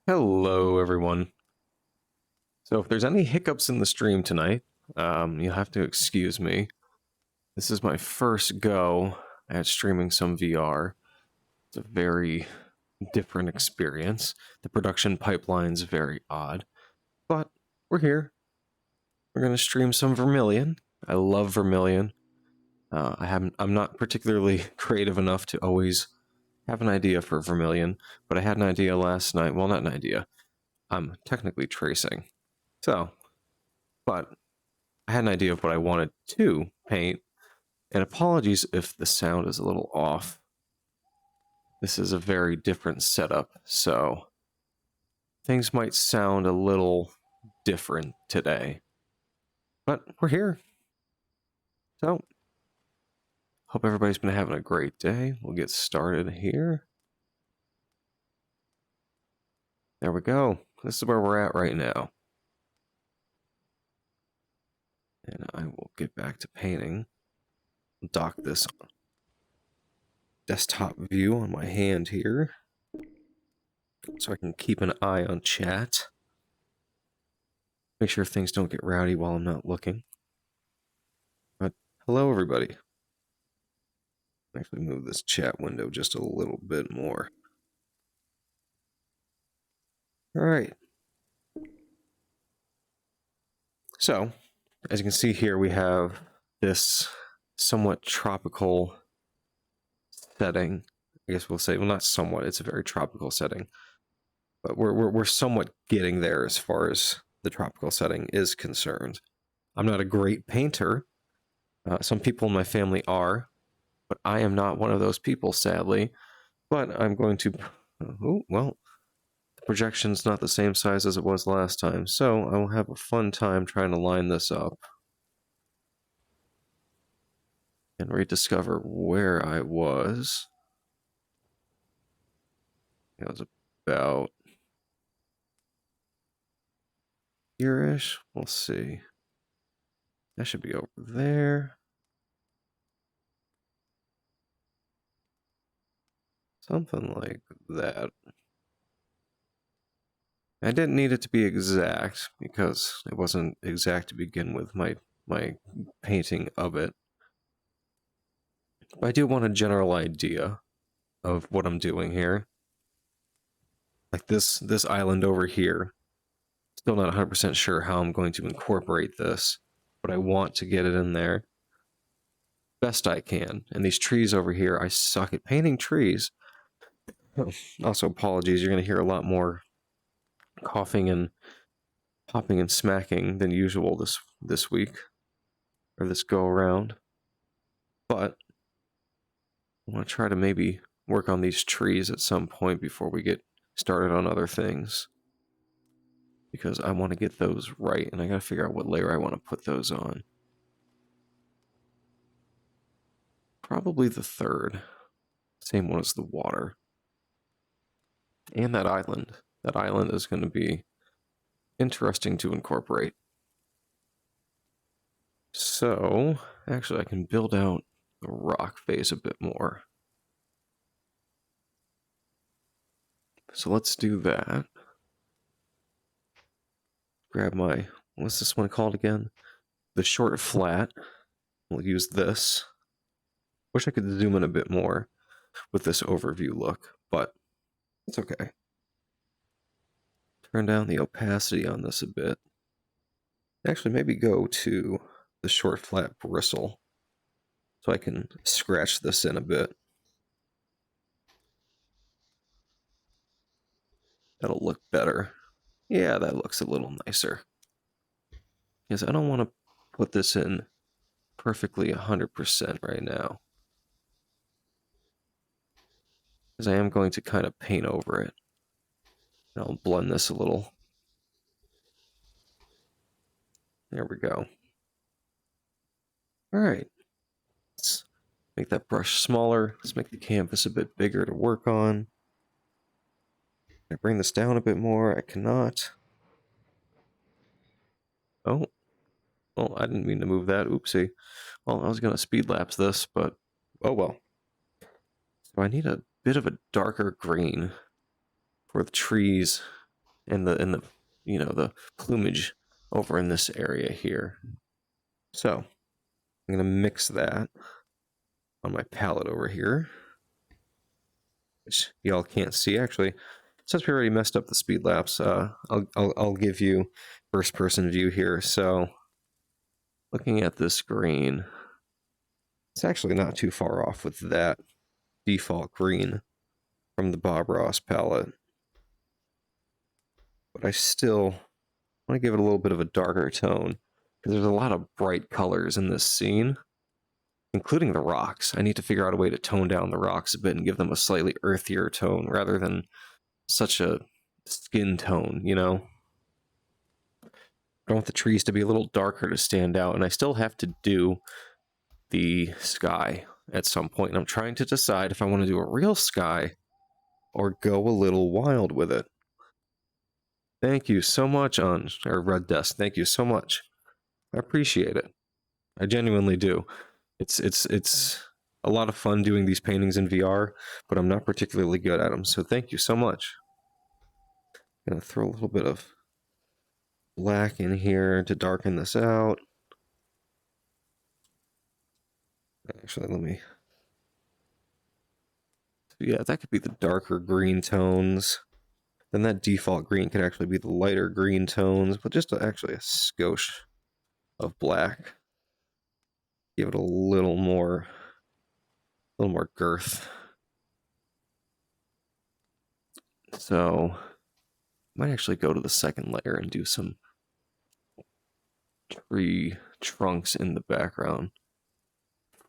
Hello, everyone. So if there's any hiccups in the stream tonight, you'll have to excuse me. This is my first go at streaming some VR. It's a very different experience. The production pipeline's very odd, but we're here. We're gonna stream some Vermillion. I love Vermillion. I'm not particularly creative enough to always have an idea for Vermillion, but I had an idea last night. Well, not an idea. I'm technically tracing. So, but I had an idea of what I wanted to paint, and apologies if the sound is a little off. This is a very different setup, so things might sound a little different today. But we're here. So, hope everybody's been having a great day. We'll get started here. There we go. This is where we're at right now. And I will get back to painting. Dock this desktop view on my hand here, so I can keep an eye on chat. Make sure things don't get rowdy while I'm not looking. But hello, everybody. Actually move this chat window just a little bit more. All right. So, as you can see here, we have this somewhat tropical setting. I guess we'll say, well, not somewhat, it's a very tropical setting. But we're somewhat getting there as far as the tropical setting is concerned. I'm not a great painter. Some people in my family are, but I am not one of those people, sadly. But I'm going to... Oh, well, the projection's not the same size as it was last time, so I will have a fun time trying to line this up and rediscover where I was. It was about here-ish. We'll see. That should be over there. Something like that. I didn't need it to be exact because it wasn't exact to begin with, my painting of it. But I do want a general idea of what I'm doing here. Like this island over here. Still not 100% sure how I'm going to incorporate this, but I want to get it in there best I can. And these trees over here, I suck at painting trees. Also, apologies, you're going to hear a lot more coughing and popping and smacking than usual this week, or this go around. But I want to try to maybe work on these trees at some point before we get started on other things, because I want to get those right, and I gotta figure out what layer I want to put those on. Probably the third. Same one as the water. And that island. That island is going to be interesting to incorporate. So, actually I can build out the rock face a bit more. So let's do that. Grab my, what's this one called again? The short flat. We'll use this. Wish I could zoom in a bit more with this overview look, but it's okay. Turn down the opacity on this a bit. Actually, maybe go to the short flat bristle so I can scratch this in a bit. That'll look better. Yeah, that looks a little nicer. Because I don't want to put this in perfectly 100% right now, because I am going to kind of paint over it. And I'll blend this a little. There we go. Alright. Let's make that brush smaller. Let's make the canvas a bit bigger to work on. Can I bring this down a bit more? I cannot. Oh. Well, I didn't mean to move that. Oopsie. Well, I was going to speed lapse this, but oh well. So I need a bit of a darker green for the trees and the you know, the plumage over in this area here. So I'm gonna mix that on my palette over here, which y'all can't see actually. Since we already messed up the speed lapse, I'll give you first person view here. So looking at this green, it's actually not too far off with that default green from the Bob Ross palette, but I still want to give it a little bit of a darker tone because there's a lot of bright colors in this scene, including the rocks. I need to figure out a way to tone down the rocks a bit and give them a slightly earthier tone rather than such a skin tone, you know? I want the trees to be a little darker to stand out, and I still have to do the sky at some point. And I'm trying to decide if I want to do a real sky or go a little wild with it. Thank you so much, on or Red Desk. Thank you so much. I appreciate it. I genuinely do. It's a lot of fun doing these paintings in VR, but I'm not particularly good at them. So thank you so much. I'm gonna throw a little bit of black in here to darken this out. Actually, let me... Yeah, that could be the darker green tones. Then that default green could actually be the lighter green tones, but just actually a skosh of black. Give it a little more girth. So I might actually go to the second layer and do some tree trunks in the background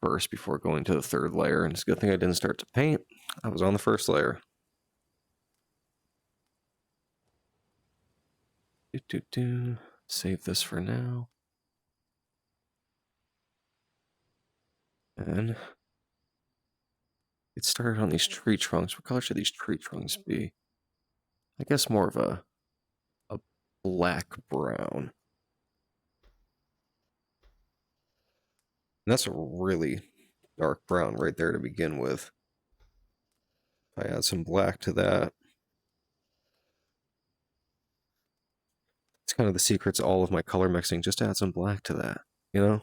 first before going to the third layer. And it's a good thing I didn't start to paint. I was on the first layer. Save this for now. And it started on these tree trunks. What color should these tree trunks be? I guess more of a black brown. And that's a really dark brown right there to begin with. If I add some black to that. It's kind of the secret to all of my color mixing. Just add some black to that, you know?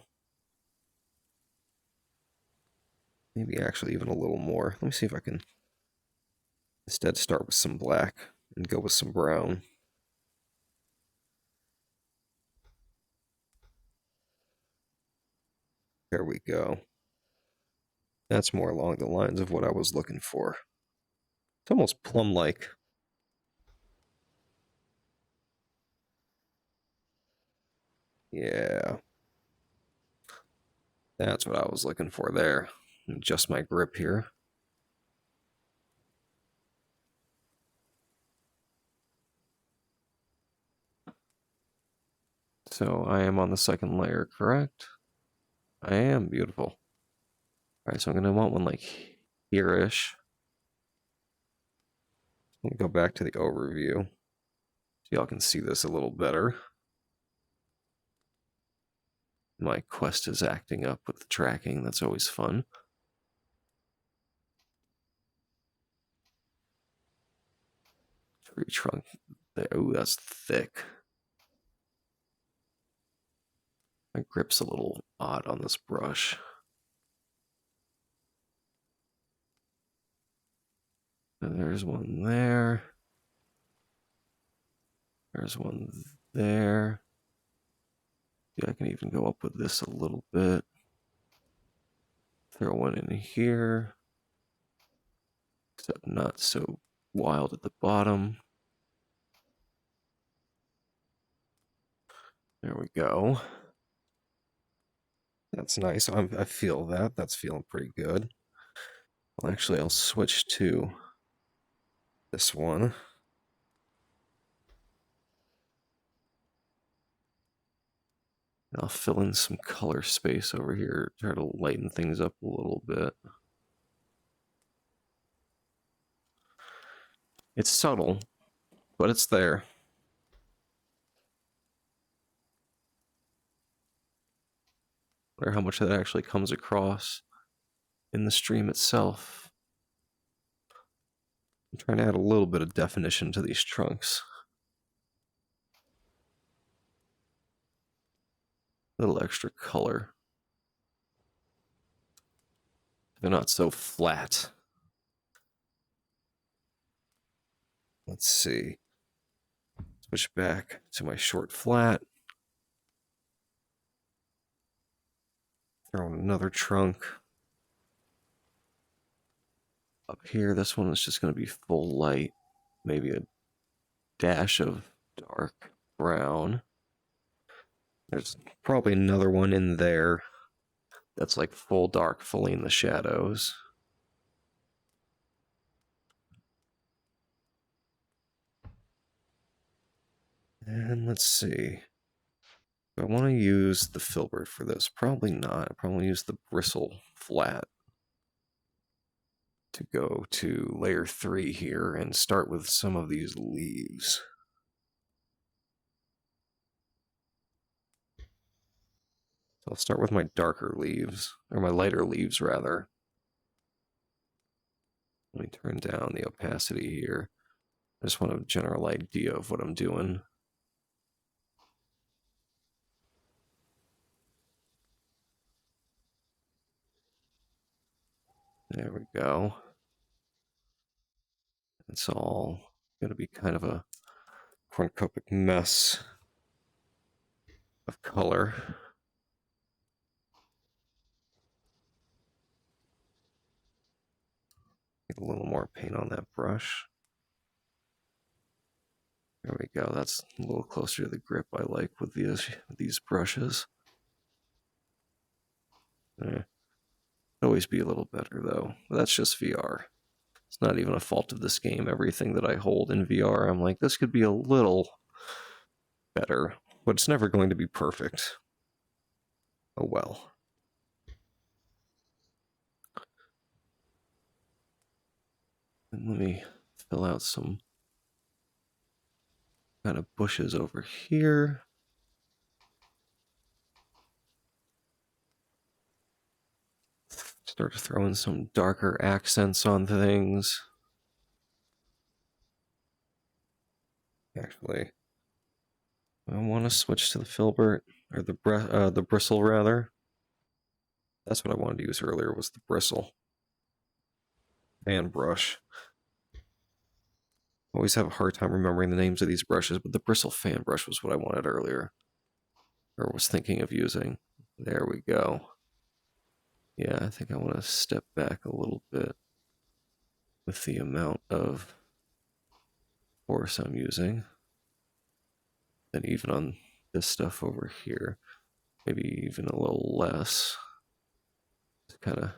Maybe actually even a little more. Let me see if I can instead start with some black and go with some brown. There we go. That's more along the lines of what I was looking for. It's almost plum-like. Yeah. That's what I was looking for there. Adjust my grip here. So I am on the second layer, correct? I am. Beautiful. Alright, so I'm going to want one like here-ish. Let me go back to the overview so y'all can see this a little better. My Quest is acting up with the tracking. That's always fun. Tree trunk there. Ooh, that's thick. My grip's a little odd on this brush. And there's one there. There's one there. Yeah, I can even go up with this a little bit. Throw one in here. Except not so wild at the bottom. There we go. That's nice. I feel that. That's feeling pretty good. Well, actually, I'll switch to this one. I'll fill in some color space over here, try to lighten things up a little bit. It's subtle, but it's there. I wonder how much of that actually comes across in the stream itself. I'm trying to add a little bit of definition to these trunks. little extra color. They're not so flat. Let's see. Switch back to my short flat. Throw in another trunk. Up here, this one is just going to be full light. Maybe a dash of dark brown. There's probably another one in there that's like full dark, fully in the shadows. And let's see. Do I want to use the filbert for this? Probably not. I probably use the bristle flat to go to layer 3 here and start with some of these leaves. So I'll start with my darker leaves, or my lighter leaves rather. Let me turn down the opacity here. I just want a general idea of what I'm doing. There we go. It's all going to be kind of a cornucopic mess of color. Get a little more paint on that brush. There we go. That's a little closer to the grip I like with these brushes. Always be a little better though. That's just VR. It's not even a fault of this game. Everything that I hold in VR, I'm like, this could be a little better, but it's never going to be perfect. Oh well. And let me fill out some kind of bushes over here. Start throwing some darker accents on things. Actually, I want to switch to the filbert, or the bristle rather. That's what I wanted to use earlier, was the bristle. Fan brush. Always have a hard time remembering the names of these brushes, but the bristle fan brush was what I wanted earlier, or was thinking of using. There we go. Yeah, I think I want to step back a little bit with the amount of force I'm using. And even on this stuff over here, maybe even a little less. To kind of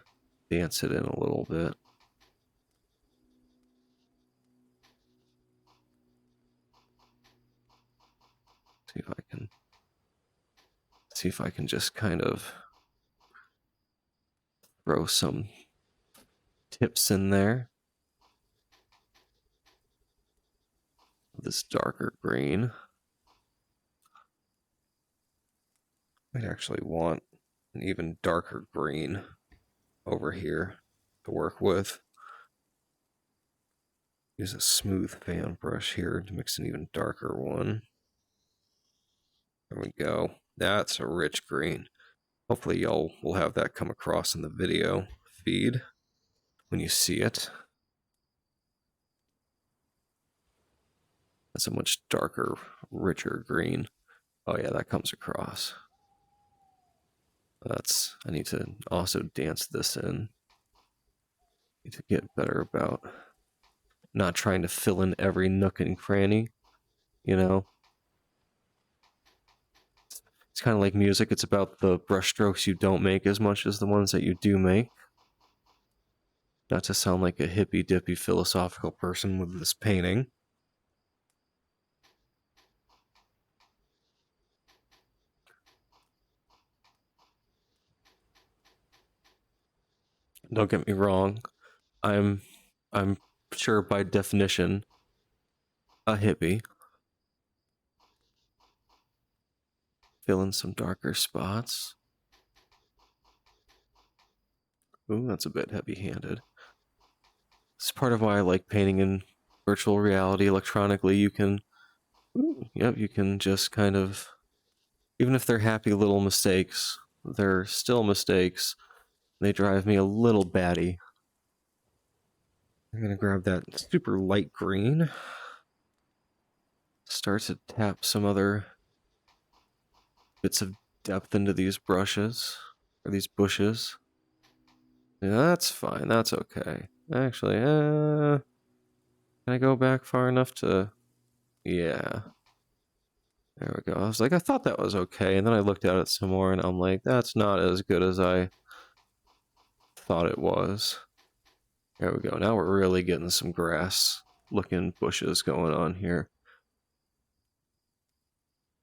dance it in a little bit. See if I can just kind of throw some tips in there. This darker green. I'd actually want an even darker green over here to work with. Use a smooth fan brush here to mix an even darker one. There we go. That's a rich green. Hopefully y'all will have that come across in the video feed when you see it. That's a much darker, richer green. Oh yeah, that comes across. I need to also dance this in. Need to get better about not trying to fill in every nook and cranny, you know? It's kind of like music. It's about the brushstrokes you don't make as much as the ones that you do make. Not to sound like a hippy-dippy philosophical person with this painting. Don't get me wrong. I'm sure by definition a hippie. Fill in some darker spots. Ooh, that's a bit heavy-handed. It's part of why I like painting in virtual reality electronically. You can, you can just kind of Even if they're happy little mistakes, they're still mistakes. They drive me a little batty. I'm gonna grab that super light green. Start to tap some other bits of depth into these brushes, or these bushes. Yeah, that's fine, that's okay. Actually, can I go back far enough to... Yeah. There we go. I was like, I thought that was okay, and then I looked at it some more, and I'm like, that's not as good as I thought it was. There we go. Now we're really getting some grass-looking bushes going on here.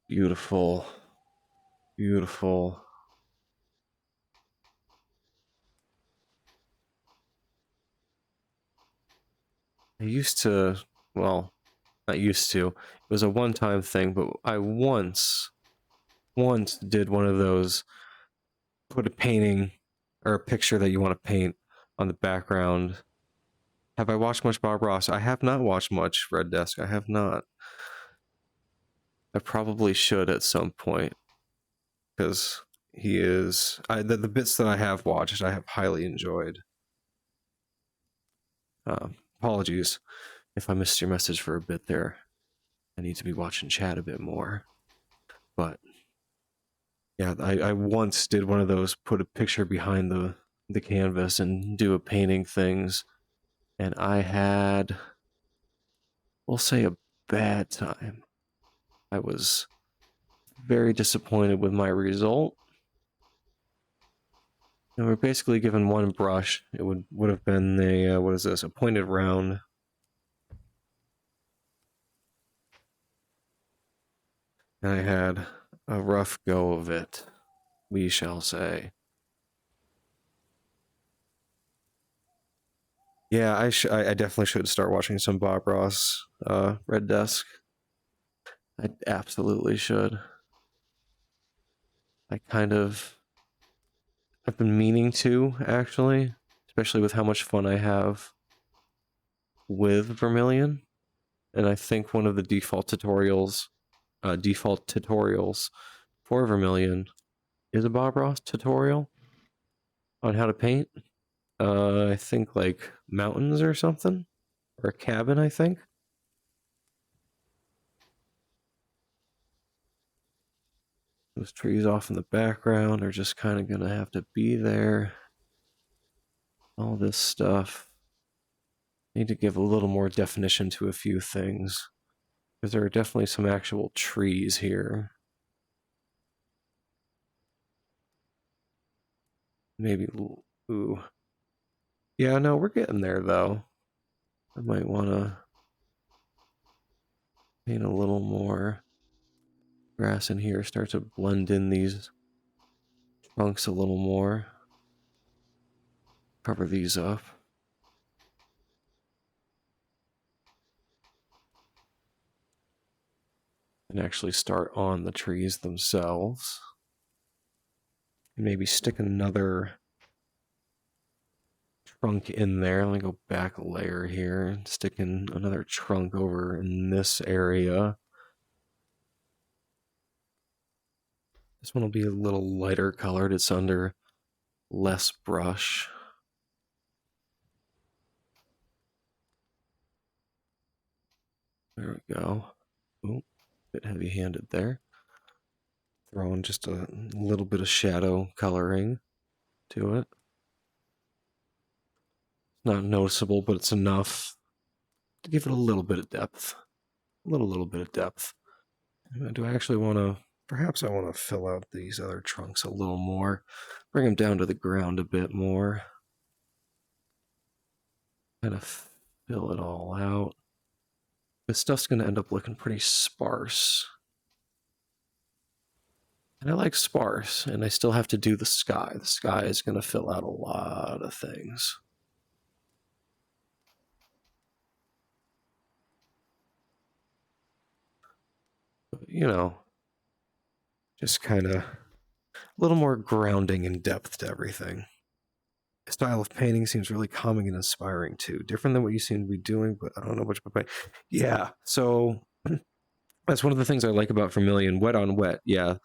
Beautiful. Beautiful. I used to, well, not used to. It was a one-time thing, but I once did one of those, put a painting or a picture that you want to paint on the background. Have I watched much Bob Ross? I have not watched much Red Desk. I have not. I probably should at some point, because he is... the bits that I have watched, I have highly enjoyed. Apologies if I missed your message for a bit there. I need to be watching chat a bit more. But yeah, I once did one of those, put a picture behind the canvas and do a painting things, and I had, we'll say, a bad time. I was very disappointed with my result. And we're basically given one brush. It would have been a, what is this, a pointed round. And I had a rough go of it, we shall say. Yeah, I definitely should start watching some Bob Ross, Red Desk. I absolutely should. I've been meaning to, actually, especially with how much fun I have with Vermillion. And I think one of the default tutorials for Vermillion is a Bob Ross tutorial on how to paint. I think like mountains or something, or a cabin, I think. Those trees off in the background are just kind of gonna have to be there. All this stuff. Need to give a little more definition to a few things, because there are definitely some actual trees here. Maybe, ooh. Yeah, no, we're getting there, though. I might want to paint a little more grass in here, start to blend in these trunks a little more. Cover these up. And actually start on the trees themselves. And maybe stick another trunk in there. Let me go back a layer here and stick in another trunk over in this area. This one will be a little lighter colored. It's under less brush. There we go. Oh, bit heavy-handed there. Throwing just a little bit of shadow coloring to it. It's not noticeable, but it's enough to give it a little bit of depth. A little bit of depth. Do I actually want to... Perhaps I want to fill out these other trunks a little more. Bring them down to the ground a bit more. Kind of fill it all out. This stuff's going to end up looking pretty sparse. And I like sparse, and I still have to do the sky. The sky is going to fill out a lot of things. You know, just kind of a little more grounding and depth to everything. The style of painting seems really calming and inspiring too. Different than what you seem to be doing, but I don't know much about. Yeah, so that's one of the things I like about Vermillion. Wet on wet, yeah.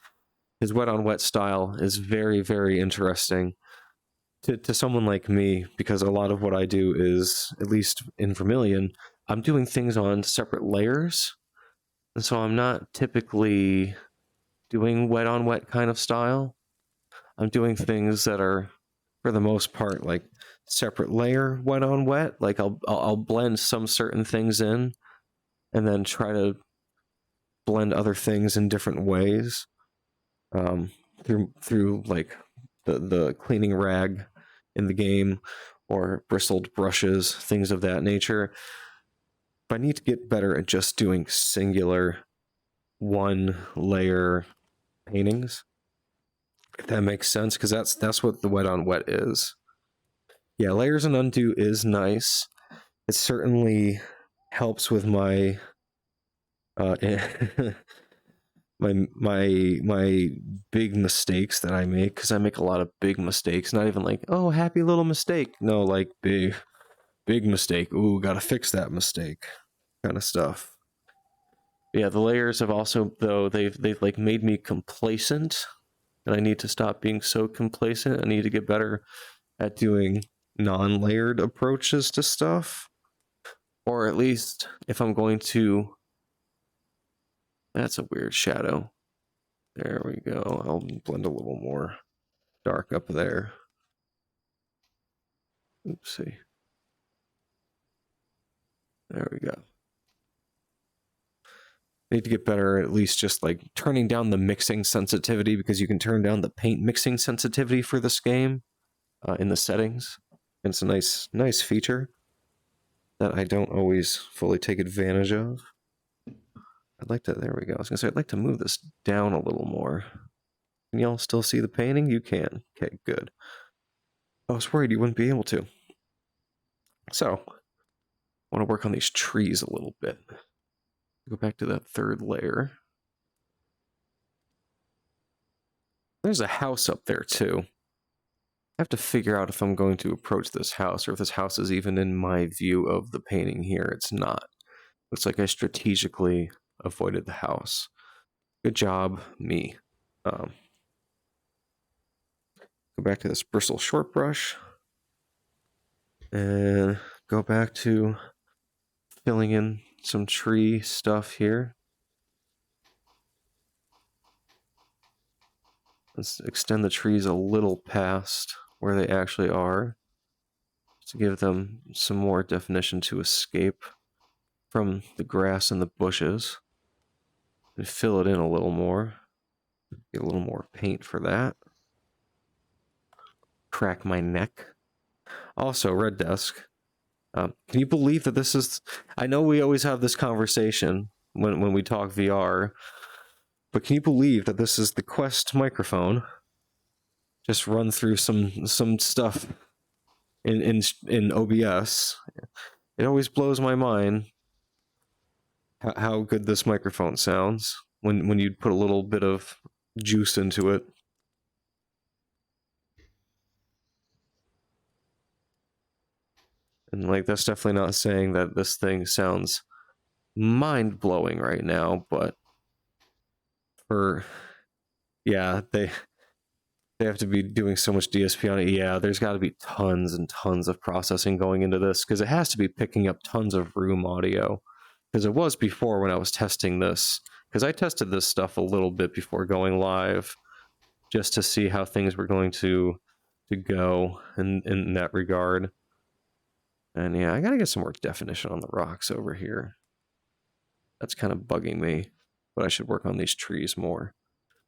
his wet on wet style is very, very interesting to someone like me, because a lot of what I do is, at least in Vermillion, I'm doing things on separate layers. And so I'm not typically doing wet on wet kind of style. I'm doing things that are, for the most part, like separate layer wet on wet. Like I'll blend some certain things in, and then try to blend other things in different ways, through like the cleaning rag in the game, or bristled brushes, things of that nature. But I need to get better at just doing singular one layer paintings, if that makes sense, because that's what the wet on wet is. Yeah, layers and undo is nice. It certainly helps with my my big mistakes that I make, because I make a lot of big mistakes. Not even like, oh, happy little mistake. No, like big mistake. Ooh, gotta fix that mistake, kind of stuff. Yeah, the layers have also, though, they've like made me complacent, and I need to stop being so complacent. I need to get better at doing non-layered approaches to stuff, or at least if I'm going to. That's a weird shadow. There we go. I'll blend a little more dark up there. Oopsie. There we go. Need to get better at least just like turning down the mixing sensitivity, because you can turn down the paint mixing sensitivity for this game in the settings. And it's a nice feature that I don't always fully take advantage of. I'd like to, there we go. I was gonna say, I'd like to move this down a little more. Can y'all still see the painting? You can. Okay, good. I was worried you wouldn't be able to. So, I want to work on these trees a little bit. Go back to that third layer. There's a house up there too. I have to figure out if I'm going to approach this house, or if this house is even in my view of the painting here. It's not. Looks like I strategically avoided the house. Good job, me. Go back to this bristle short brush, and go back to filling in some tree stuff here. Let's extend the trees a little past where they actually are, to give them some more definition to escape from the grass and the bushes, and fill it in a little more. Get a little more paint for that. Crack my neck. Also, Red Desk. Can you believe that this is... I know we always have this conversation when we talk VR, but can you believe that this is the Quest microphone? Just run through some stuff in OBS. It always blows my mind how good this microphone sounds when you put a little bit of juice into it. And like, that's definitely not saying that this thing sounds mind-blowing right now, but yeah, they have to be doing so much DSP on it. Yeah, there's got to be tons and tons of processing going into this, because it has to be picking up tons of room audio, because it was before when I was testing this, because I tested this stuff a little bit before going live, just to see how things were going to go in that regard. And yeah, I gotta get some more definition on the rocks over here. That's kind of bugging me, but I should work on these trees more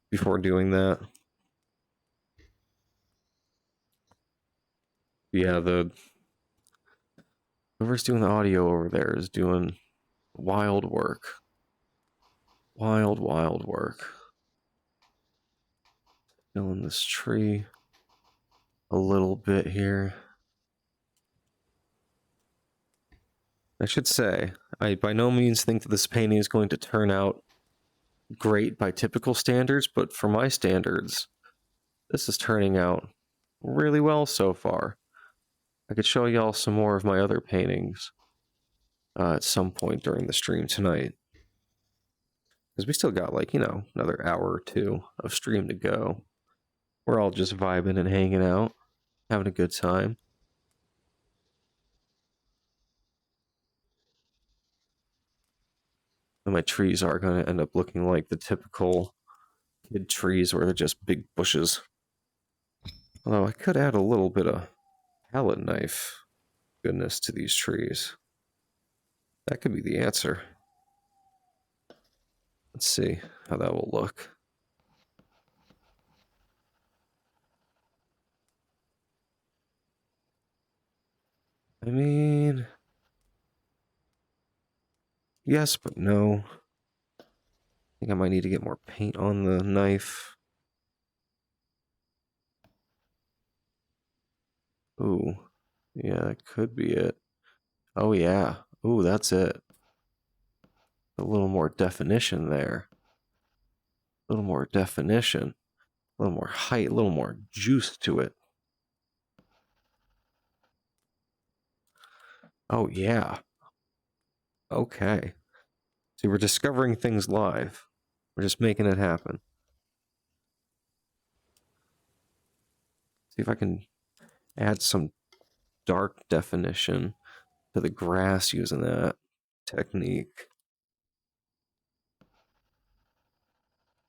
before doing that. Yeah, whoever's doing the audio over there is doing wild work. Wild work. Filling this tree a little bit here. I should say, I by no means think that this painting is going to turn out great by typical standards, but for my standards, this is turning out really well so far. I could show y'all some more of my other paintings at some point during the stream tonight, Because we still got, like, another hour or two of stream to go. We're all just vibing and hanging out, having a good time. And my trees are going to end up looking like the typical kid trees where they're just big bushes. Although I could add a little bit of palette knife goodness to these trees. That could be the answer. Let's see how that will look. I mean, yes, but no. I think I might need to get more paint on the knife. Ooh, yeah, that could be it. Oh, yeah. Ooh, that's it. A little more definition there. A little more definition. A little more height, a little more juice to it. Oh, yeah. Okay. See, we're discovering things live. We're just making it happen. See if I can add some dark definition to the grass using that technique.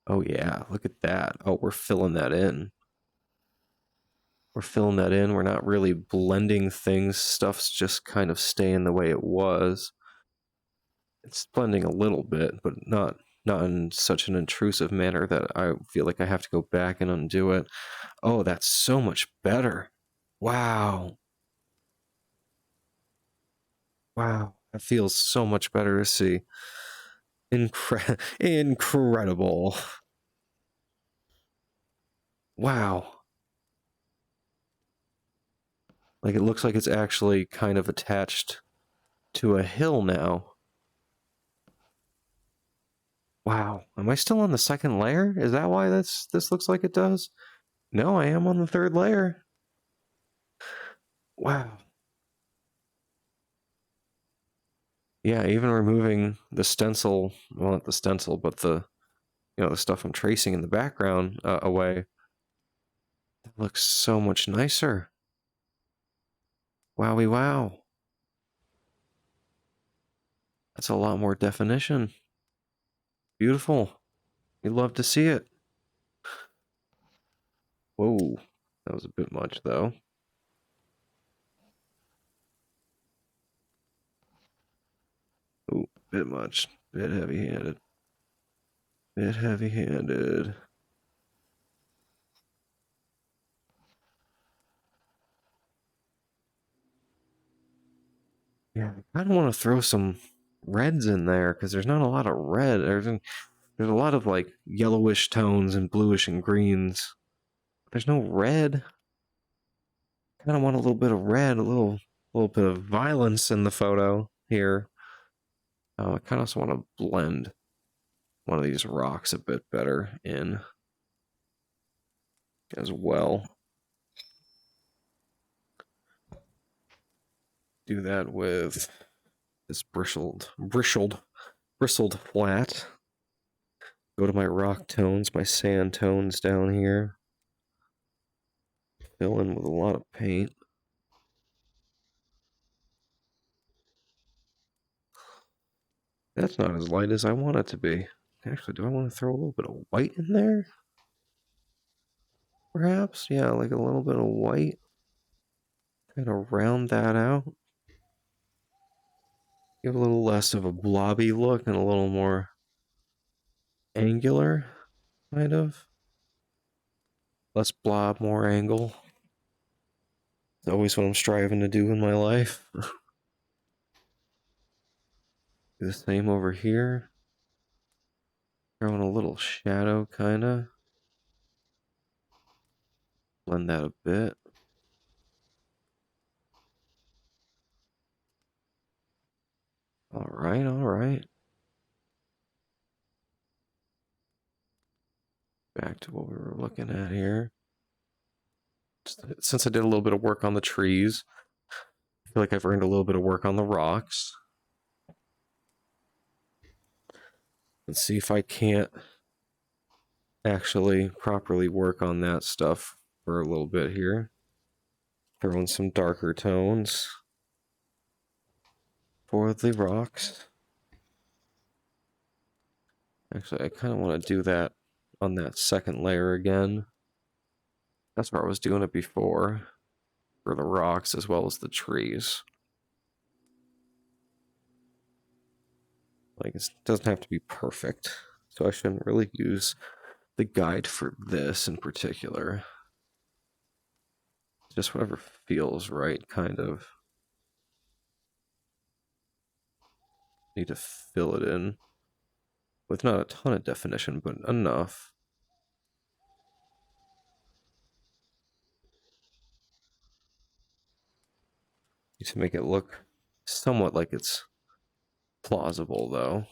Oh, yeah. Look at that. Oh, we're filling that in. We're filling that in. We're not really blending things. Stuff's just kind of staying the way it was. It's blending a little bit, but not in such an intrusive manner that I feel like I have to go back and undo it. Oh, that's so much better. Wow. Wow. That feels so much better to see. Incredible. Wow. Like, it looks like it's actually kind of attached to a hill now. Wow. Am I still on the second layer? Is that why this looks like it does? No, I am on the third layer. Wow. Yeah, even removing the stencil, well, not the stencil, but the stuff I'm tracing in the background away, that looks so much nicer. Wowie wow. That's a lot more definition. Beautiful. You'd love to see it. Whoa, that was a bit much, though. Ooh, bit much. Bit heavy-handed. Bit heavy-handed. Yeah, I kind of want to throw some reds in there, because there's not a lot of red. There's a lot of, like, yellowish tones and bluish and greens. There's no red. Kind of want a little bit of red, a little bit of violence in the photo here. I kind of also want to blend one of these rocks a bit better in as well. Do that with this bristled flat. Go to my rock tones, my sand tones down here. Fill in with a lot of paint. That's not as light as I want it to be. Actually, do I want to throw a little bit of white in there? Perhaps? Yeah, like a little bit of white. Kind of round that out. Give a little less of a blobby look and a little more angular, kind of. Less blob, more angle. It's always what I'm striving to do in my life. Do the same over here. Throwing a little shadow, kinda. Blend that a bit. Alright, alright. Back to what we were looking at here. Since I did a little bit of work on the trees, I feel like I've earned a little bit of work on the rocks. Let's see if I can't actually properly work on that stuff for a little bit here. Throw in some darker tones for the rocks. Actually, I kind of want to do that on that second layer again. That's where I was doing it before, for the rocks as well as the trees. Like, it doesn't have to be perfect, so I shouldn't really use the guide for this in particular. Just whatever feels right, kind of. Need to fill it in with not a ton of definition, but enough. To make it look somewhat like it's plausible, though.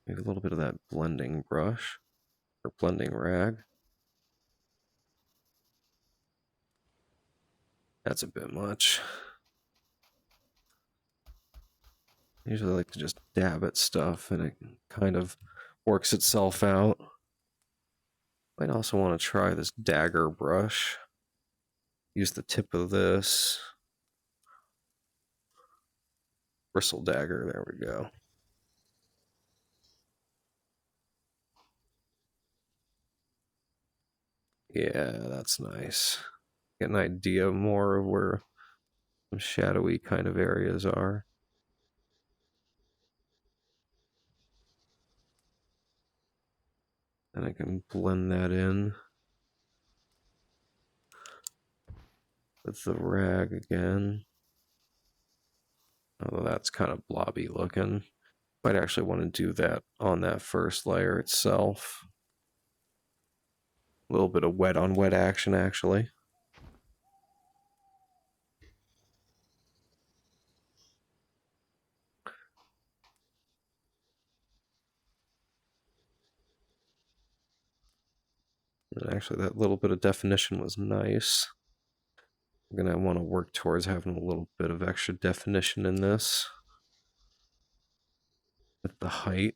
Maybe a little bit of that blending brush, or blending rag. That's a bit much. I usually like to just dab at stuff, and it kind of works itself out. Might also want to try this dagger brush. Use the tip of this. Bristle dagger, there we go. Yeah, that's nice. Get an idea more of where some shadowy kind of areas are. And I can blend that in with the rag again. Although that's kind of blobby looking. Might actually want to do that on that first layer itself. A little bit of wet on wet action, actually. And actually, that little bit of definition was nice. I'm going to want to work towards having a little bit of extra definition in this with the height.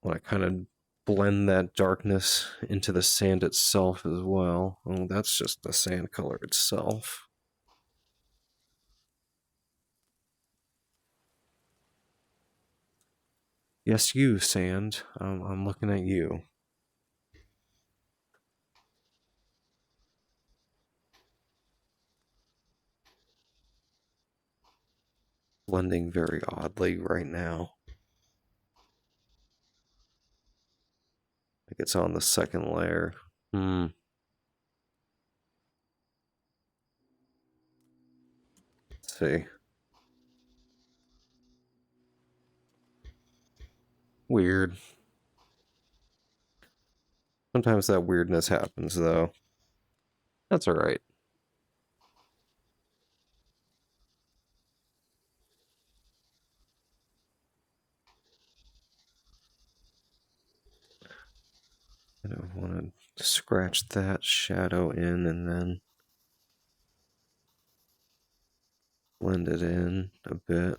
Want to kind of blend that darkness into the sand itself as well. Oh, that's just the sand color itself. Yes, you, sand. I'm looking at you. Blending very oddly right now. Like it's on the second layer. Let's see. Weird. Sometimes that weirdness happens, though. That's alright. I don't want to scratch that shadow in and then blend it in a bit.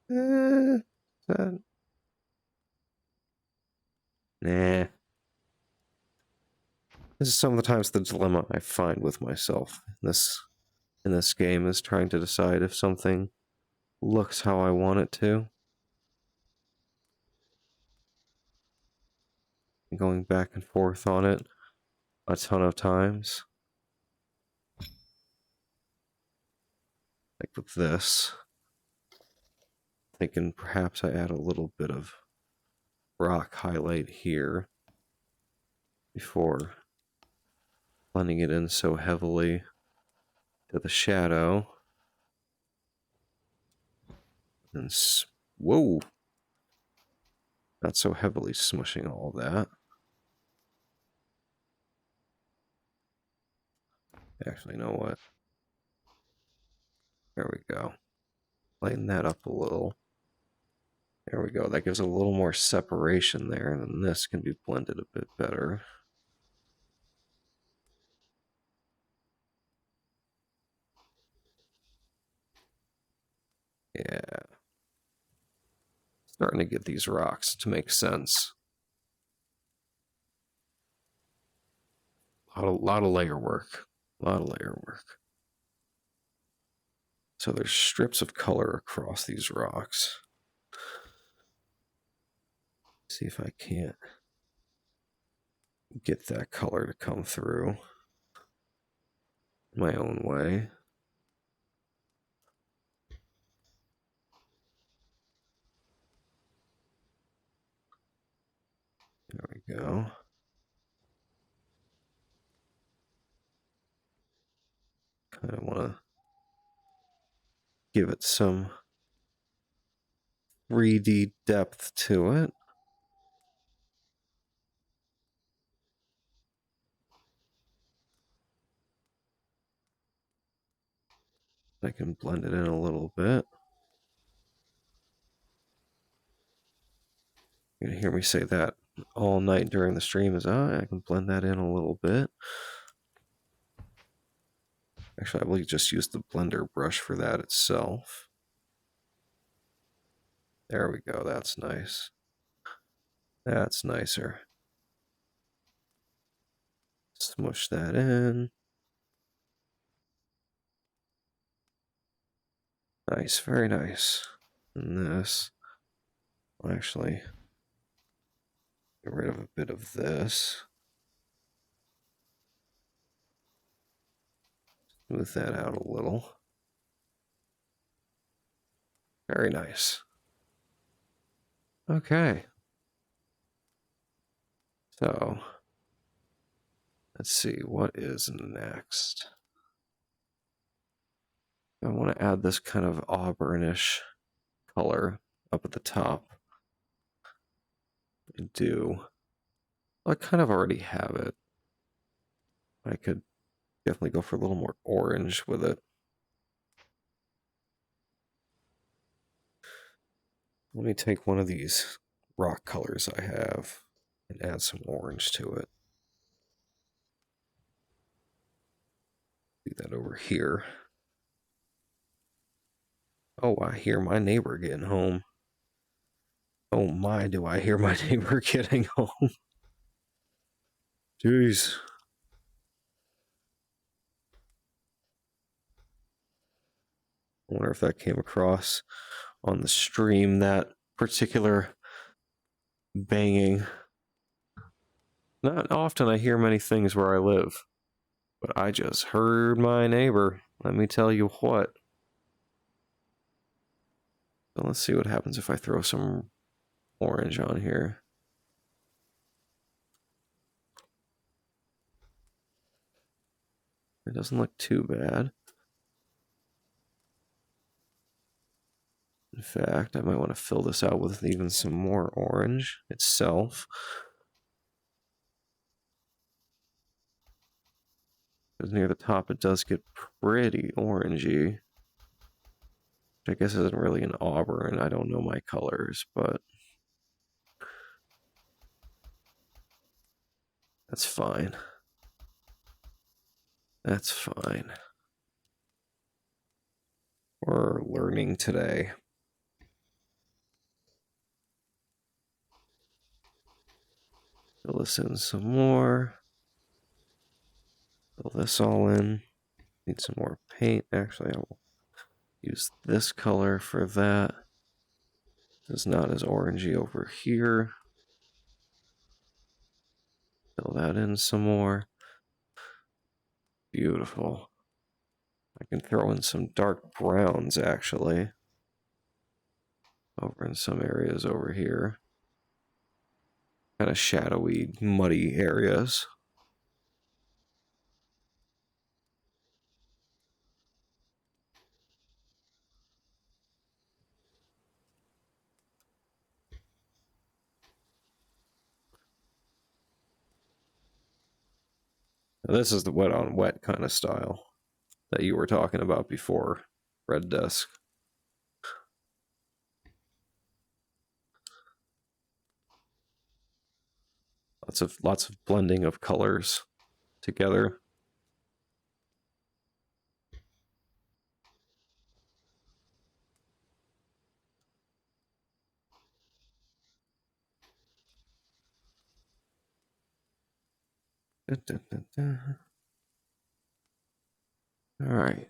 That... Nah. This is some of the times the dilemma I find with myself in this game is trying to decide if something looks how I want it to. Going back and forth on it a ton of times. Like with this. Thinking perhaps I add a little bit of rock highlight here before blending it in so heavily to the shadow. And whoa! Not so heavily smushing all that. Actually, you know what? There we go. Lighten that up a little. There we go. That gives a little more separation there, and then this can be blended a bit better. Yeah. Starting to get these rocks to make sense. A lot of layer work. A lot of layer work. So there's strips of color across these rocks. See if I can't get that color to come through my own way. There we go. Kind of want to give it some 3D depth to it. I can blend it in a little bit. You're going to hear me say that all night during the stream is, oh, I can blend that in a little bit. Actually, I will just use the blender brush for that itself. There we go. That's nice. That's nicer. Smush that in. Nice, very nice. And this, I'll actually get rid of a bit of this. Smooth that out a little. Very nice. Okay. So, let's see, what is next? I want to add this kind of auburnish color up at the top. I kind of already have it. I could definitely go for a little more orange with it. Let me take one of these rock colors I have and add some orange to it. Do that over here. Oh, I hear my neighbor getting home. Oh my, do I hear my neighbor getting home. Jeez. I wonder if that came across on the stream, that particular banging. Not often I hear many things where I live, but I just heard my neighbor. Let me tell you what. So let's see what happens if I throw some orange on here. It doesn't look too bad. In fact, I might want to fill this out with even some more orange itself. Because near the top it does get pretty orangey. Which I guess isn't really an auburn. I don't know my colors, but that's fine. That's fine. We're learning today. Fill this in some more. Fill this all in. Need some more paint. Actually, I will use this color for that. It's not as orangey over here. Fill that in some more. Beautiful. I can throw in some dark browns, actually. Over in some areas over here. Kind of shadowy, muddy areas. Now, this is the wet on wet kind of style that you were talking about before, Red Desk. Lots of blending of colors together. Da, da, da, da. All right.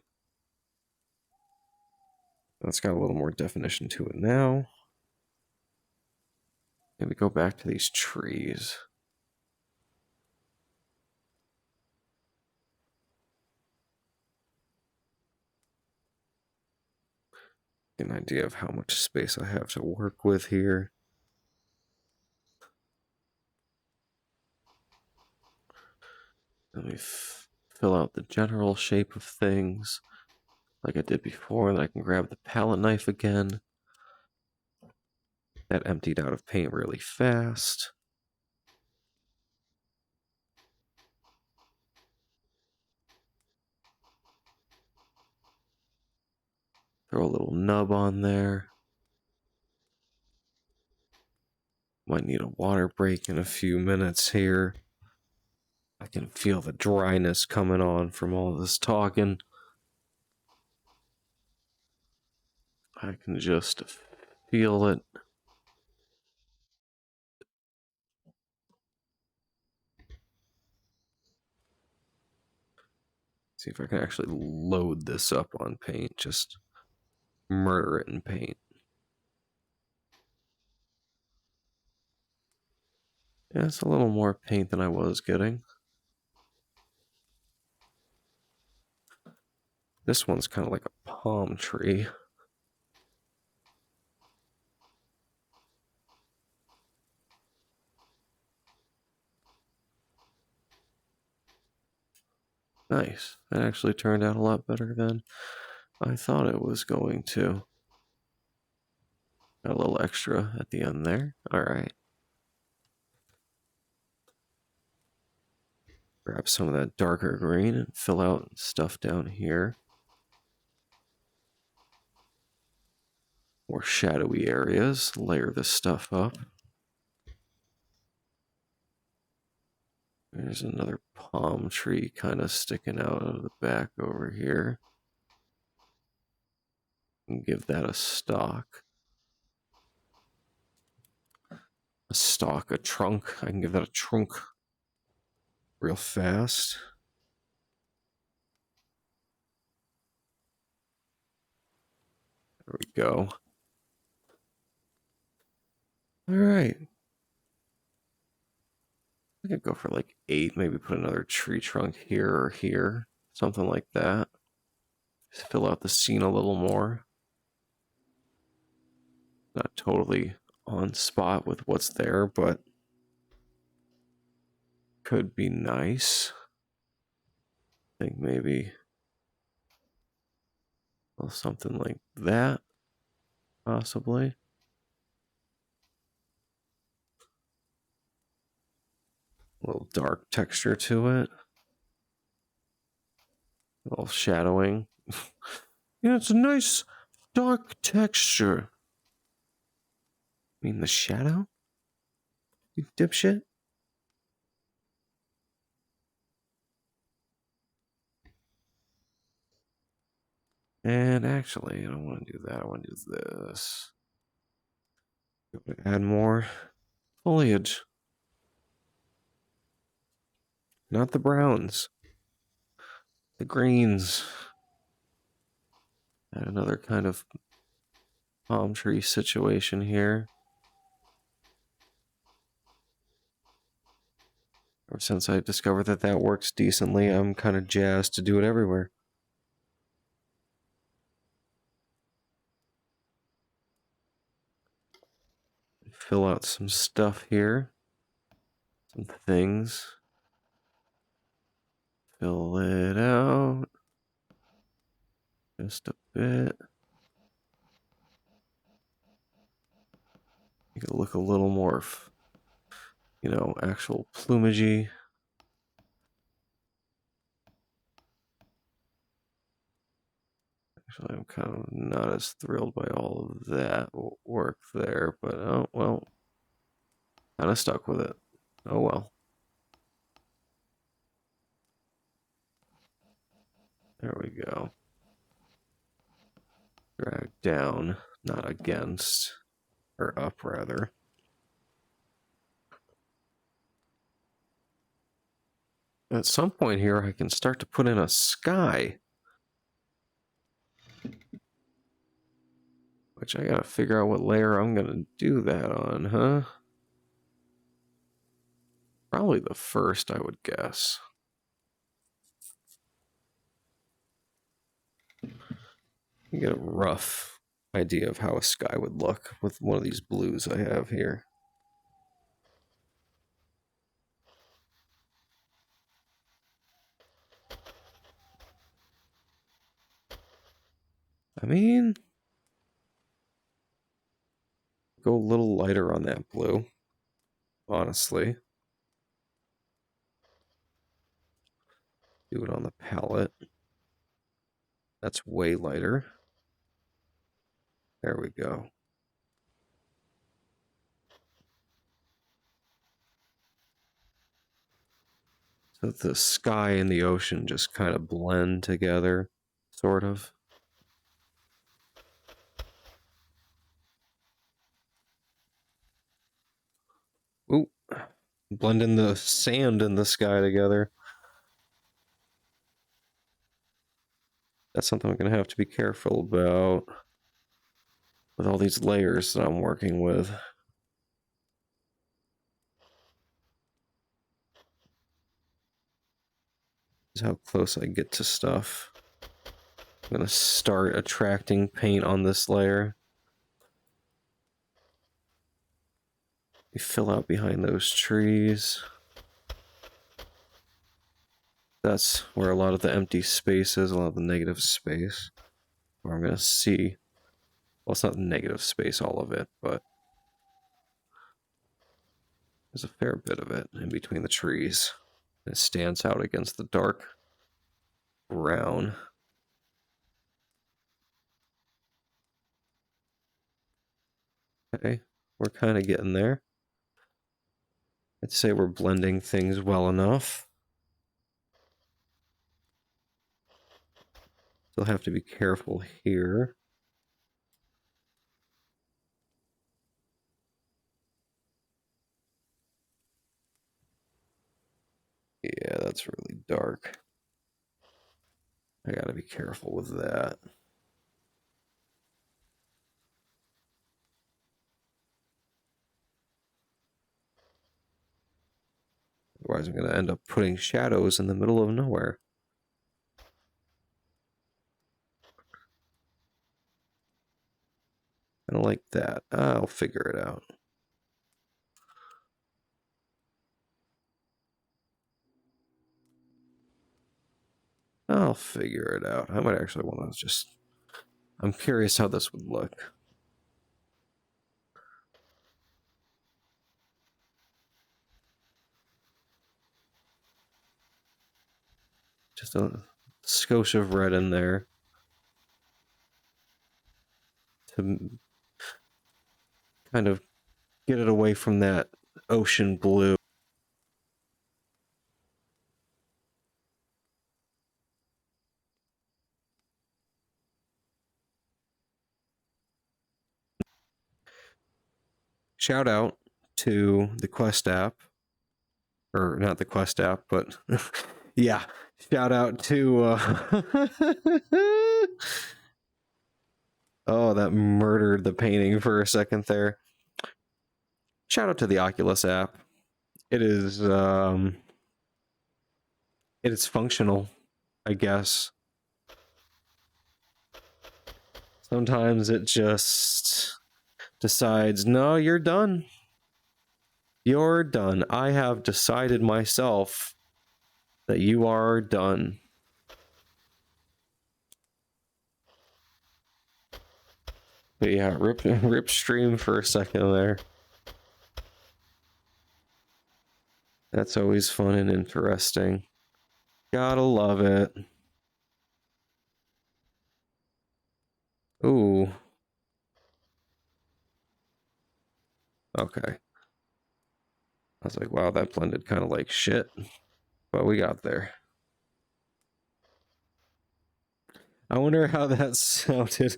That's got a little more definition to it now. Maybe go back to these trees. Get an idea of how much space I have to work with here. Let me fill out the general shape of things like I did before, and I can grab the palette knife again. That emptied out of paint really fast. Throw a little nub on there. Might need a water break in a few minutes here. I can feel the dryness coming on from all this talking. I can just feel it. See if I can actually load this up on paint. Just murder it in paint. Yeah, it's a little more paint than I was getting. This one's kind of like a palm tree. Nice. That actually turned out a lot better than I thought it was going to. Got a little extra at the end there. All right. Grab some of that darker green and fill out stuff down here. More shadowy areas. Layer this stuff up. There's another palm tree kind of sticking out of the back over here. And give that a stalk. A stalk, a trunk. I can give that a trunk real fast. There we go. All right. I could go for like 8, maybe put another tree trunk here or here. Something like that. Just fill out the scene a little more. Not totally on spot with what's there, but could be nice. I think maybe something like that, possibly. A little dark texture to it. A little shadowing. Yeah, it's a nice dark texture. I mean the shadow? You dipshit? And actually, I don't want to do that. I want to do this. Add more foliage. Not the browns. The greens. Add another kind of palm tree situation here. Ever since I discovered that that works decently, I'm kind of jazzed to do it everywhere. Fill out some stuff here. Some things. Fill it out. Just a bit. Make it look a little more, actual plumagey. Actually, I'm kind of not as thrilled by all of that work there, but oh well. Kind of stuck with it. Oh well. There we go. Drag down, not against, or up rather. At some point here, I can start to put in a sky. Which I gotta figure out what layer I'm gonna do that on, huh? Probably the first, I would guess. You get a rough idea of how a sky would look with one of these blues I have here. I mean, go a little lighter on that blue, honestly. Do it on the palette. That's way lighter. There we go. So the sky and the ocean just kind of blend together, sort of. Ooh, blending the sand and the sky together. That's something I'm going to have to be careful about with all these layers that I'm working with. This is how close I get to stuff. I'm going to start attracting paint on this layer. We fill out behind those trees. That's where a lot of the empty space is, a lot of the negative space. Where I'm going to see, well, it's not negative space, all of it, but there's a fair bit of it in between the trees. It stands out against the dark brown. Okay, we're kind of getting there. I'd say we're blending things well enough. Still have to be careful here. Yeah, that's really dark. I gotta be careful with that. Otherwise, I'm gonna end up putting shadows in the middle of nowhere. I don't like that. I'll figure it out. I'll figure it out. I might actually want to just... I'm curious how this would look. Just a skosh of red in there. To kind of get it away from that ocean blue. Shout out to the Quest app. Or not the Quest app, but yeah. Shout out to oh, that murdered the painting for a second there. Shout out to the Oculus app. It is functional, I guess. Sometimes it just decides, no, you're done. You're done. I have decided myself that you are done. But yeah, rip stream for a second there. That's always fun and interesting. Gotta love it. Ooh. Okay. I was like, wow, that blended kind of like shit. But we got there. I wonder how that sounded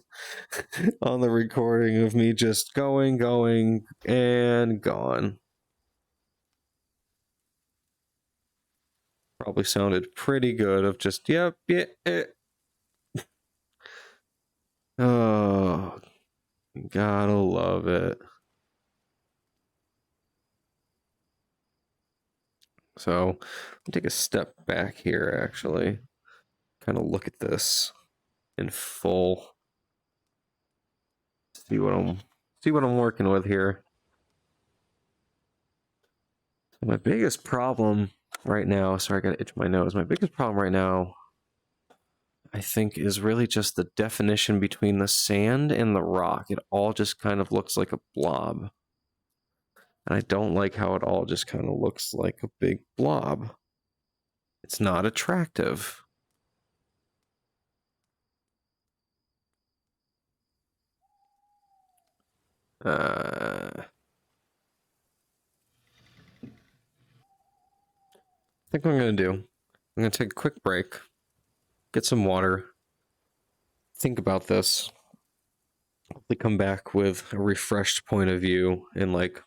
on the recording of me just going, and gone. Probably sounded pretty good of just, yep, yeah. Oh, gotta love it. So, let me take a step back here, actually. Kind of look at this in full. See what I'm working with here. My biggest problem right now, sorry, I gotta itch my nose. My biggest problem right now, I think, is really just the definition between the sand and the rock. It all just kind of looks like a blob. And I don't like how it all just kind of looks like a big blob. It's not attractive. I think what I'm going to do, I'm going to take a quick break, get some water, think about this, hopefully come back with a refreshed point of view in like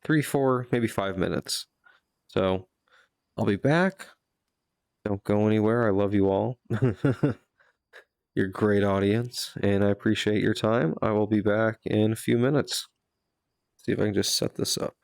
3, 4, maybe 5 minutes. So I'll be back. Don't go anywhere. I love you all. You're a great audience, and I appreciate your time. I will be back in a few minutes. See if I can just set this up.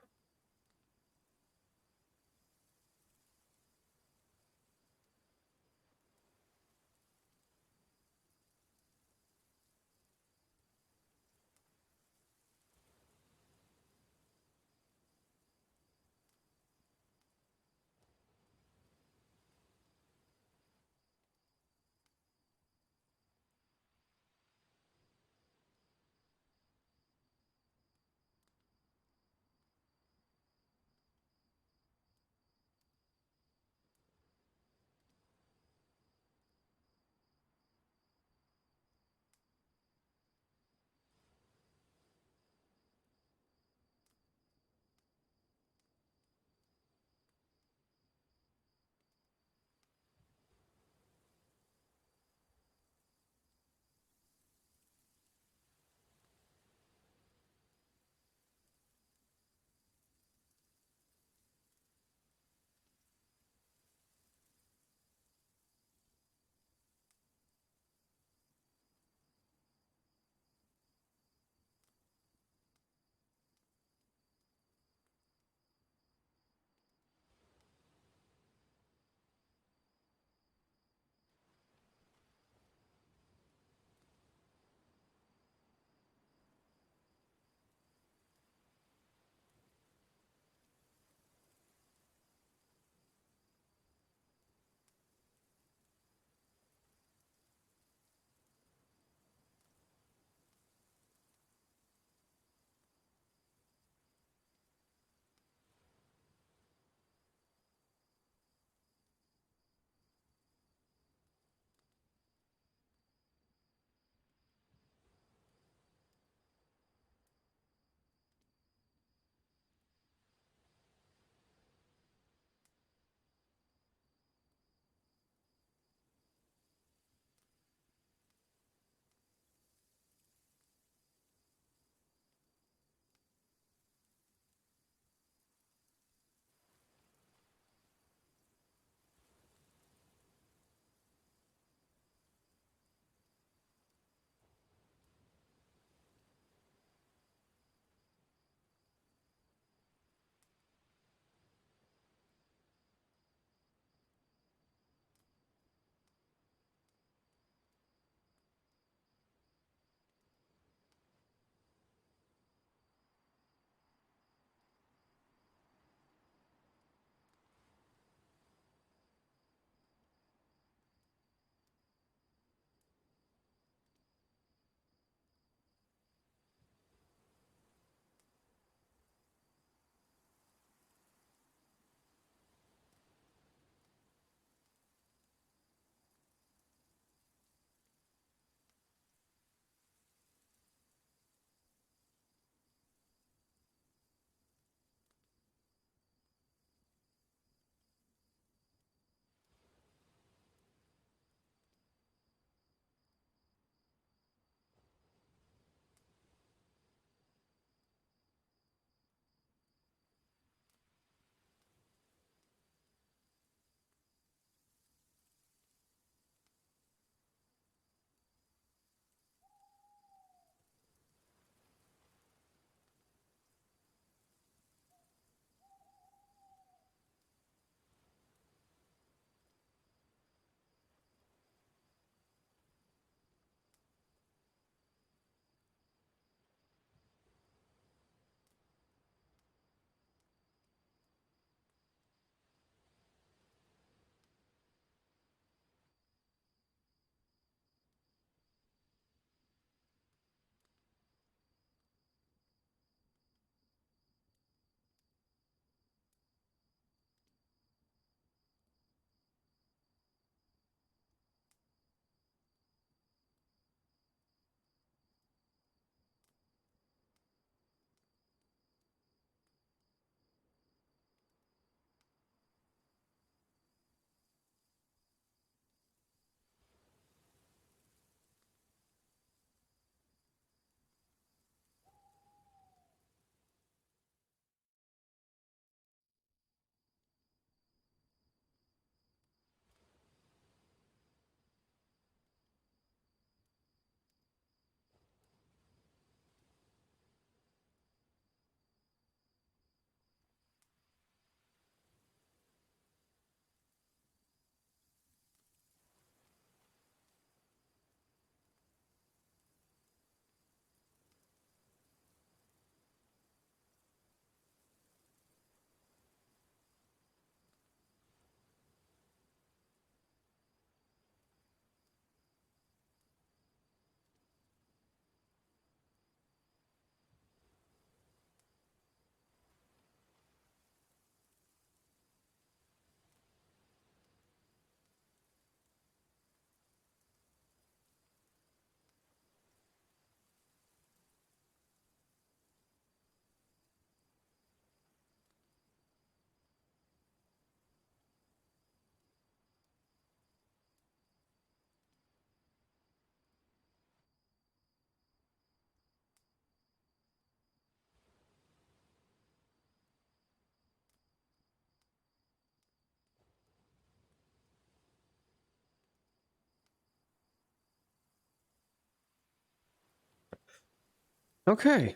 Okay. I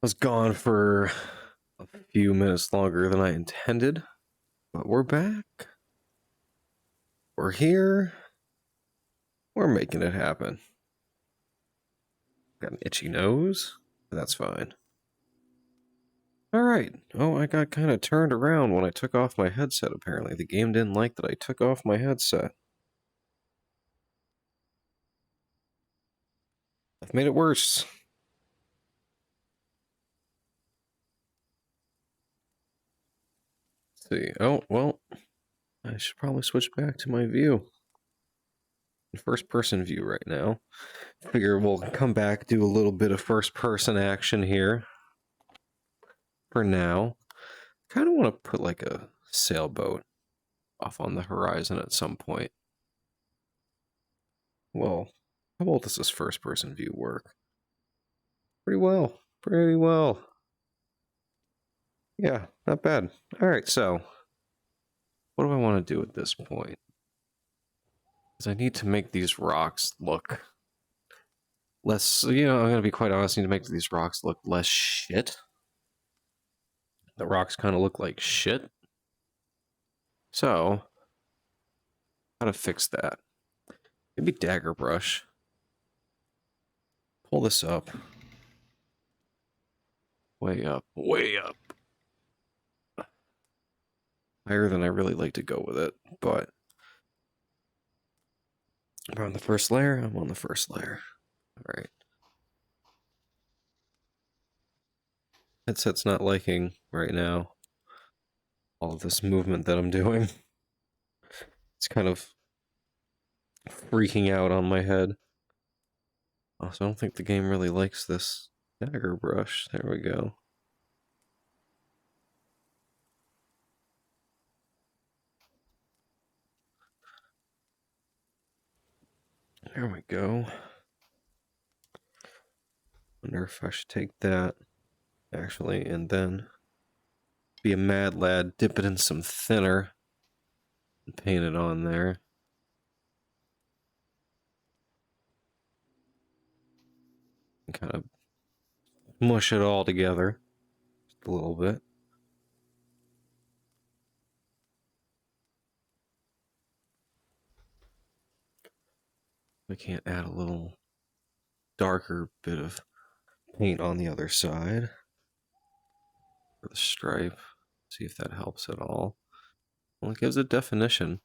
was gone for a few minutes longer than I intended, but we're back. We're here. We're making it happen. Got an itchy nose. That's fine. Alright. Oh, I got kind of turned around when I took off my headset, apparently. The game didn't like that I took off my headset. I've made it worse. Let's see. Oh, well, I should probably switch back to my view. First person view right now. Figure we'll come back, do a little bit of first person action here. For now. Kind of want to put like a sailboat off on the horizon at some point. Well, how well does this first person view work? Pretty well. Pretty well. Yeah, not bad. Alright, so what do I want to do at this point? Because I need to make these rocks look less, I'm going to be quite honest, I need to make these rocks look less shit. The rocks kind of look like shit. So, how to fix that? Maybe dagger brush. Pull this up. Way up. Way up. Higher than I really like to go with it, but I'm on the first layer. I'm on the first layer. All right. Headset's not liking right now all of this movement that I'm doing. It's kind of freaking out on my head. Also, I don't think the game really likes this dagger brush. There we go. There we go. Wonder if I should take that, actually, and then be a mad lad, dip it in some thinner, and paint it on there. And kind of mush it all together just a little bit. I can't add a little darker bit of paint on the other side for the stripe. See if that helps at all. Well, it gives it definition.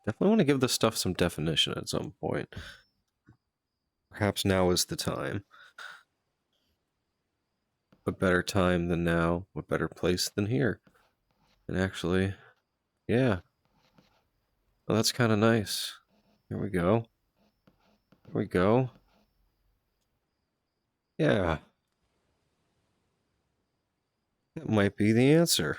Definitely want to give this stuff some definition at some point. Perhaps now is the time. A better time than now. A better place than here. And actually, yeah. Well, that's kind of nice. Here we go. Here we go. Yeah. That might be the answer.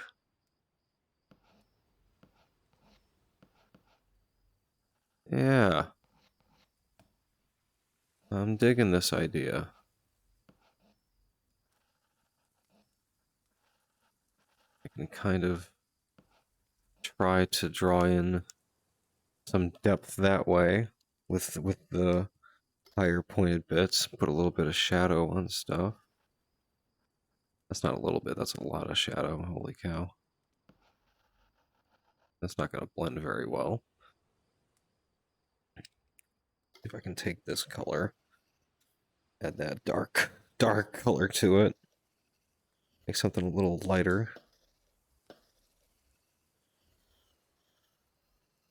Yeah. I'm digging this idea. I can kind of try to draw in some depth that way with the higher pointed bits. Put a little bit of shadow on stuff. That's not a little bit, that's a lot of shadow. Holy cow. That's not going to blend very well. If I can take this color, add that dark color to it. Make something a little lighter.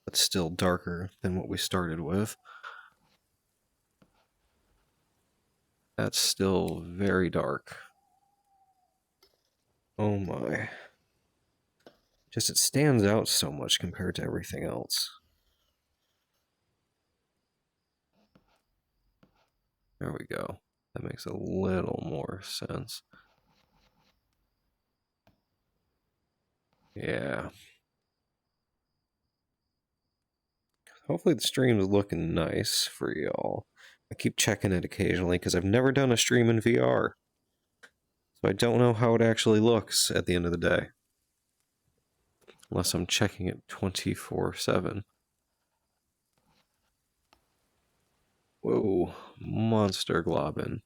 But still darker than what we started with. That's still very dark. Oh my. Just it stands out so much compared to everything else. There we go. That makes a little more sense. Yeah. Hopefully the stream is looking nice for y'all. I keep checking it occasionally because I've never done a stream in VR. So I don't know how it actually looks at the end of the day. Unless I'm checking it 24/7. Whoa, monster globbin.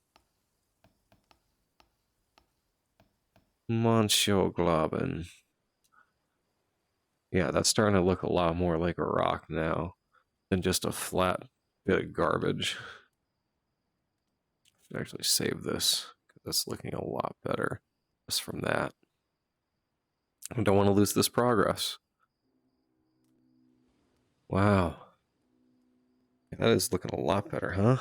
Monchoglobin. Yeah, that's starting to look a lot more like a rock now than just a flat bit of garbage. Should actually save this because that's looking a lot better just from that. I don't want to lose this progress. Wow. That is looking a lot better, huh?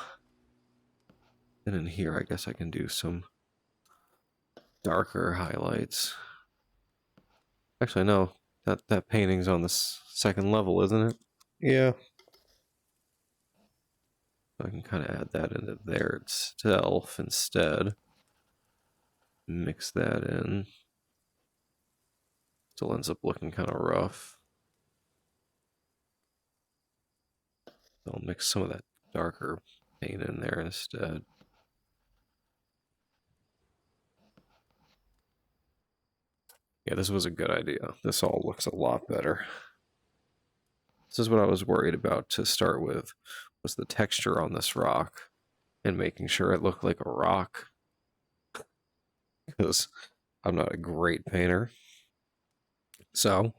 And in here, I guess I can do some darker highlights. Actually, no. That painting's on the second level, isn't it? Yeah. I can kind of add that into there itself instead. Mix that in. Still ends up looking kind of rough. I'll mix some of that darker paint in there instead. Yeah, this was a good idea. This all looks a lot better. This is what I was worried about to start with, was the texture on this rock and making sure it looked like a rock, because I'm not a great painter. So,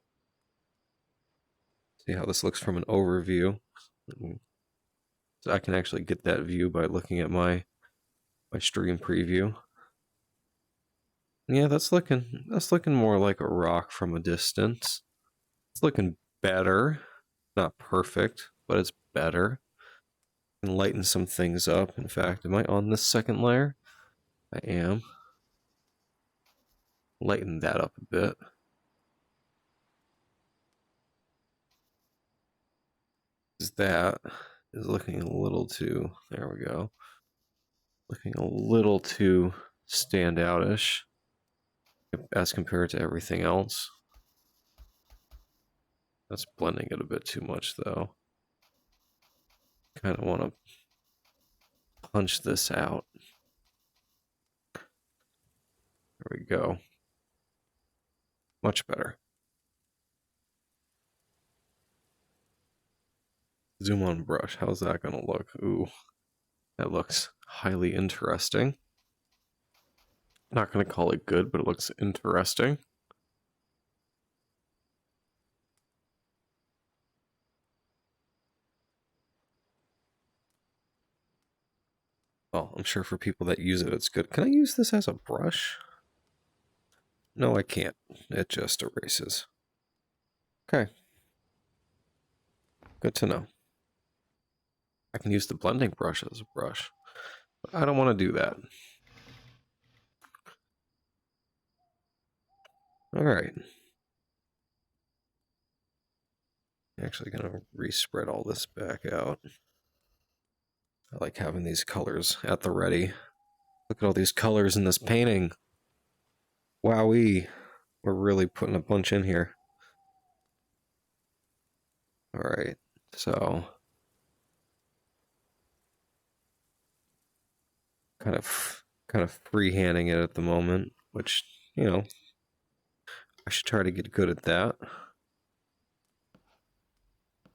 see how this looks from an overview. So I can actually get that view by looking at my stream preview. Yeah, that's looking more like a rock from a distance. It's looking better. Not perfect, but it's better. And lighten some things up. In fact, am I on this second layer? I am. Lighten that up a bit. That is looking a little too, there we go. Looking a little too standoutish as compared to everything else. That's blending it a bit too much though. Kind of want to punch this out. There we go. Much better. Zoom on brush. How's that going to look? Ooh, that looks highly interesting. Not going to call it good, but it looks interesting. Well, I'm sure for people that use it, it's good. Can I use this as a brush? No, I can't. It just erases. Okay. Good to know. I can use the blending brush as a brush. But I don't want to do that. Alright. Actually gonna respread all this back out. I like having these colors at the ready. Look at all these colors in this painting. Wowee. We're really putting a bunch in here. Alright, so kind of freehanding it at the moment, which, you know, I should try to get good at that.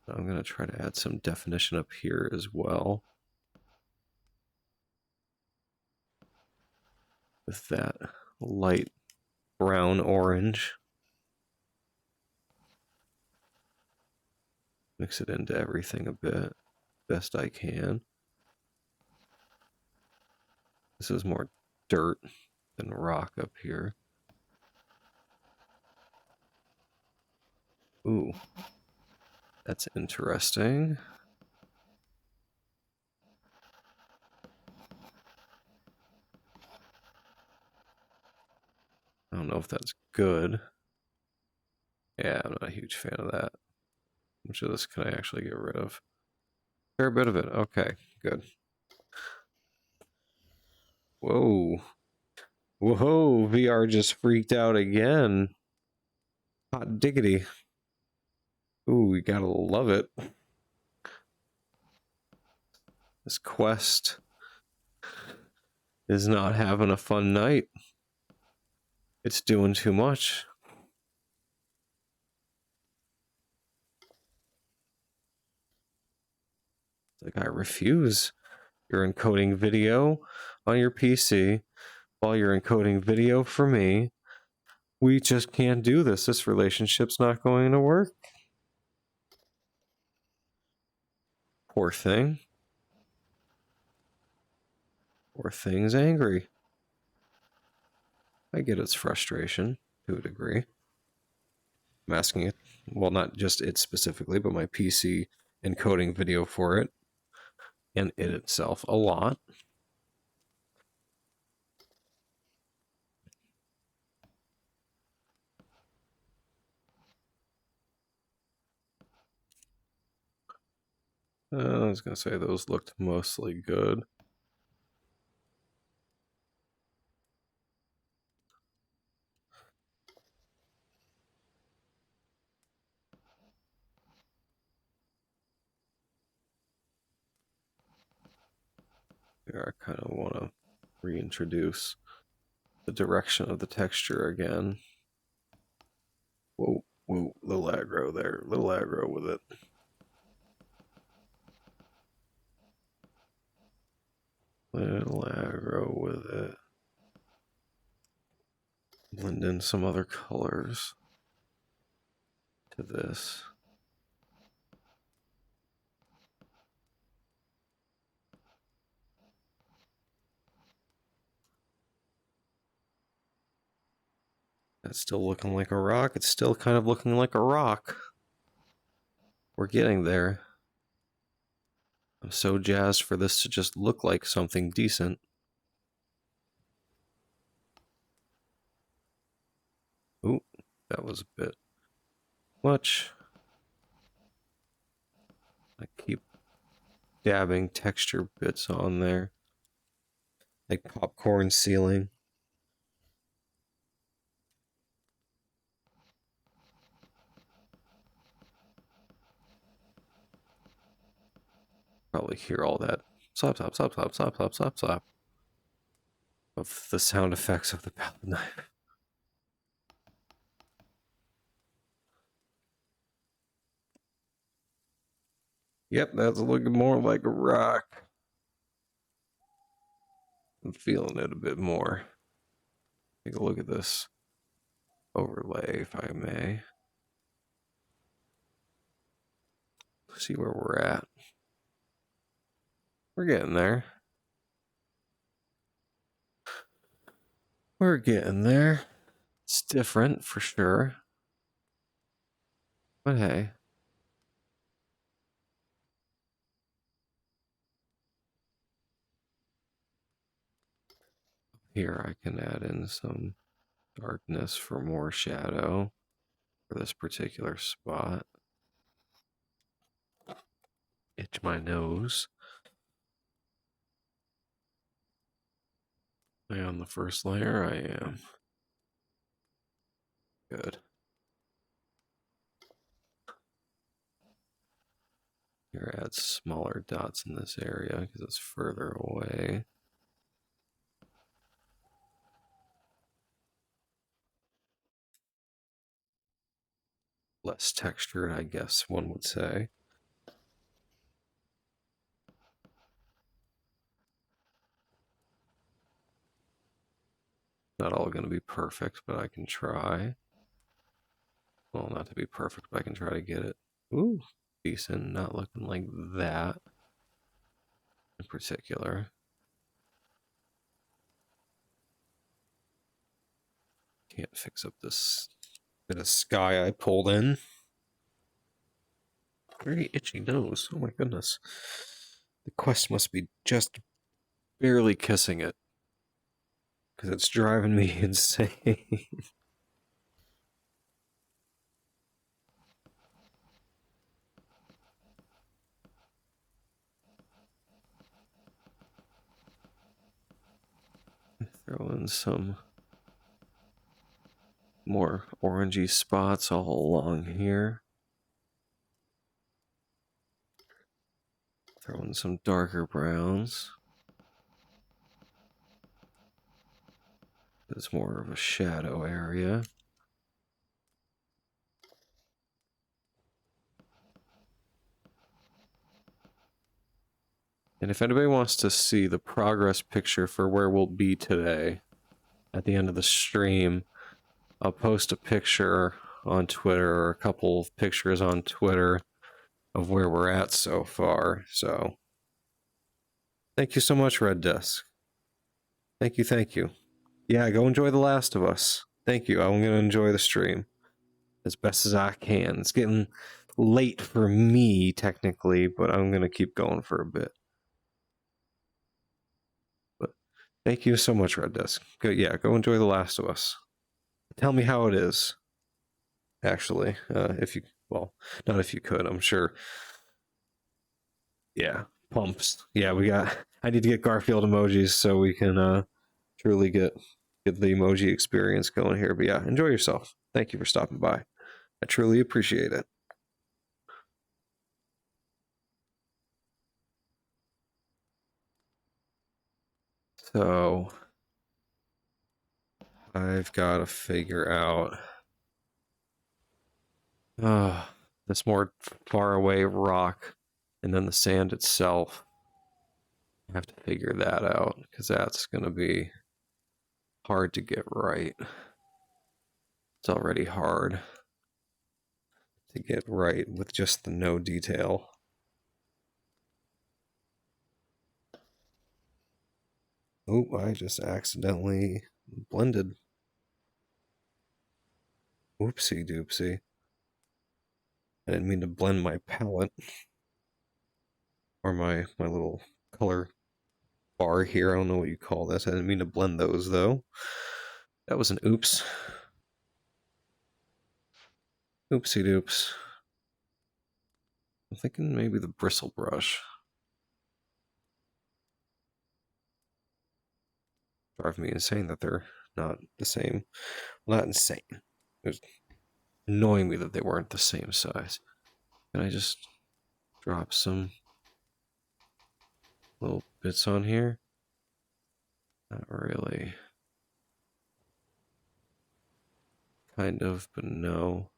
I'm going to try to add some definition up here as well. With that light brown orange. Mix it into everything a bit, best I can. This is more dirt than rock up here. Ooh, that's interesting. I don't know if that's good. Yeah, I'm not a huge fan of that. How much of this can I actually get rid of? A fair bit of it. Okay, good. Whoa. Whoa, VR just freaked out again. Hot diggity. Ooh, you gotta love it. This quest is not having a fun night. It's doing too much. Like, I refuse. You're encoding video on your PC while you're encoding video for me. We just can't do this. This relationship's not going to work. Poor thing. Poor thing's angry. I get its frustration to a degree. I'm asking it, well, not just it specifically, but my PC encoding video for it and it itself a lot. I was going to say those looked mostly good. Here, I kind of want to reintroduce the direction of the texture again. Whoa, whoa, little aggro there. Little aggro with it. Little aggro with it. Blend in some other colors to this. That's still looking like a rock. It's still kind of looking like a rock. We're getting there. I'm so jazzed for this to just look like something decent. Ooh, that was a bit much. I keep dabbing texture bits on there. Like popcorn ceiling. Probably hear all that slap, slap, slap, slap, slap, slap, slap, slap of the sound effects of the palette knife. Yep, that's looking more like a rock. I'm feeling it a bit more. Take a look at this overlay, if I may. See where we're at. We're getting there. We're getting there. It's different for sure. But hey. Here I can add in some darkness for more shadow for this particular spot. Itch my nose. Am I on the first layer? I am. Good. Here, add smaller dots in this area because it's further away. Less textured, I guess one would say. Not all going to be perfect, but I can try. Well, not to be perfect, but I can try to get it. Ooh, decent. Not looking like that in particular. Can't fix up this bit of sky I pulled in. Very itchy nose. Oh my goodness. The quest must be just barely kissing it. Because it's driving me insane. Throw in some more orangey spots all along here. Throw in some darker browns. It's more of a shadow area. And if anybody wants to see the progress picture for where we'll be today at the end of the stream, I'll post a picture on Twitter or a couple of pictures on Twitter of where we're at so far. So thank you so much, Red Desk. Thank you, thank you. Yeah, go enjoy The Last of Us. Thank you. I'm going to enjoy the stream as best as I can. It's getting late for me, technically, but I'm going to keep going for a bit. But thank you so much, Red Desk. Go enjoy The Last of Us. Tell me how it is, actually. If you, well, not if you could, I'm sure. Yeah, pumps. Yeah, I need to get Garfield emojis so we can truly get the emoji experience going here. But yeah, enjoy yourself. Thank you for stopping by. I truly appreciate it. So I've got to figure out this more far away rock and then the sand itself. I have to figure that out because that's going to be hard to get right. It's already hard to get right with just the no detail. Oh, I just accidentally blended. Oopsie doopsie. I didn't mean to blend my palette or my little color bar here. I don't know what you call this. I didn't mean to blend those though. That was an oops. Oopsie doops. I'm thinking maybe the bristle brush. Drive me insane that they're not the same. Well, not insane. It was annoying me that they weren't the same size. Can I just drop some little bits on here? Not really. Kind of, but no.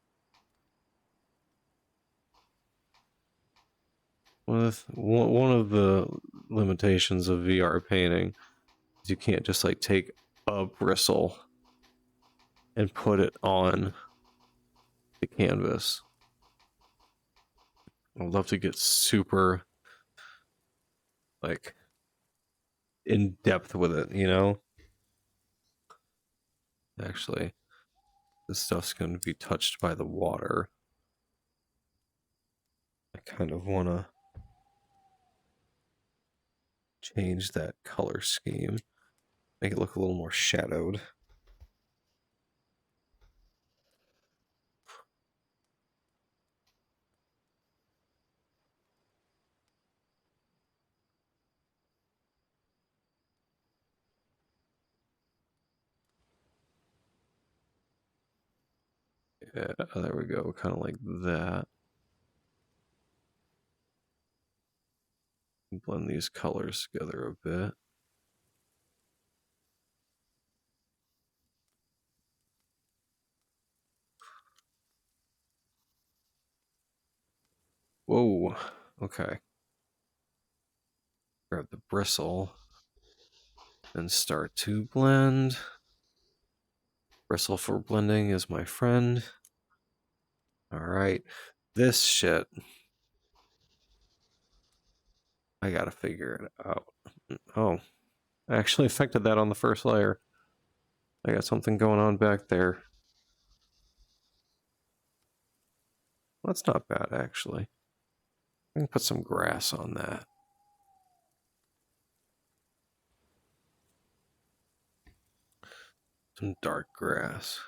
One of the limitations of VR painting is you can't just like take a bristle and put it on the canvas. I'd love to get super like in depth with it, you know? Actually, this stuff's going to be touched by the water. I kind of want to change that color scheme, make it look a little more shadowed. Yeah, there we go, kind of like that. Blend these colors together a bit. Whoa, okay. Grab the bristle and start to blend. Bristle for blending is my friend. All right, this shit, I gotta figure it out. Oh, I actually affected that on the first layer. I got something going on back there. That's not bad, actually. I can put some grass on that. Some dark grass.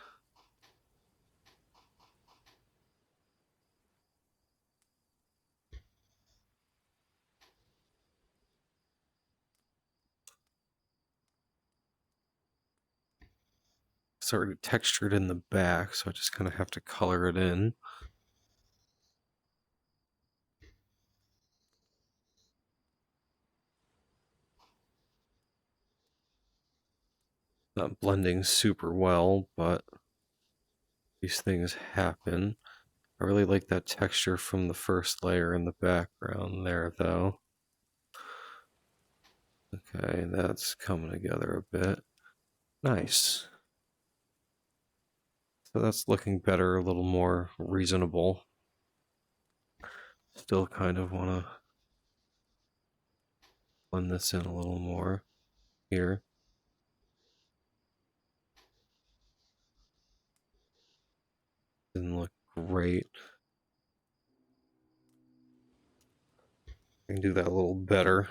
It's already textured in the back, so I just kind of have to color it in. Not blending super well, but these things happen. I really like that texture from the first layer in the background there, though. Okay, that's coming together a bit. Nice. So that's looking better, a little more reasonable. Still kind of want to blend this in a little more here. Didn't look great. I can do that a little better.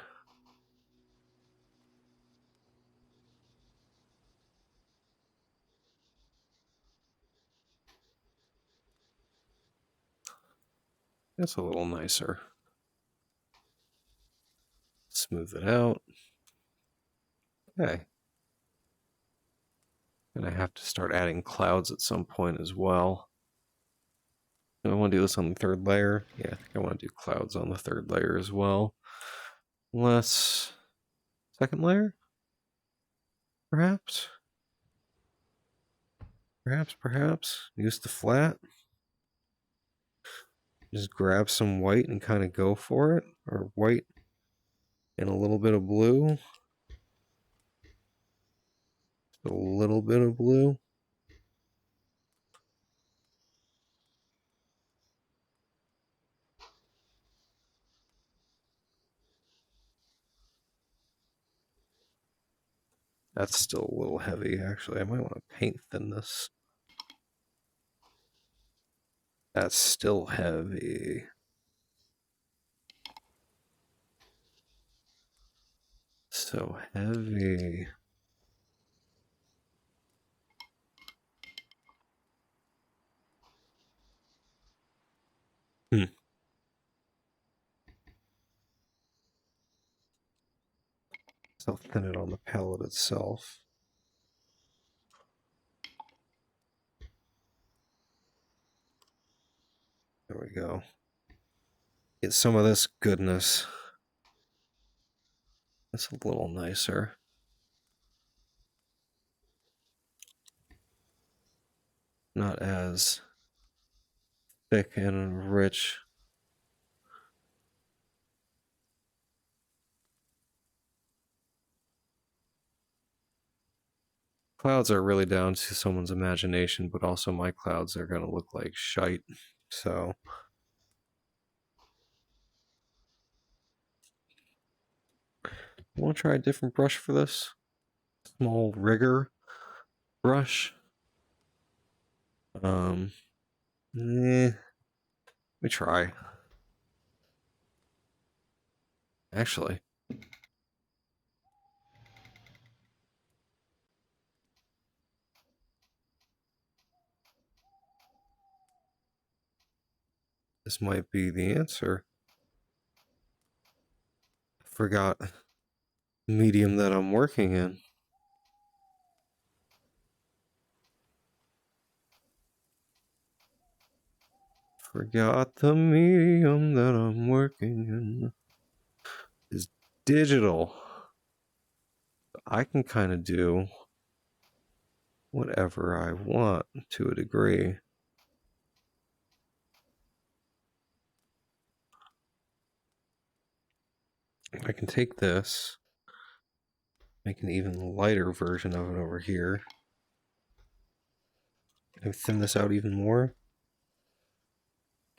That's a little nicer. Smooth it out. Okay. And I have to start adding clouds at some point as well. Do I want to do this on the third layer? Yeah, I think I want to do clouds on the third layer as well. Unless, second layer? Perhaps? Perhaps. Use the flat. Just grab some white and kind of go for it. Or white and a little bit of blue. Just a little bit of blue. That's still a little heavy, actually. I might want to paint thin this. That's still heavy. So heavy. So I'll thin it on the palette itself. There we go. Get some of this goodness. That's a little nicer. Not as thick and rich. Clouds are really down to someone's imagination, but also my clouds are going to look like shite. So I want to try a different brush for this. Small rigger brush. Let me try. Actually, this might be the answer. I forgot the medium that I'm working in. Forgot the medium that I'm working in is digital. I can kind of do whatever I want to a degree. I can take this, make an even lighter version of it over here. Can I thin this out even more?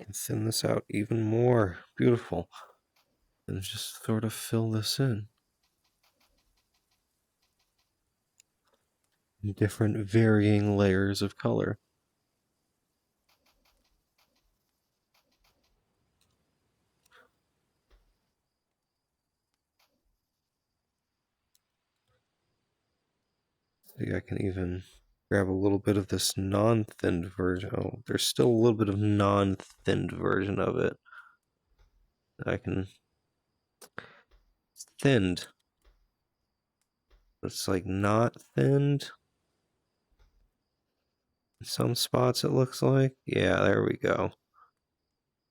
Can thin this out even more. Beautiful. And just sort of fill this in. Different varying layers of color. See, I can even grab a little bit of this non-thinned version. Oh, there's still a little bit of non-thinned version of it. I can thinned. It's like not thinned. In some spots it looks like. Yeah, there we go.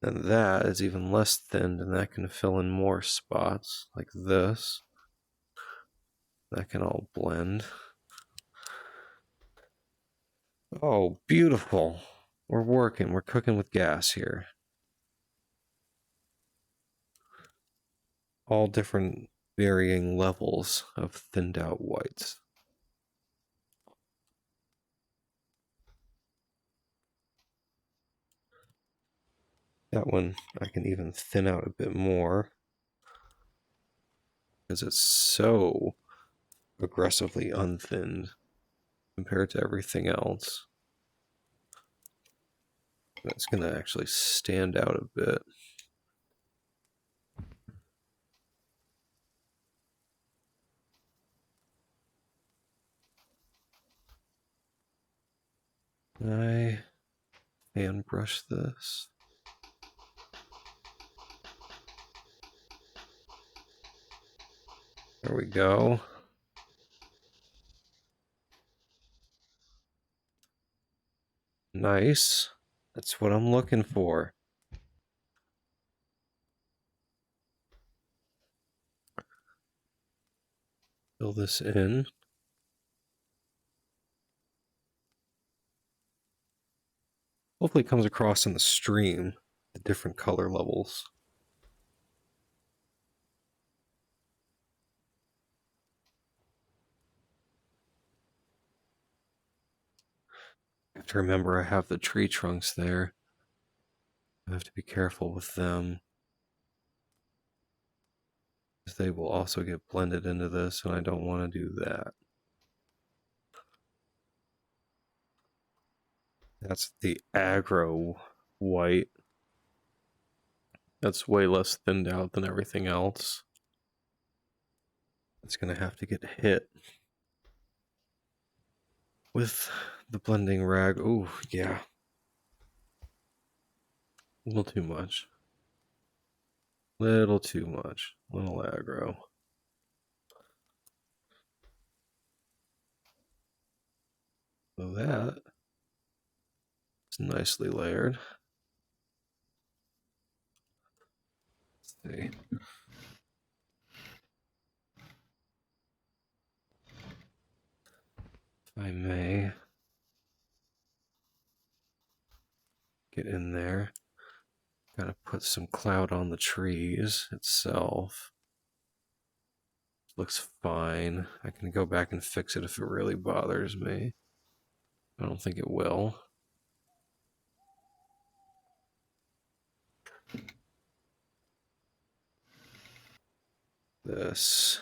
And that is even less thinned, and that can fill in more spots like this. That can all blend. Oh, beautiful. We're working. We're cooking with gas here. All different varying levels of thinned out whites. That one I can even thin out a bit more because it's so aggressively unthinned compared to everything else. That's going to actually stand out a bit. I fan brush this. There we go. Nice. That's what I'm looking for. Fill this in. Hopefully it comes across in the stream, the different color levels. I have to remember I have the tree trunks there. I have to be careful with them, because they will also get blended into this, and I don't want to do that. That's the aggro white. That's way less thinned out than everything else. It's going to have to get hit with the blending rag. Ooh, yeah. A little too much. Little too much. Little aggro. So that is nicely layered. Let's see. If I may get in there. Gotta put some cloud on the trees itself. Looks fine. I can go back and fix it if it really bothers me. I don't think it will. This.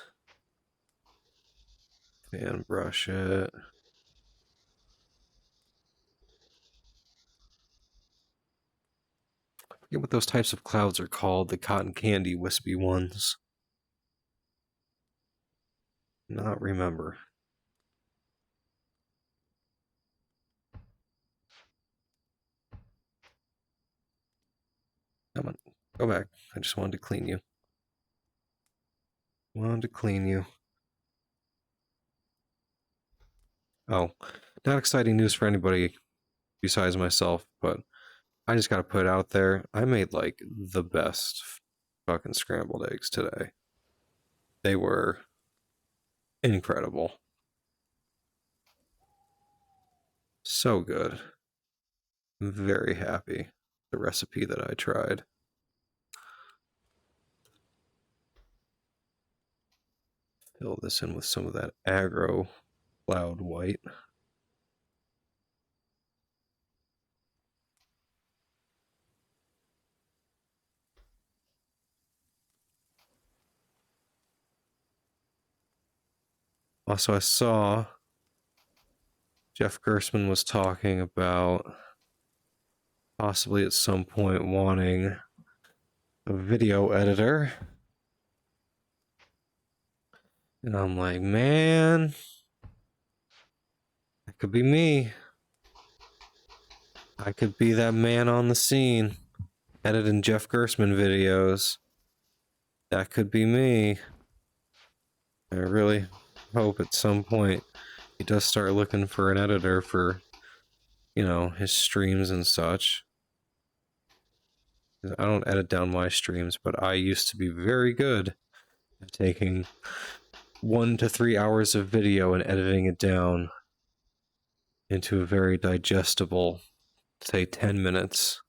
Fan brush it. I forget what those types of clouds are called, the cotton candy wispy ones. Not remember. Come on, go back. I just wanted to clean you. Wanted to clean you. Oh, not exciting news for anybody besides myself, but I just gotta put it out there. I made like the best fucking scrambled eggs today. They were incredible. So good. I'm very happy. The recipe that I tried. Fill this in with some of that aggro cloud white. Also, I saw Jeff Gerstmann was talking about possibly at some point wanting a video editor. And I'm like, man, that could be me. I could be that man on the scene editing Jeff Gerstmann videos. That could be me. I really hope at some point he does start looking for an editor for, you know, his streams and such. I don't edit down my streams, but I used to be very good at taking 1 to 3 hours of video and editing it down into a very digestible, say 10 minutes.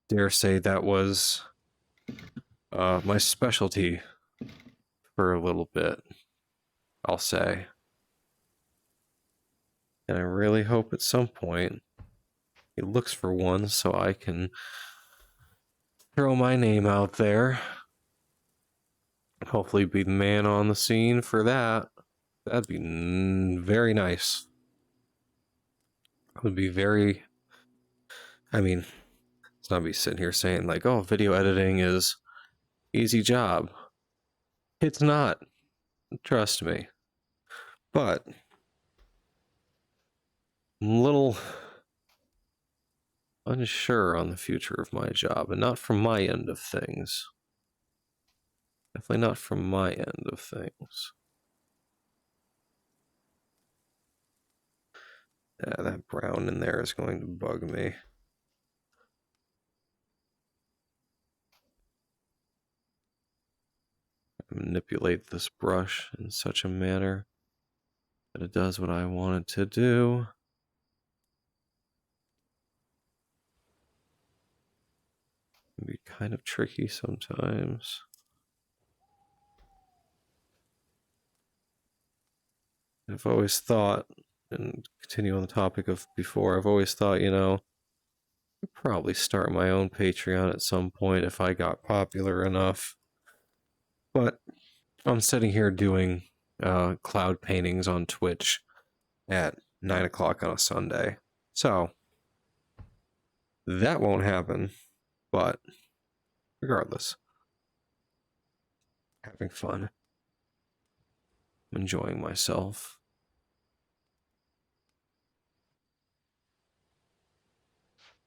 Dare say that was my specialty for a little bit, I'll say. And I really hope at some point he looks for one so I can throw my name out there. Hopefully be the man on the scene for that. That'd be very nice. It would be very... I mean, it's not be sitting here saying like, oh, video editing is easy job. It's not. Trust me. But I'm a little unsure on the future of my job, and not from my end of things. Definitely not from my end of things. Yeah, that brown in there is going to bug me. Manipulate this brush in such a manner that it does what I want it to do. It can be kind of tricky sometimes. I've always thought, and continue on the topic of before, I've always thought, you know, I'd probably start my own Patreon at some point if I got popular enough. But I'm sitting here doing cloud paintings on Twitch at 9 o'clock on a Sunday. So that won't happen. But regardless, having fun. I'm enjoying myself.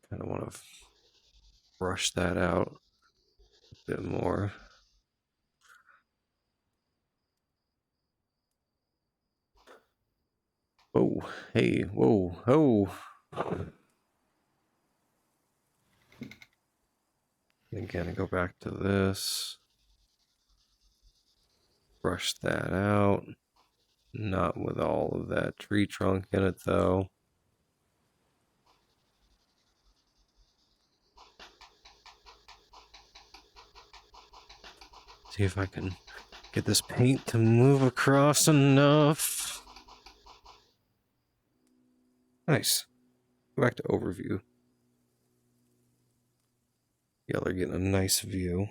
Kind of want to brush that out a bit more. Whoa, hey, whoa, oh. Again, go back to this. Brush that out. Not with all of that tree trunk in it, though. See if I can get this paint to move across enough. Nice. Go back to overview. Y'all are getting a nice view.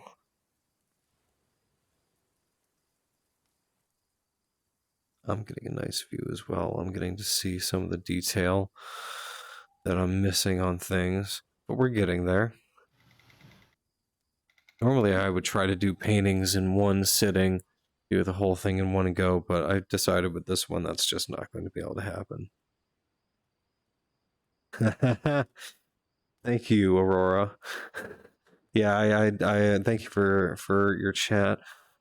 I'm getting a nice view as well. I'm getting to see some of the detail that I'm missing on things, but we're getting there. Normally I would try to do paintings in one sitting, do the whole thing in one go, but I decided with this one that's just not going to be able to happen. Thank you, Aurora. Yeah, I thank you for your chat.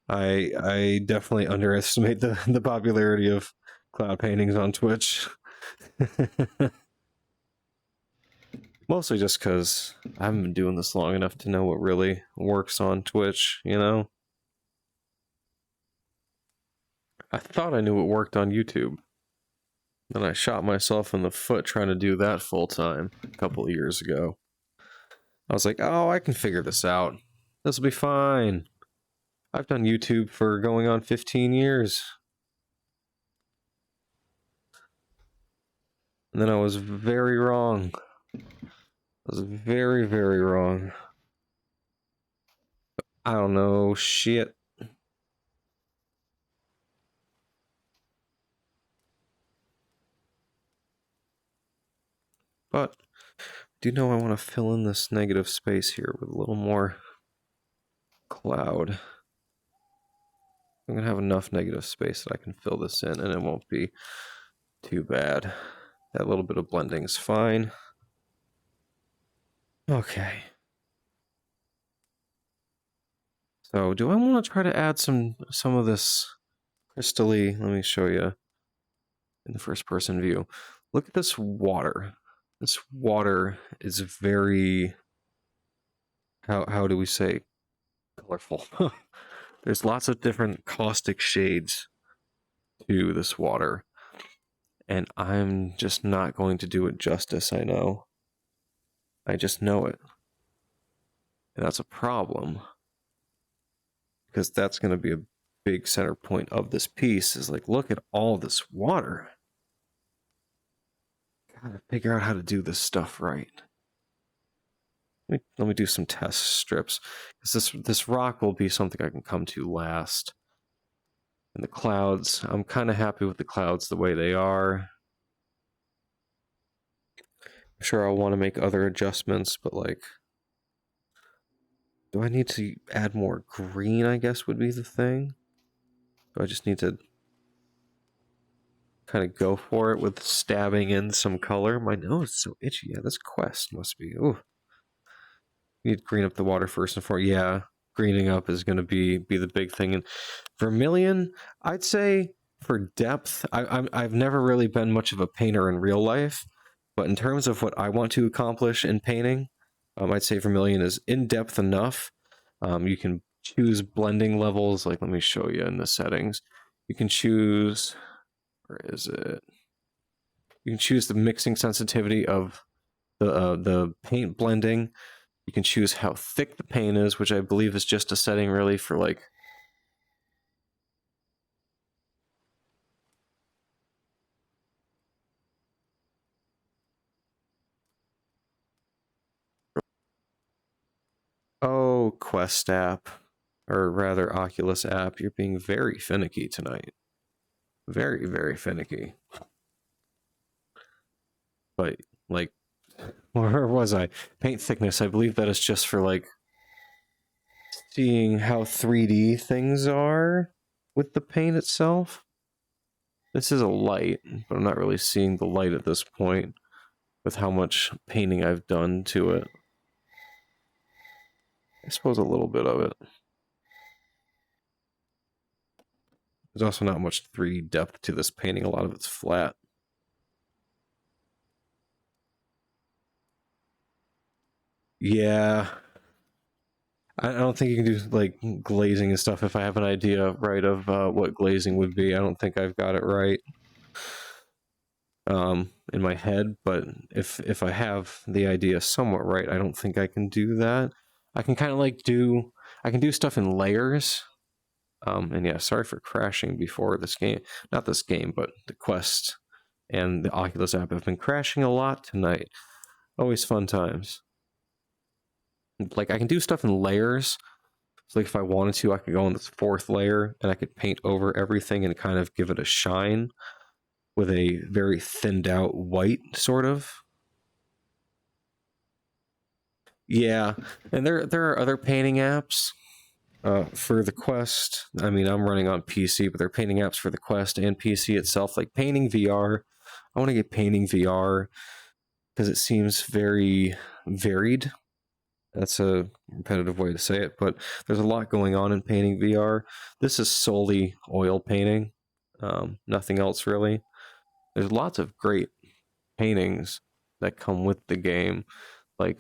I definitely underestimate the popularity of cloud paintings on Twitch. Mostly just because I haven't been doing this long enough to know what really works on Twitch, you know? I thought I knew what worked on YouTube. Then I shot myself in the foot trying to do that full time a couple of years ago. I was like, oh, I can figure this out. This will be fine. I've done YouTube for going on 15 years. And then I was very wrong. I was very, very wrong. I don't know shit. But I do know I want to fill in this negative space here with a little more cloud. I'm going to have enough negative space that I can fill this in and it won't be too bad. That little bit of blending is fine. Okay. So do I want to try to add some of this crystally? Let me show you in the first person view. Look at this water. This water is very, how do we say, colorful. There's lots of different caustic shades to this water. And I'm just not going to do it justice, I know. I just know it. And that's a problem. Because that's going to be a big center point of this piece, is like, look at all this water. Gotta figure out how to do this stuff right. let me do some test strips, because this rock will be something I can come to last. And the clouds, I'm kind of happy with the clouds the way they are. I'm sure I'll want to make other adjustments, but like, do I need to add more green, I guess would be the thing? Do I just need to kind of go for it with stabbing in some color? My nose is so itchy. Yeah, this quest must be, ooh. Need to green up the water first and foremost. Yeah, greening up is going to be the big thing. And Vermillion, I'd say for depth, I've never really been much of a painter in real life, but in terms of what I want to accomplish in painting, I'd say Vermillion is in depth enough. You can choose blending levels. Like, let me show you in the settings. You can choose, where is it? You can choose the mixing sensitivity of the paint blending. You can choose how thick the paint is, which I believe is just a setting really for like... Oh, Quest app, or rather Oculus app, you're being very finicky tonight. Very, very finicky. But, like, where was I? Paint thickness, I believe that is just for, like, seeing how 3D things are with the paint itself. This is a light, but I'm not really seeing the light at this point with how much painting I've done to it. I suppose a little bit of it. There's also not much 3D depth to this painting. A lot of it's flat. Yeah. I don't think you can do, like, glazing and stuff if I have an idea, right, of what glazing would be. I don't think I've got it right in my head, but if I have the idea somewhat right, I don't think I can do that. I can kind of, like, I can do stuff in layers. And yeah, sorry for crashing before this game. Not this game, but the Quest and the Oculus app have been crashing a lot tonight. Always fun times. Like, I can do stuff in layers. So, like, if I wanted to, I could go on this fourth layer and I could paint over everything and kind of give it a shine with a very thinned out white, sort of. Yeah, and there are other painting apps for the Quest. I mean, I'm running on PC, but there are painting apps for the Quest and PC itself, like Painting VR. I want to get Painting VR because it seems very varied. That's a repetitive way to say it, but there's a lot going on in Painting VR. This is solely oil painting, nothing else really. There's lots of great paintings that come with the game. Like,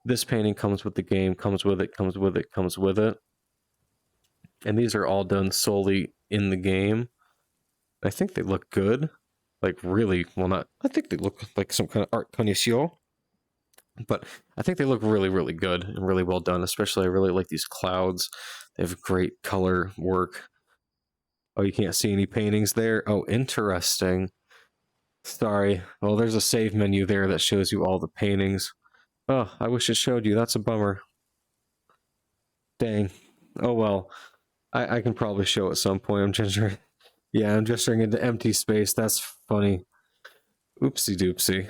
this painting comes with the game, comes with it, comes with it, comes with it. And these are all done solely in the game. I think they look good. Like, really, well, not, I think they look like some kind of art connoisseur. But I think they look really, really good and really well done. Especially, I really like these clouds. They have great color work. Oh, you can't see any paintings there? Oh, interesting. Sorry. Well, there's a save menu there that shows you all the paintings. Oh, I wish it showed you. That's a bummer. Dang. Oh, well. I can probably show at some point. I'm gesturing. Yeah, I'm gesturing into empty space. That's funny. Oopsie doopsie.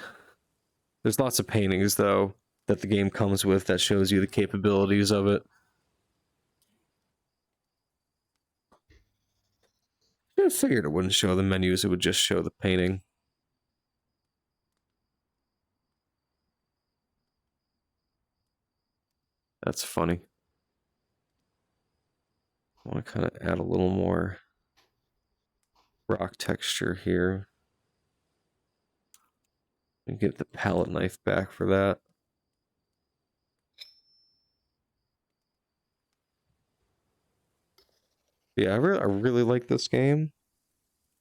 There's lots of paintings, though, that the game comes with that shows you the capabilities of it. I figured it wouldn't show the menus, it would just show the painting. That's funny. I want to kind of add a little more rock texture here. And get the palette knife back for that. Yeah, I really like this game,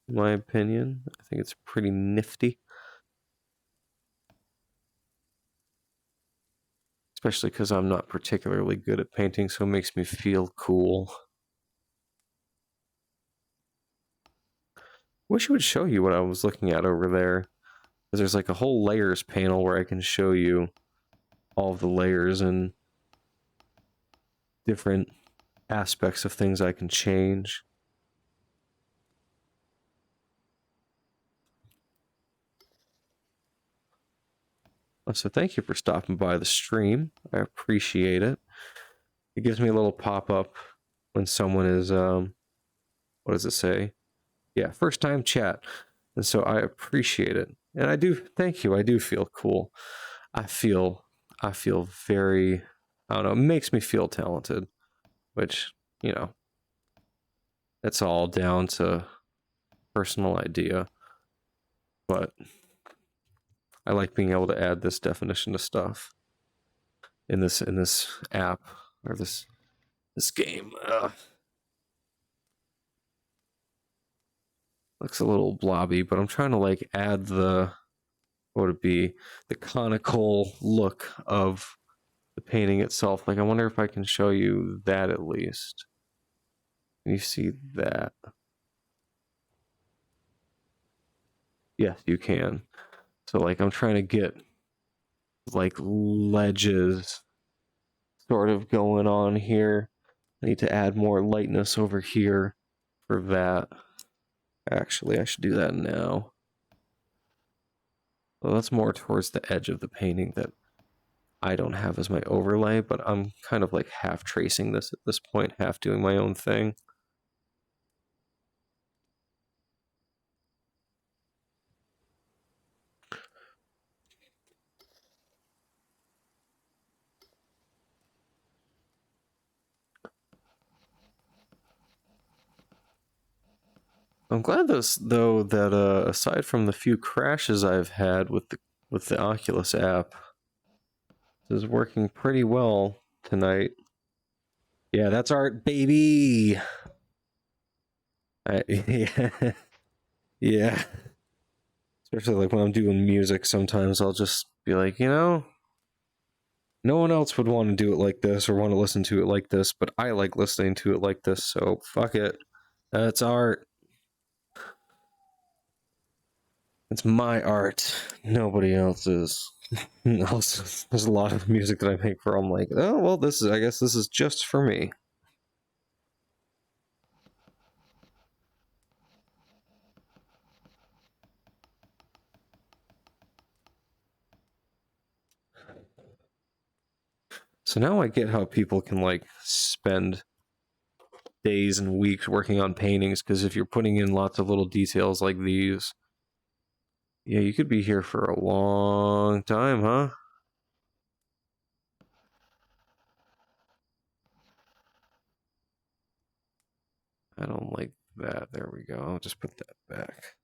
in my opinion. I think it's pretty nifty. Especially because I'm not particularly good at painting, so it makes me feel cool. Wish it would show you what I was looking at over there. Because there's like a whole layers panel where I can show you all of the layers and different aspects of things I can change. So thank you for stopping by the stream. I appreciate it. It gives me a little pop-up when someone is, what does it say? Yeah, first time chat. And so I appreciate it. And I do, thank you. I do feel cool. I feel very, I don't know, it makes me feel talented, which, you know, it's all down to personal idea. But I like being able to add this definition to stuff in this app or this game. Looks a little blobby, but I'm trying to like add the, what would it be, the conical look of the painting itself. Like I wonder if I can show you that at least. Can you see that? Yes, you can. So like I'm trying to get like ledges sort of going on here. I need to add more lightness over here for that. Actually, I should do that now. Well, that's more towards the edge of the painting that I don't have as my overlay, but I'm kind of like half tracing this at this point, half doing my own thing. I'm glad though that aside from the few crashes I've had with the Oculus app, this is working pretty well tonight. Yeah, that's art, baby. Yeah, yeah. Especially like when I'm doing music, sometimes I'll just be like, you know, no one else would want to do it like this or want to listen to it like this, but I like listening to it like this, so fuck it. That's art. It's my art. Nobody else's. There's a lot of music that I make where I'm like, oh well, I guess this is just for me. So now I get how people can like spend days and weeks working on paintings, because if you're putting in lots of little details like these, yeah, you could be here for a long time, huh? I don't like that. There we go. I'll just put that back.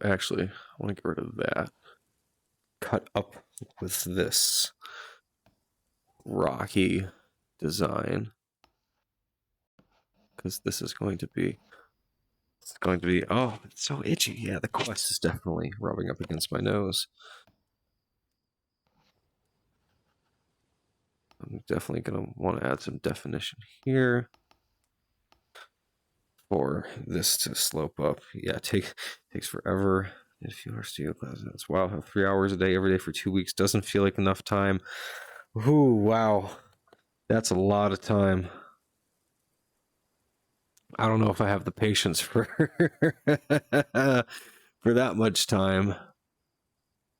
Actually, I want to get rid of that. Cut up with this rocky design, because this is going to be, oh, it's so itchy. Yeah, the quest is definitely rubbing up against my nose. I'm definitely going to want to add some definition here for this to slope up. Yeah, takes forever. If you are steel classes, wow, 3 hours a day every day for 2 weeks doesn't feel like enough time. Ooh, wow, that's a lot of time. I don't know if I have the patience for for that much time.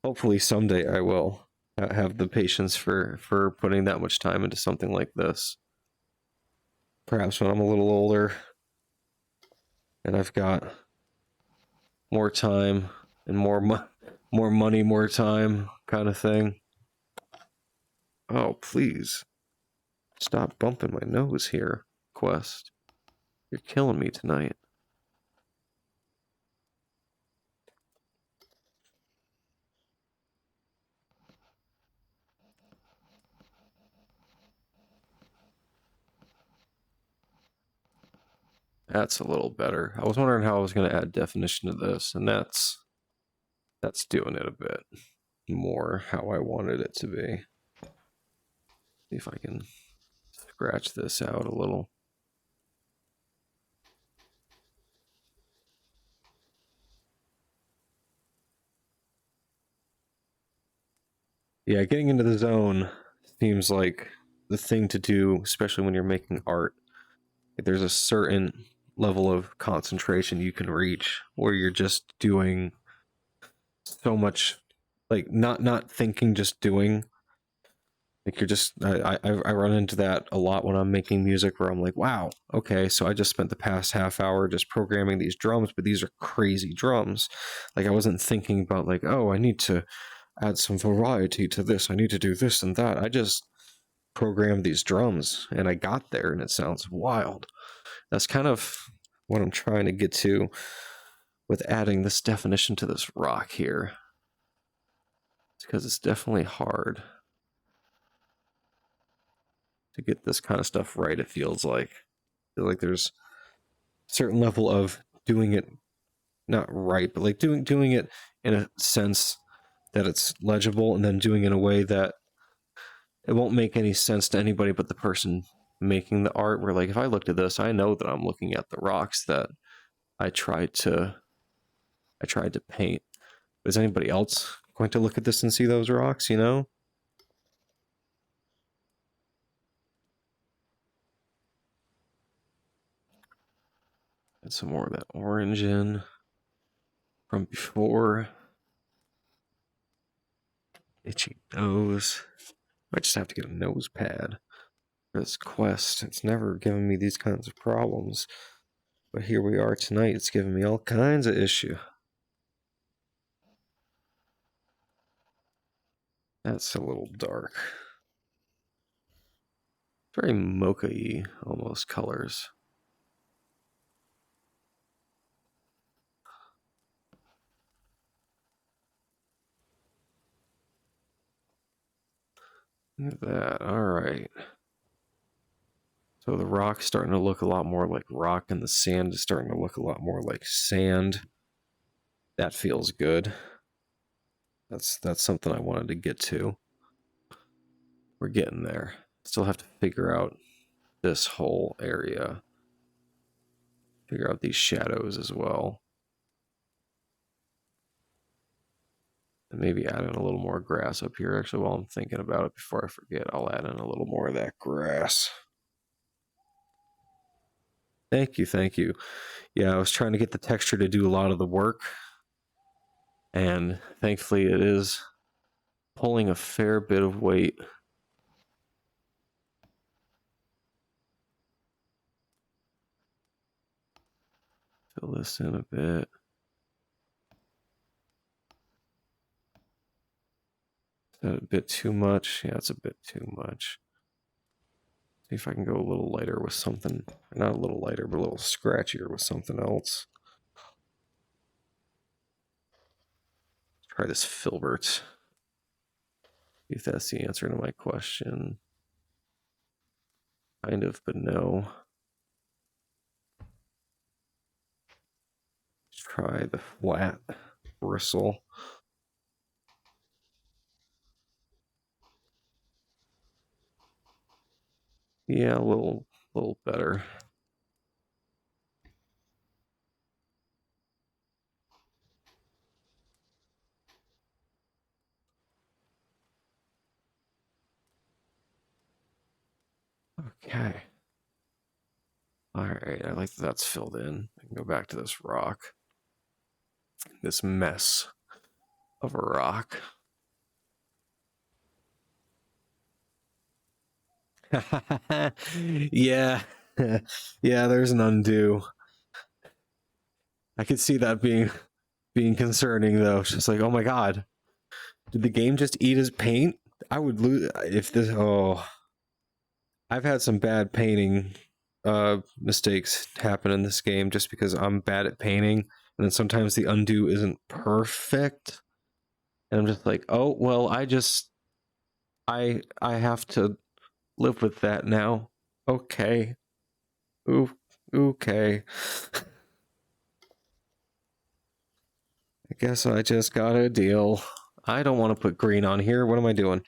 Hopefully someday I will have the patience for putting that much time into something like this. Perhaps when I'm a little older and I've got more time and more money, more time, kind of thing. Oh, please stop bumping my nose here, Quest. You're killing me tonight. That's a little better. I was wondering how I was going to add definition to this, and that's doing it a bit more how I wanted it to be. See if I can scratch this out a little. Yeah, getting into the zone seems like the thing to do, especially when you're making art. Like, there's a certain level of concentration you can reach where you're just doing so much, like not thinking, just doing. Like you're just, I run into that a lot when I'm making music, where I'm like, wow, okay, so I just spent the past half hour just programming these drums, but these are crazy drums. Like I wasn't thinking about like, oh, I need to add some variety to this. I need to do this and that. I just programmed these drums and I got there and it sounds wild. That's kind of what I'm trying to get to with adding this definition to this rock here. It's because it's definitely hard to get this kind of stuff right, it feels like. I feel like there's a certain level of doing it not right, but like doing it in a sense that it's legible, and then doing it in a way that it won't make any sense to anybody but the person making the art. Where like if I looked at this, I know that I'm looking at the rocks that I tried to paint. But is anybody else going to look at this and see those rocks, you know? Add some more of that orange in from before. Itchy nose. I just have to get a nose pad for this quest. It's never given me these kinds of problems. But here we are tonight. It's giving me all kinds of issue. That's a little dark. Very mocha-y almost colors. Look at that. All right. So the rock's starting to look a lot more like rock, and the sand is starting to look a lot more like sand. That feels good. That's something I wanted to get to. We're getting there. Still have to figure out this whole area. Figure out these shadows as well. And maybe add in a little more grass up here. Actually, while I'm thinking about it, before I forget, I'll add in a little more of that grass. Thank you, thank you. Yeah, I was trying to get the texture to do a lot of the work. And thankfully it is pulling a fair bit of weight. Fill this in a bit. Is that a bit too much? Yeah, it's a bit too much. See if I can go a little lighter with something. Not a little lighter, but a little scratchier with something else. Try this filbert. See if that's the answer to my question. Kind of, but no. Let's try the flat bristle. Yeah, a little better. Okay. All right, I like that that's filled in. I can go back to this rock. This mess of a rock. Yeah. Yeah, there's an undo. I could see that being concerning though. It's just like, oh my god. Did the game just eat his paint? I would lose if this I've had some bad painting mistakes happen in this game just because I'm bad at painting, and then sometimes the undo isn't perfect. And I'm just like, oh well, I have to live with that now. Okay. Ooh, okay. I guess I just got a deal. I don't want to put green on here. What am I doing?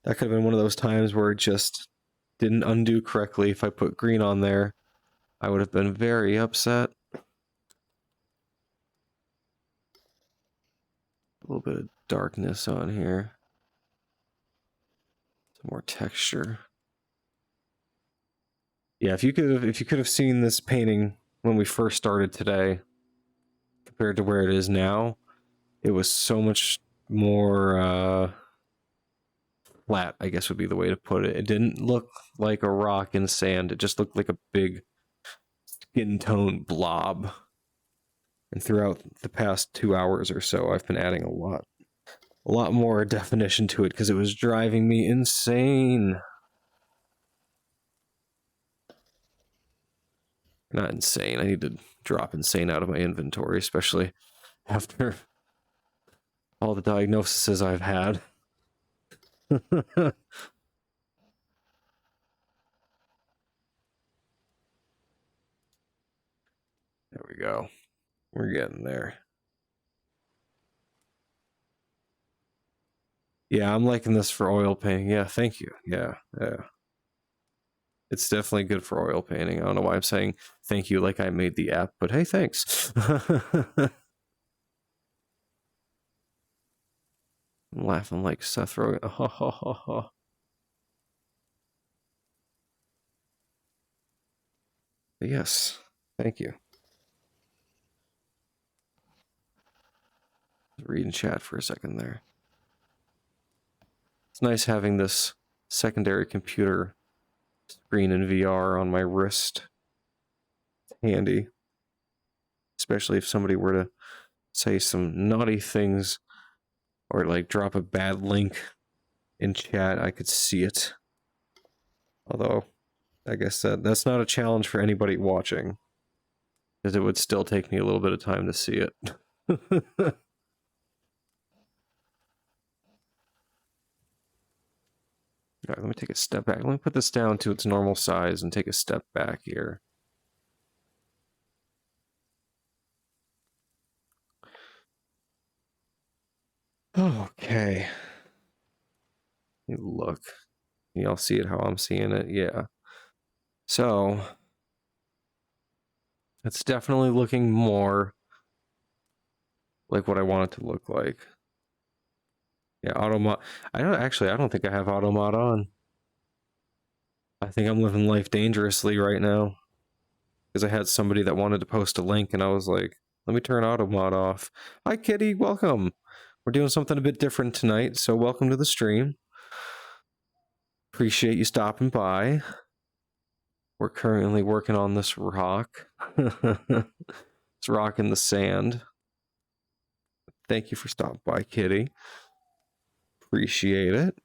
That could have been one of those times where it just didn't undo correctly. If I put green on there, I would have been very upset. A little bit of darkness on here. Some more texture. Yeah, if you could have seen this painting when we first started today compared to where it is now, it was so much more flat, I guess would be the way to put it. It didn't look like a rock in sand. It just looked like a big skin tone blob. And throughout the past 2 hours or so, I've been adding a lot more definition to it because it was driving me insane. Not insane. I need to drop insane out of my inventory, especially after all the diagnoses I've had. There we go. We're getting there. Yeah, I'm liking this for oil painting. Yeah, thank you. Yeah. It's definitely good for oil painting. I don't know why I'm saying thank you like I made the app, but hey, thanks. I'm laughing like Seth Rogen. Yes, thank you. Reading chat for a second there. It's nice having this secondary computer screen in VR on my wrist. It's handy. Especially if somebody were to say some naughty things or like drop a bad link in chat, I could see it. Although, I guess that's not a challenge for anybody watching, because it would still take me a little bit of time to see it. Alright, let me take a step back. Let me put this down to its normal size and take a step back here. Okay. Look. Y'all see it how I'm seeing it? Yeah. So, it's definitely looking more like what I want it to look like. Yeah, auto mod. I don't think I have auto mod on. I think I'm living life dangerously right now. Because I had somebody that wanted to post a link and I was like, let me turn auto mod off. Hi Kitty, welcome. We're doing something a bit different tonight, so welcome to the stream. Appreciate you stopping by. We're currently working on this rock. It's rock in the sand. Thank you for stopping by, Kitty. Appreciate it.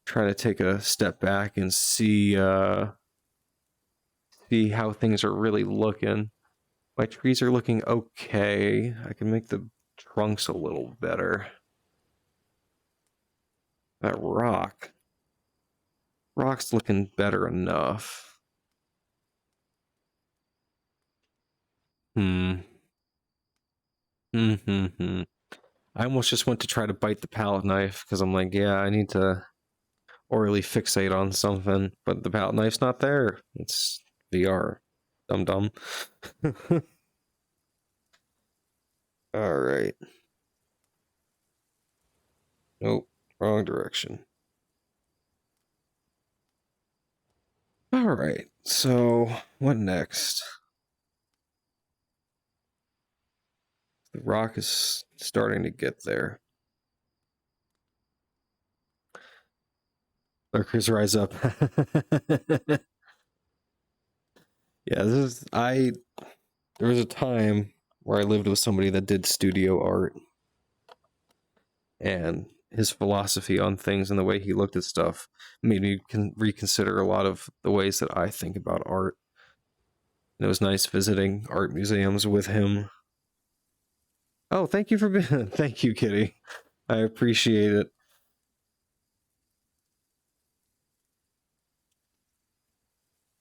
Try to take a step back and see how things are really looking. My trees are looking okay. I can make the trunks a little better. That rock's looking better enough. I almost just went to try to bite the palette knife because I'm like, yeah, I need to orally fixate on something, but the palette knife's not there. It's VR. Dum-dum. All right. Nope, wrong direction. All right, so what next? The rock is starting to get there. Lurkers rise up. Yeah, there was a time where I lived with somebody that did studio art, and his philosophy on things and the way he looked at stuff made me reconsider a lot of the ways that I think about art. And it was nice visiting art museums with him. Oh, thank you for being... Thank you, Kitty. I appreciate it.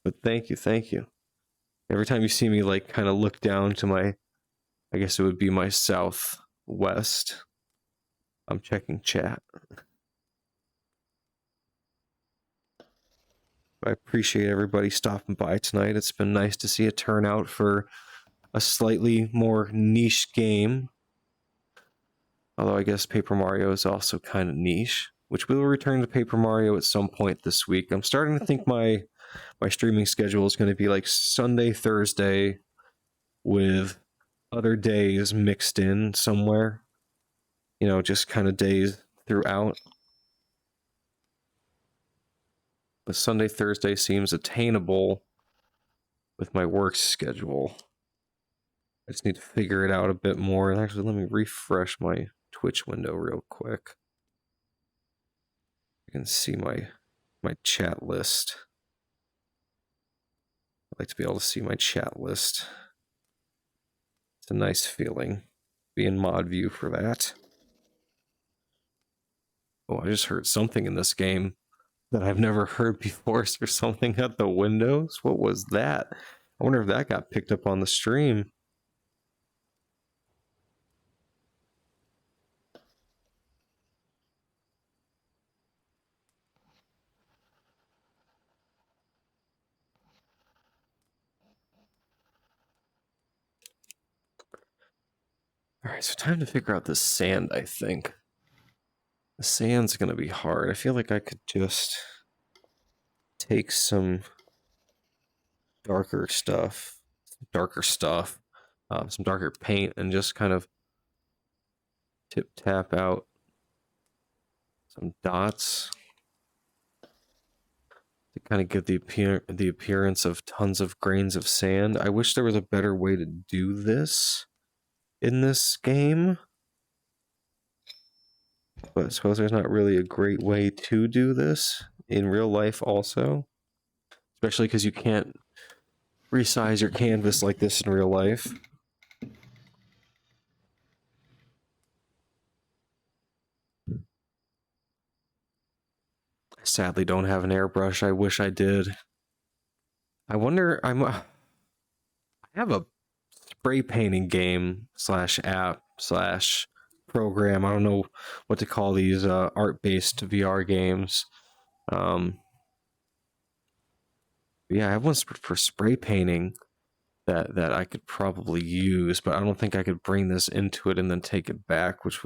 But thank you. Every time you see me, like, kind of look down to my... I guess it would be my southwest. I'm checking chat. I appreciate everybody stopping by tonight. It's been nice to see a turnout for a slightly more niche game. Although I guess Paper Mario is also kind of niche, which we will return to Paper Mario at some point this week. I'm starting to think my streaming schedule is going to be like Sunday, Thursday, with other days mixed in somewhere. You know, just kind of days throughout. But Sunday, Thursday seems attainable with my work schedule. I just need to figure it out a bit more. Actually, let me refresh my Twitch window real quick. You can see my chat list. I like to be able to see my chat list. It's a nice feeling. Be in mod view for that. Oh, I just heard something in this game that I've never heard before. Is there something at the windows? What was that? I wonder if that got picked up on the stream. Alright, so time to figure out this sand, I think. The sand's gonna be hard. I feel like I could just take some darker stuff, some darker paint, and just kind of tip tap out some dots to kind of give the appearance of tons of grains of sand. I wish there was a better way to do this in this game, but I suppose there's not really a great way to do this in real life also, especially because you can't resize your canvas like this in real life. I sadly don't have an airbrush. I wish I did. I wonder, I have a spray painting game slash app slash program. I don't know what to call these art-based VR games. Yeah, I have one for spray painting that I could probably use, but I don't think I could bring this into it and then take it back, which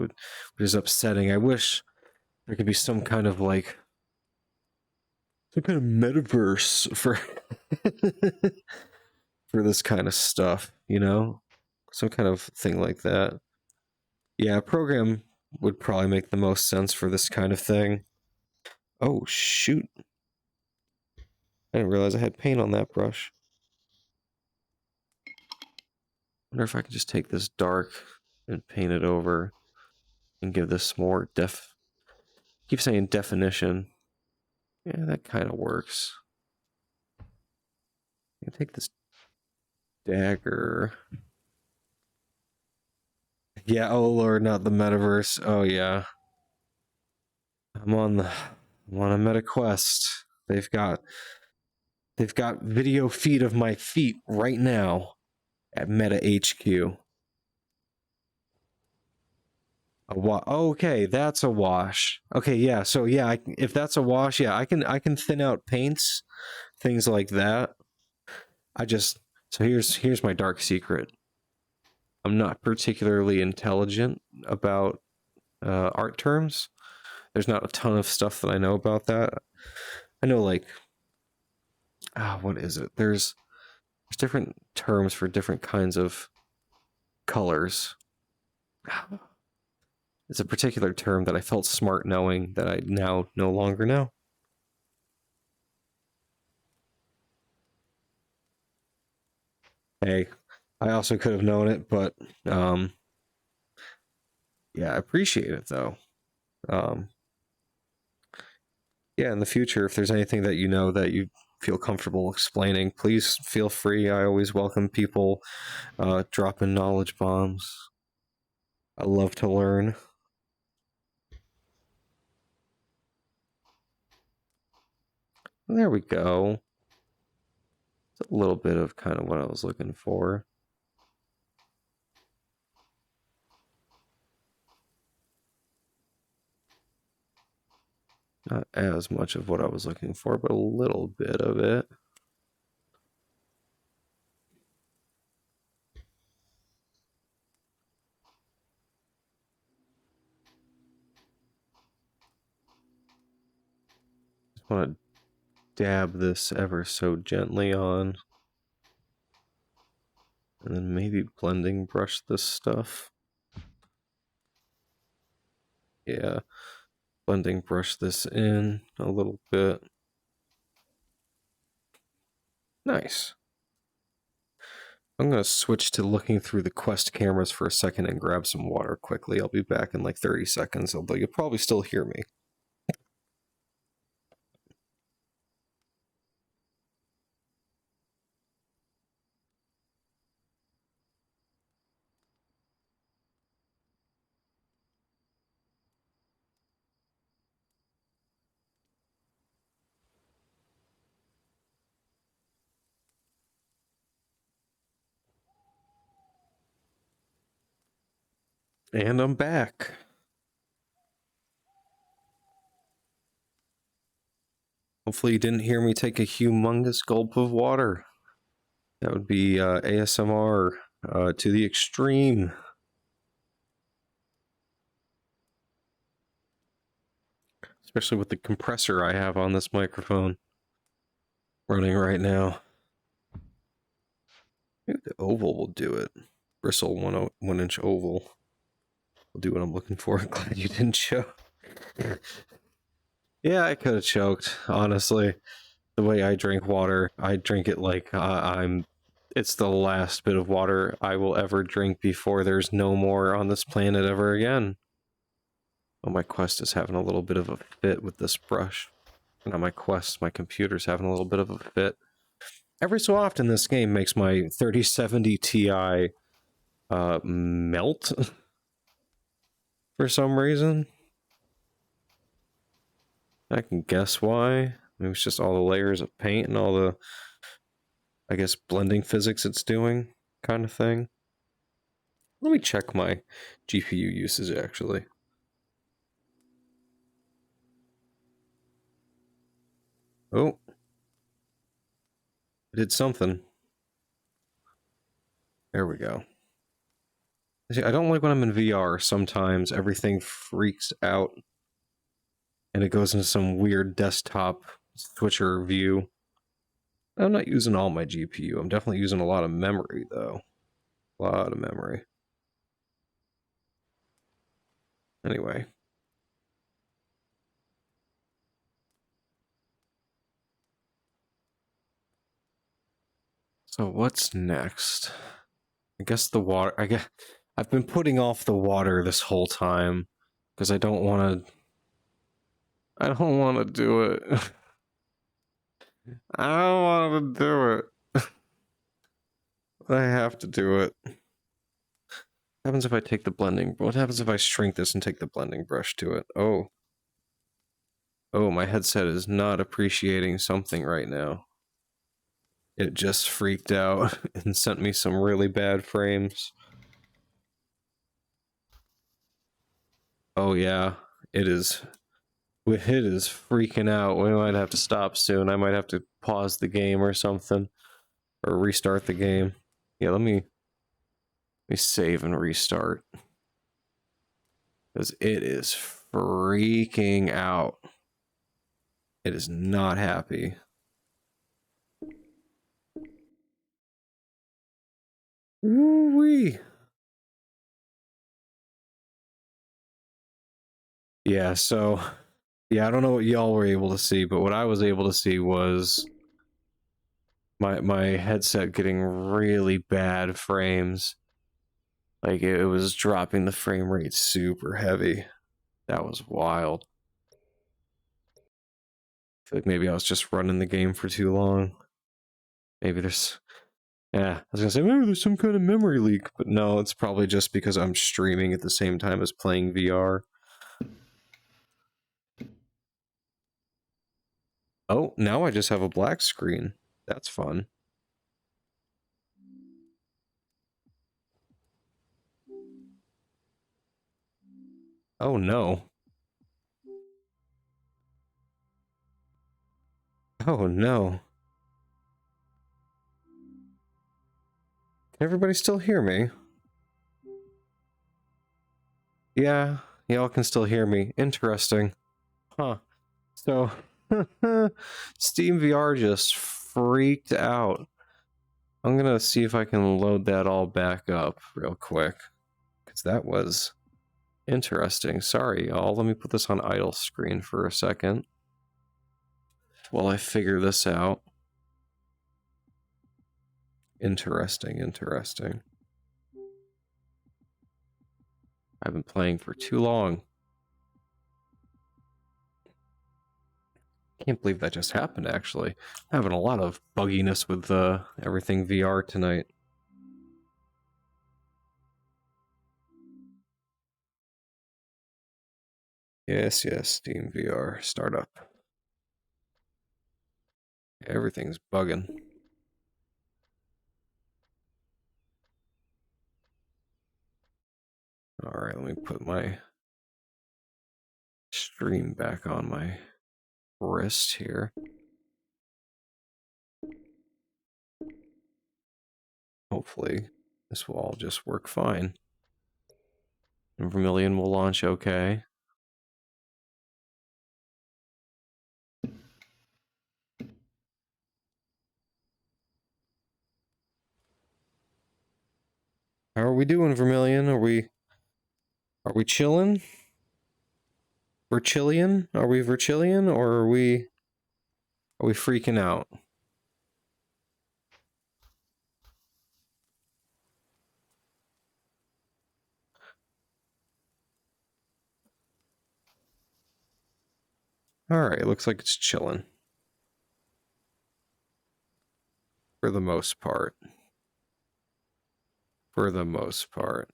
is upsetting. I wish there could be some kind of metaverse for for this kind of stuff, you know? Some kind of thing like that. Yeah, a program would probably make the most sense for this kind of thing. Oh, shoot. I didn't realize I had paint on that brush. Wonder if I could just take this dark and paint it over and give this more keep saying definition. Yeah, that kind of works. I take this dagger. Yeah, oh lord, not the metaverse. Oh yeah. I'm on a meta quest. They've got video feed of my feet right now at Meta HQ. Okay, that's a wash. Okay, yeah. So yeah, if that's a wash, yeah, I can thin out paints, things like that. So here's my dark secret. I'm not particularly intelligent about art terms. There's not a ton of stuff that I know about that. I know what is it? There's different terms for different kinds of colors. It's a particular term that I felt smart knowing that I now no longer know. Hey, I also could have known it, but yeah, I appreciate it though. Yeah, in the future, if there's anything that you know that you feel comfortable explaining, please feel free. I always welcome people dropping knowledge bombs. I love to learn. There we go. It's a little bit of kind of what I was looking for. Not as much of what I was looking for, but a little bit of it. want to dab this ever so gently on. And then maybe blending brush this stuff. Yeah, blending brush this in a little bit. Nice. I'm going to switch to looking through the Quest cameras for a second and grab some water quickly. I'll be back in like 30 seconds, although you'll probably still hear me. And I'm back. Hopefully you didn't hear me take a humongous gulp of water. That would be ASMR to the extreme. Especially with the compressor I have on this microphone running right now. Maybe the oval will do it. Bristle 1-inch oval will do what I'm looking for. Glad you didn't choke. Yeah, I could have choked, honestly. The way I drink water, I drink it like it's the last bit of water I will ever drink before there's no more on this planet ever again. Oh, my Quest is having a little bit of a fit with this brush. Not my Quest, my computer's having a little bit of a fit. Every so often this game makes my 3070 Ti melt for some reason. I can guess why. Maybe it's just all the layers of paint and all the, I guess, blending physics it's doing kind of thing. Let me check my GPU usage, actually. Oh. I did something. There we go. See, I don't like when I'm in VR. Sometimes everything freaks out and it goes into some weird desktop switcher view. I'm not using all my GPU. I'm definitely using a lot of memory, though. A lot of memory. Anyway. So what's next? I guess the water... I've been putting off the water this whole time because I don't want to... I don't want to do it. I don't want to do it. I have to do it. What happens if I take the blending... What happens if I shrink this and take the blending brush to it? Oh. Oh, my headset is not appreciating something right now. It just freaked out and sent me some really bad frames. Oh yeah, it is freaking out. We might have to stop soon. I might have to pause the game or something. Or restart the game. Yeah, let me save and restart. Because it is freaking out. It is not happy. Woo-wee. Yeah, so... Yeah, I don't know what y'all were able to see, but what I was able to see was... My headset getting really bad frames. Like, it was dropping the frame rate super heavy. That was wild. I feel like maybe I was just running the game for too long. Maybe there's... Yeah, I was gonna say, maybe there's some kind of memory leak, but no, it's probably just because I'm streaming at the same time as playing VR. Oh, now I just have a black screen. That's fun. Oh no. Oh no. Can everybody still hear me? Yeah, y'all can still hear me. Interesting. Huh. So, Steam VR just freaked out. I'm gonna see if I can load that all back up real quick, because that was interesting. Sorry, y'all. Let me put this on idle screen for a second while I figure this out. Interesting, interesting. I've been playing for too long. Can't believe that just happened, actually. I'm having a lot of bugginess with everything VR tonight. Yes, Steam VR startup. Everything's bugging. Alright, let me put my stream back on my wrist here. Hopefully, this will all just work fine. And Vermillion will launch okay. How are we doing, Vermillion? Are we chilling? Verchillian? Are we Verchillian, or are we freaking out? Alright, looks like it's chilling. For the most part. For the most part.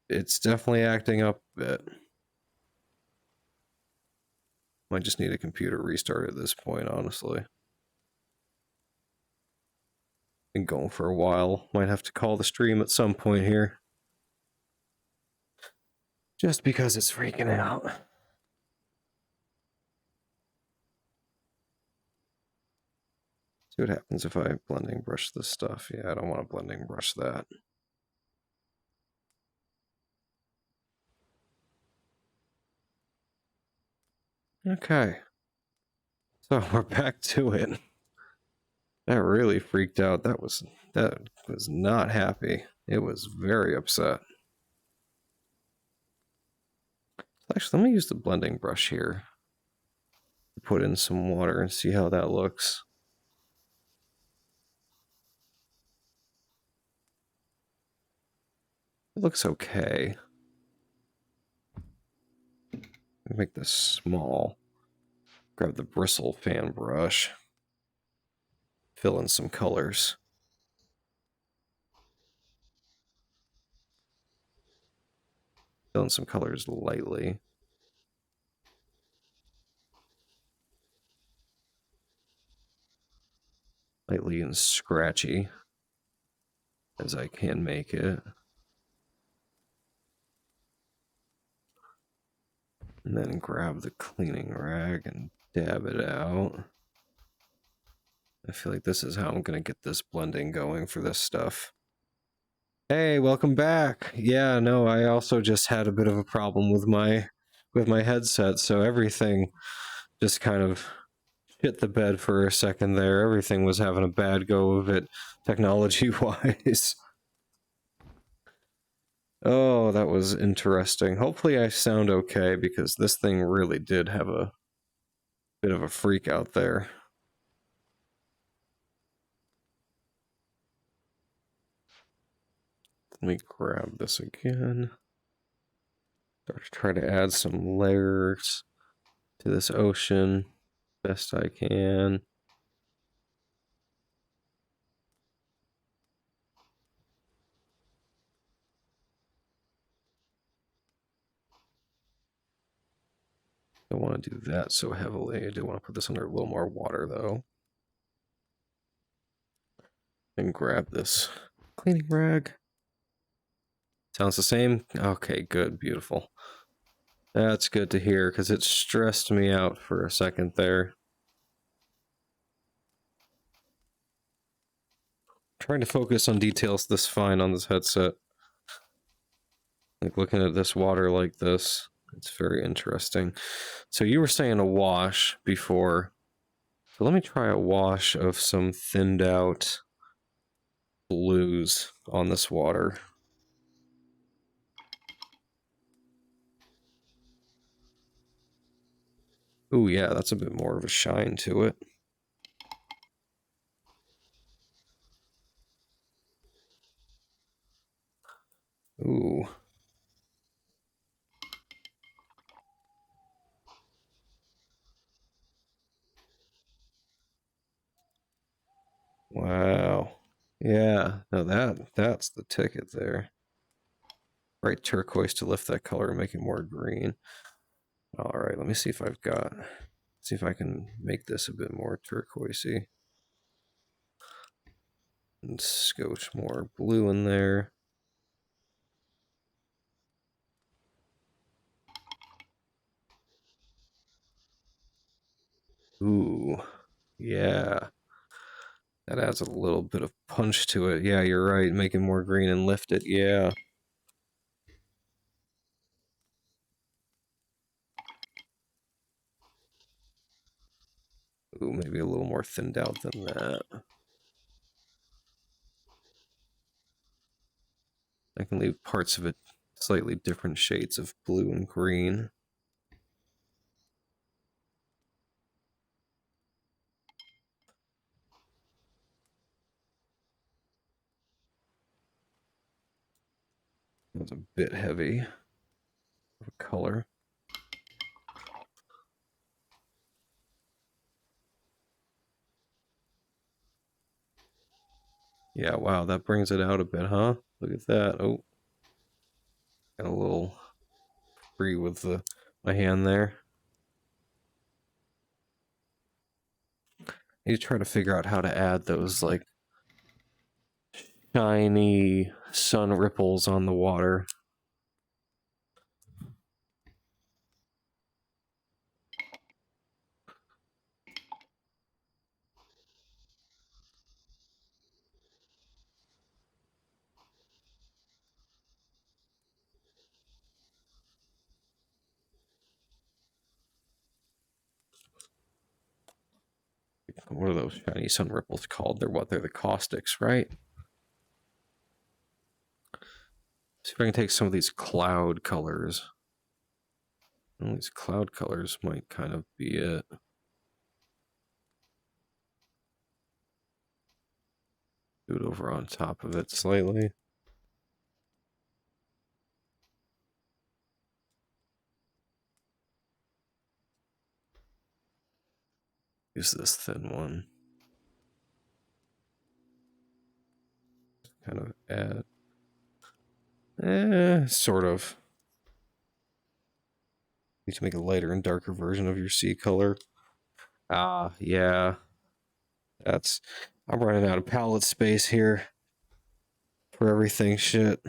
It's definitely acting up a bit. Might just need a computer restart at this point, honestly. Been going for a while. Might have to call the stream at some point here. Just because it's freaking out. See what happens if I blending brush this stuff. Yeah, I don't want to blending brush that. Okay. So we're back to it. That really freaked out. That was not happy. It was very upset. Actually, let me use the blending brush here. Put in some water and see how that looks. It looks okay. Make this small. Grab the bristle fan brush. Fill in some colors. Fill in some colors lightly. Lightly and scratchy as I can make it. And then grab the cleaning rag and dab it out. I feel like this is how I'm going to get this blending going for this stuff. Hey, welcome back. Yeah, no, I also just had a bit of a problem with my headset, so everything just kind of hit the bed for a second there. Everything was having a bad go of it, technology-wise. Oh, that was interesting. Hopefully I sound okay, because this thing really did have a bit of a freak out there. Let me grab this again. Start to try to add some layers to this ocean best I can. Don't want to do that so heavily. I do want to put this under a little more water though. And grab this cleaning rag. Sounds the same? Okay, good, beautiful. That's good to hear, because it stressed me out for a second there. Trying to focus on details this fine on this headset. Like looking at this water like this, It's very interesting. So you were saying a wash before. So let me try a wash of some thinned out blues on this water. Ooh, yeah, that's a bit more of a shine to it. Ooh. Wow. Yeah, no, that's the ticket there. Bright turquoise to lift that color and make it more green. All right, let me see if see if I can make this a bit more turquoisey. And scotch more blue in there. Ooh, yeah. That adds a little bit of punch to it. Yeah, you're right. Make it more green and lift it. Yeah. Ooh, maybe a little more thinned out than that. I can leave parts of it slightly different shades of blue and green. That's a bit heavy of a color. Yeah, wow, that brings it out a bit, huh? Look at that. Oh, got a little free with my hand there. I need to try to figure out how to add those, like, shiny sun ripples on the water. What are those shiny sun ripples called? They're the caustics, right? See if I can take some of these cloud colors. Well, these cloud colors might kind of be it. Do it over on top of it slightly. Use this thin one. Kind of add. Sort of. Need to make a lighter and darker version of your sea color. Ah, yeah. I'm running out of palette space here for everything. Shit.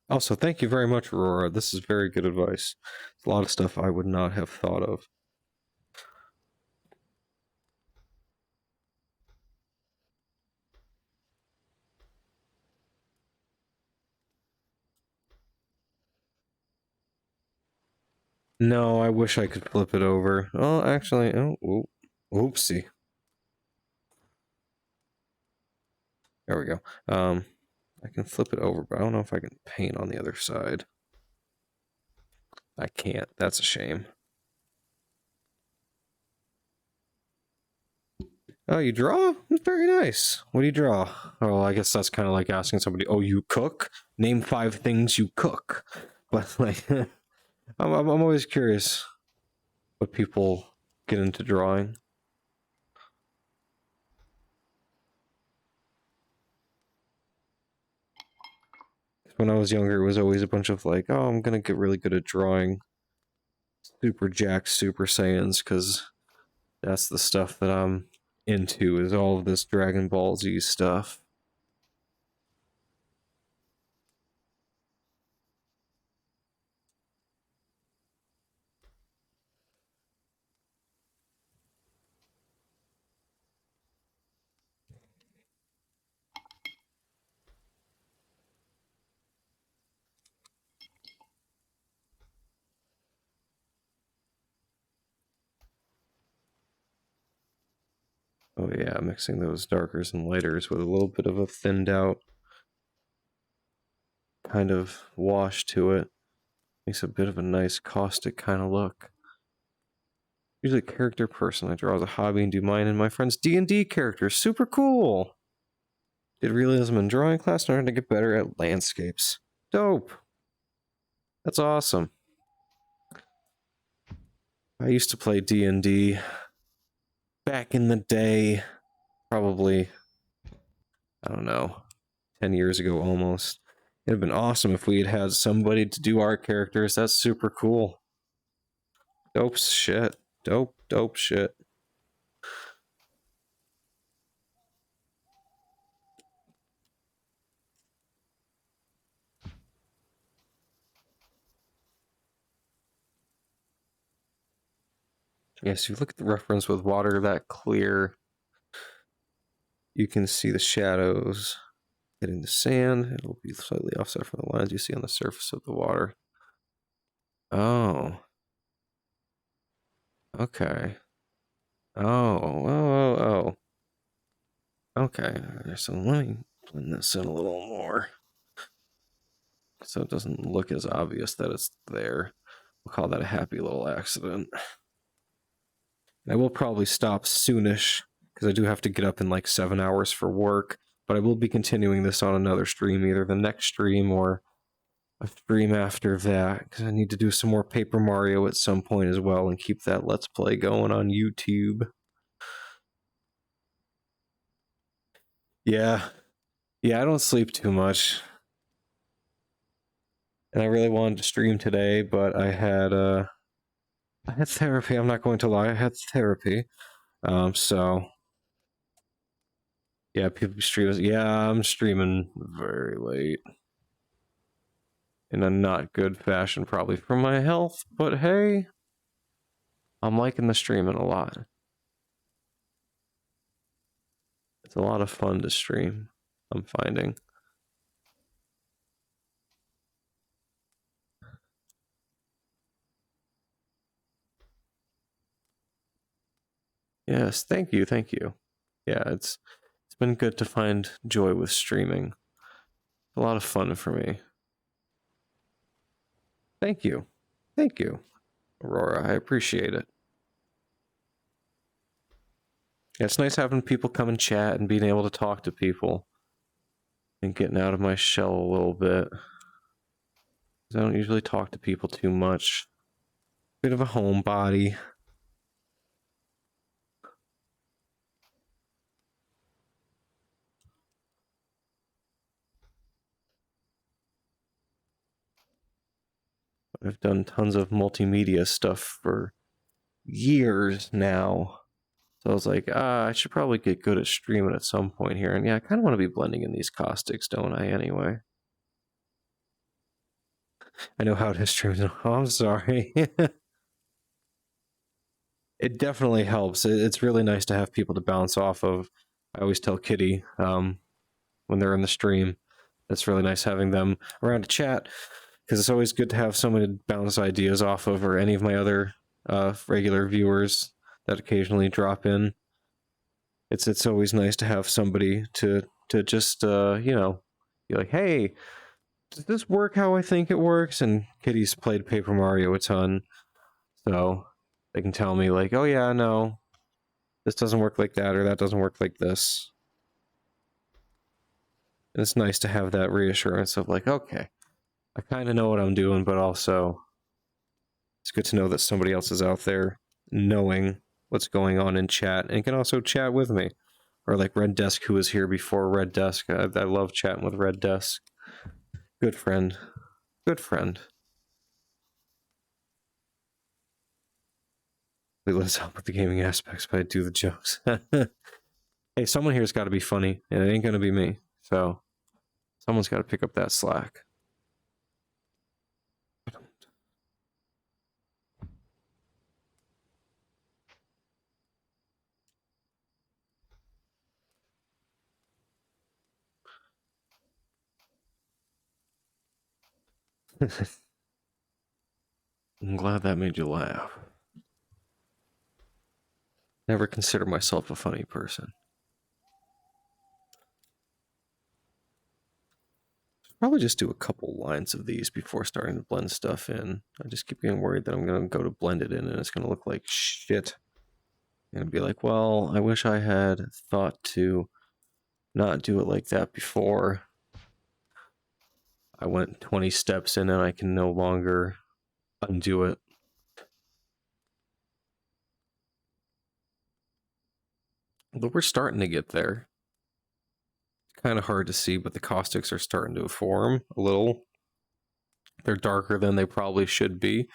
Also, thank you very much, Aurora. This is very good advice. It's a lot of stuff I would not have thought of. No, I wish I could flip it over. Oh, actually, oopsie. There we go. I can flip it over, but I don't know if I can paint on the other side. I can't. That's a shame. Oh, you draw? That's very nice. What do you draw? Oh, I guess that's kind of like asking somebody, oh, you cook? Name 5 things you cook. But, like, I'm always curious what people get into drawing. When I was younger, it was always a bunch of like, oh, I'm gonna get really good at drawing Super Jack Super Saiyans, because that's the stuff that I'm into, is all of this Dragon Ball Z stuff. Oh yeah, mixing those darkers and lighters with a little bit of a thinned out kind of wash to it. Makes a bit of a nice caustic kind of look. Usually a character person. I draw as a hobby and do mine and my friend's D&D characters. Super cool! Did realism in drawing class in order to get better at landscapes. Dope! That's awesome. I used to play D&D back in the day. Probably, I don't know, 10 years ago almost. It'd have been awesome if we had had somebody to do our characters. That's super cool. Dope shit. Dope shit. Yes, you look at the reference with water that clear, you can see the shadows hitting the sand. It'll be slightly offset from the lines you see on the surface of the water. Oh. Okay. Oh. Okay, so let me blend this in a little more so it doesn't look as obvious that it's there. We'll call that a happy little accident. And I will probably stop soonish because I do have to get up in like 7 hours for work, but I will be continuing this on another stream, either the next stream or a stream after that, because I need to do some more Paper Mario at some point as well and keep that Let's Play going on YouTube. Yeah, I don't sleep too much. And I really wanted to stream today, but I had therapy. I'm not going to lie, I had therapy. So yeah, people stream. Yeah, I'm streaming very late in a not good fashion, probably for my health. But hey, I'm liking the streaming a lot. It's a lot of fun to stream, I'm finding. Yes, thank you. Yeah, it's been good to find joy with streaming. A lot of fun for me. Thank you, Aurora. I appreciate it. Yeah, it's nice having people come and chat and being able to talk to people and getting out of my shell a little bit. I don't usually talk to people too much. Bit of a homebody. I've done tons of multimedia stuff for years now. So I was like, I should probably get good at streaming at some point here. And yeah, I kind of want to be blending in these caustics, don't I, anyway? I know how to stream. Oh, I'm sorry. It definitely helps. It's really nice to have people to bounce off of. I always tell Kitty when they're in the stream, it's really nice having them around to chat, because it's always good to have someone to bounce ideas off of, or any of my other regular viewers that occasionally drop in. It's always nice to have somebody to just you know, be like, hey, does this work how I think it works? And Kitty's played Paper Mario a ton, so they can tell me like, oh yeah, no, this doesn't work like that, or that doesn't work like this. And it's nice to have that reassurance of like, okay, I kind of know what I'm doing, but also it's good to know that somebody else is out there knowing what's going on in chat and can also chat with me. Or like Red Desk, who was here before Red Desk. I love chatting with Red Desk. Good friend. Good friend. We let us help with the gaming aspects, but I do the jokes. Hey, someone here's got to be funny, and it ain't going to be me. So someone's got to pick up that slack. I'm glad that made you laugh. Never consider myself a funny person. Probably just do a couple lines of these before starting to blend stuff in. I just keep getting worried that I'm going to go to blend it in and it's going to look like shit. I'm going to be like, well, I wish I had thought to not do it like that before. I went 20 steps in and I can no longer undo it. But we're starting to get there. It's kind of hard to see, but the caustics are starting to form a little. They're darker than they probably should be,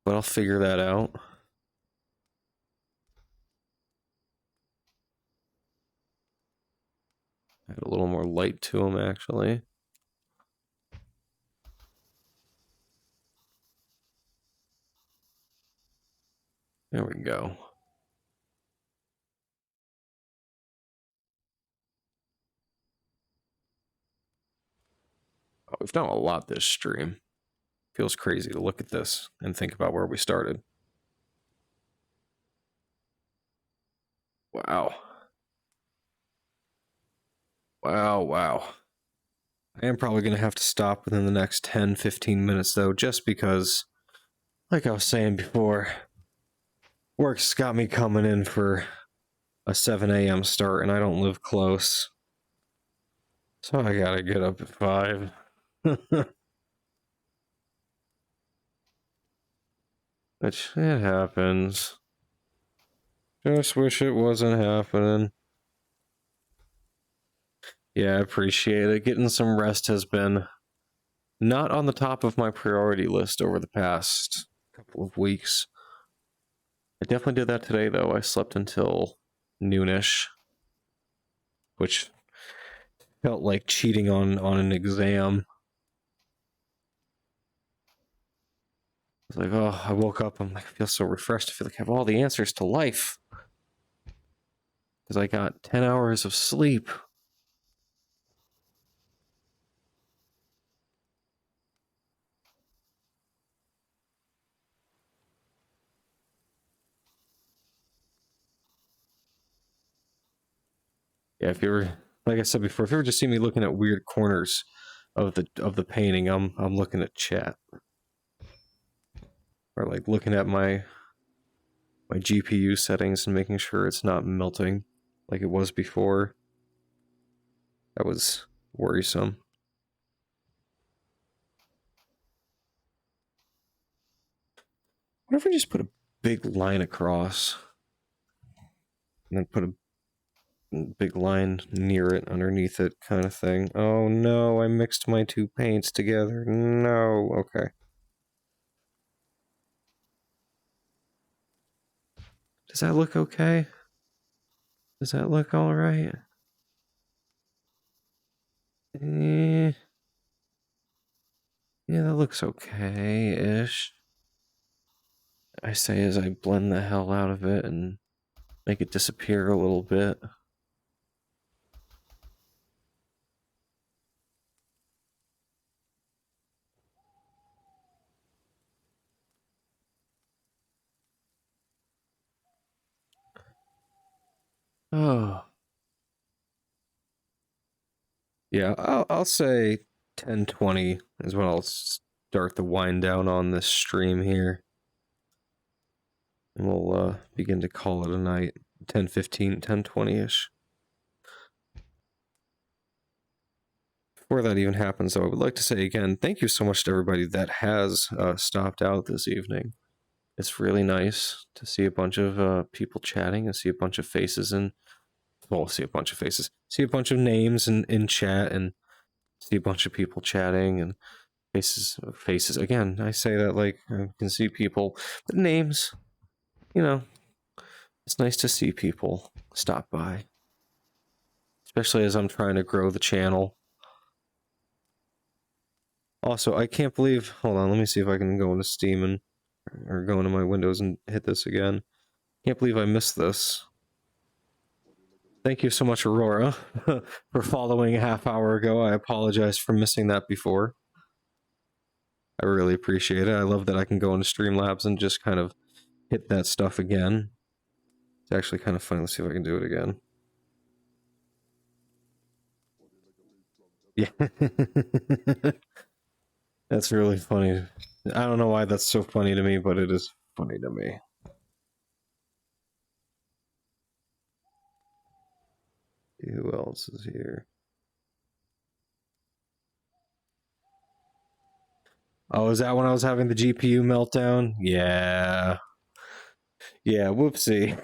but I'll figure that out. Add a little more light to them, actually. There we go. Oh, we've done a lot this stream. Feels crazy to look at this and think about where we started. Wow. Wow. I am probably going to have to stop within the next 10-15 minutes, though, just because, like I was saying before, work's got me coming in for a 7 a.m. start, and I don't live close. So I gotta get up at 5. Which, it happens. Just wish it wasn't happening. Yeah, I appreciate it. Getting some rest has been not on the top of my priority list over the past couple of weeks. I definitely did that today, though. I slept until noonish, which felt like cheating on an exam. I was like, oh, I woke up, I'm like, I feel so refreshed. I feel like I have all the answers to life. Because I got 10 hours of sleep. Yeah, if you ever, like I said before, if you ever just see me looking at weird corners of the painting, I'm looking at chat. Or like looking at my GPU settings and making sure it's not melting like it was before. That was worrisome. What if we just put a big line across and then put a big line near it, underneath it, kind of thing? Oh no, I mixed my two paints together. No, okay. Does that look okay? Does that look alright? Yeah, that looks okay-ish. I say as I blend the hell out of it and make it disappear a little bit. Oh. Yeah, I'll say 10:20 is when I'll start the wind down on this stream here. And we'll begin to call it a night. 10:15, 10:20-ish. Before that even happens, though, I would like to say again, thank you so much to everybody that has stopped out this evening. It's really nice to see a bunch of people chatting and see a bunch of faces and, well, see a bunch of names in chat and see a bunch of people chatting and faces. Again, I say that like I can see people, but names, you know, it's nice to see people stop by, especially as I'm trying to grow the channel. Also, I can't believe, hold on, let me see if I can go into Steam and, or go into my Windows and hit this again. Can't believe I missed this. Thank you so much, Aurora, for following a half hour ago. I apologize for missing that before. I really appreciate it. I love that I can go into Streamlabs and just kind of hit that stuff again. It's actually kind of funny. Let's see if I can do it again. Yeah. That's really funny. I don't know why that's so funny to me, but it is funny to me. Who else is here? Oh, is that when I was having the GPU meltdown? Yeah. Yeah, whoopsie.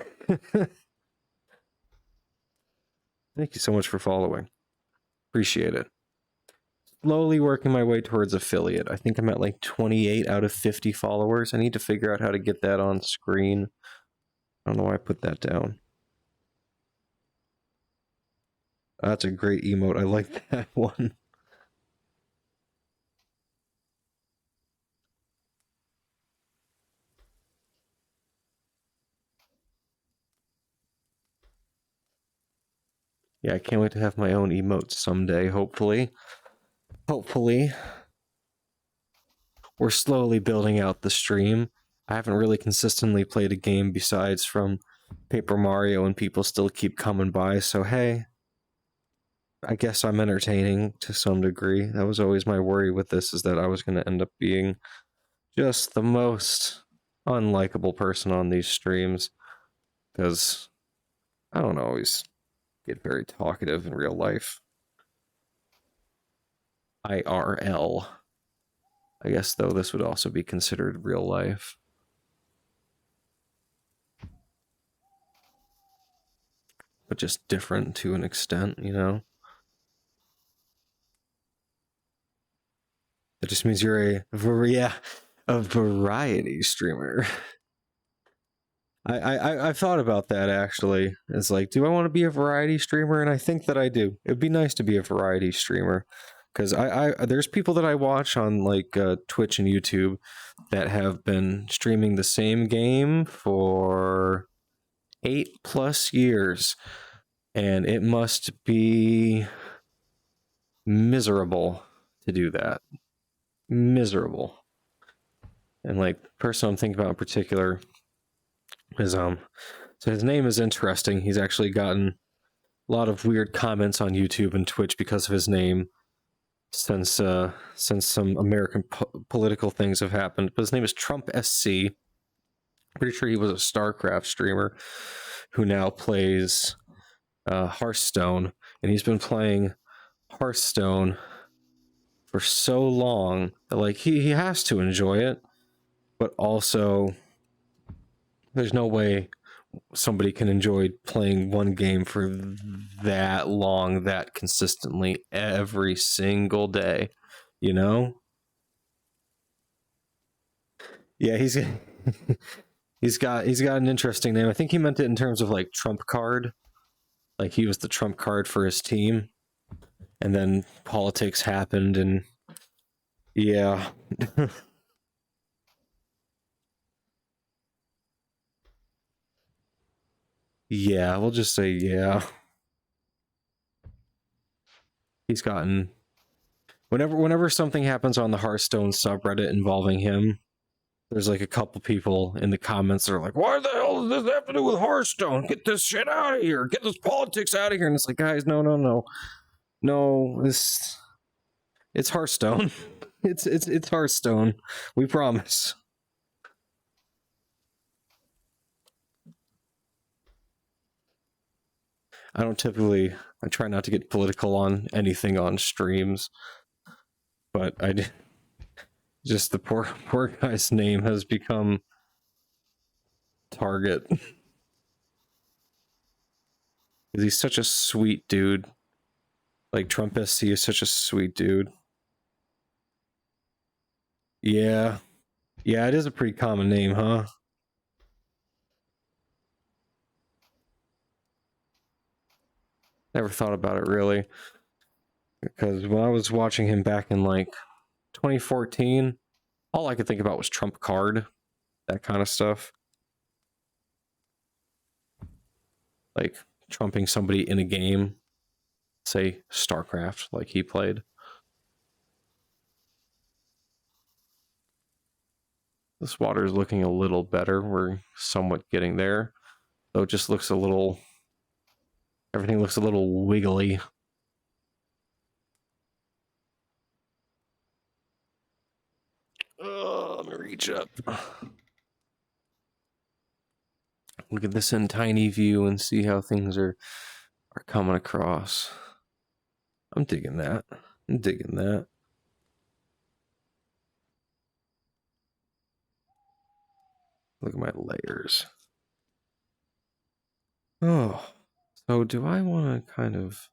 Thank you so much for following. Appreciate it. Slowly working my way towards affiliate. I think I'm at like 28 out of 50 followers. I need to figure out how to get that on screen. I don't know why I put that down. That's a great emote. I like that one. Yeah, I can't wait to have my own emotes someday, hopefully. Hopefully. We're slowly building out the stream. I haven't really consistently played a game besides from Paper Mario, and people still keep coming by, so hey, I guess I'm entertaining to some degree. That was always my worry with this, is that I was going to end up being just the most unlikable person on these streams, because I don't always get very talkative in real life. IRL. I guess, though, this would also be considered real life. But just different to an extent, you know? That just means you're a variety streamer. I've thought about that, actually. It's like, do I want to be a variety streamer? And I think that I do. It'd be nice to be a variety streamer, because there's people that I watch on like Twitch and YouTube that have been streaming the same game for 8+ years, and it must be miserable to do that. Miserable. And like, the person I'm thinking about in particular is so his name is interesting. He's actually gotten a lot of weird comments on YouTube and Twitch because of his name, since some American political things have happened. But his name is Trump SC. Pretty sure he was a StarCraft streamer who now plays Hearthstone, and he's been playing Hearthstone for so long that like he has to enjoy it, but also there's no way somebody can enjoy playing one game for that long, that consistently, every single day, you know? Yeah, he's got an interesting name. I think he meant it in terms of like trump card, like he was the trump card for his team, and then politics happened, and yeah. Yeah, we'll just say yeah. He's gotten, whenever something happens on the Hearthstone subreddit involving him, there's like a couple people in the comments that are like, why the hell does this have to do with Hearthstone? Get this shit out of here. Get this politics out of here. And it's like, guys, no. It's Hearthstone. it's Hearthstone. We promise. I try not to get political on anything on streams, but just the poor guy's name has become target. Because he's such a sweet dude. Like, Trump SC is such a sweet dude. Yeah. Yeah, it is a pretty common name, huh? Never thought about it, really. Because when I was watching him back in, like, 2014, all I could think about was Trump card. That kind of stuff. Like, trumping somebody in a game. Say, StarCraft, like he played. This water is looking a little better. We're somewhat getting there. Though it just looks a little... Everything looks a little wiggly. Oh, let me reach up. Look at this in tiny view and see how things are coming across. I'm digging that. I'm digging that. Look at my layers. Oh, so do I want to kind of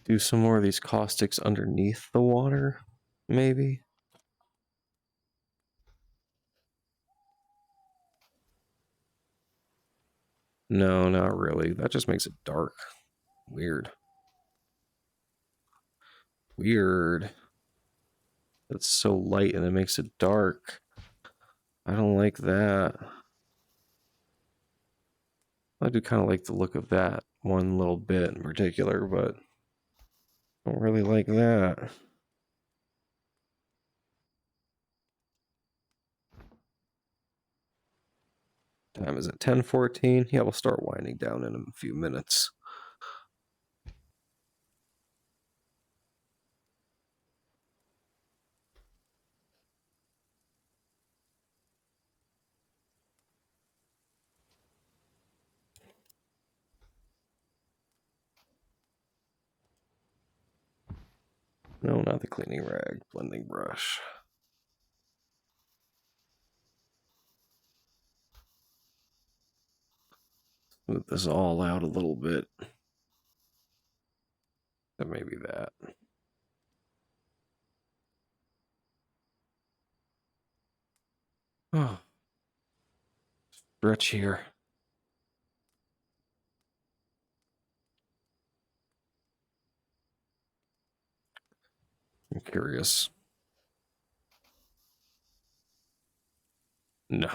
do some more of these caustics underneath the water? Maybe? No, not really. That just makes it dark. Weird. Weird. It's so light and it makes it dark. I don't like that. I do kind of like the look of that one little bit in particular, but I don't really like that. Time is it 10:14? Yeah, we'll start winding down in a few minutes. No, not the cleaning rag, blending brush. Smooth this all out a little bit. And maybe that. Oh. Stretch here. I'm curious. No.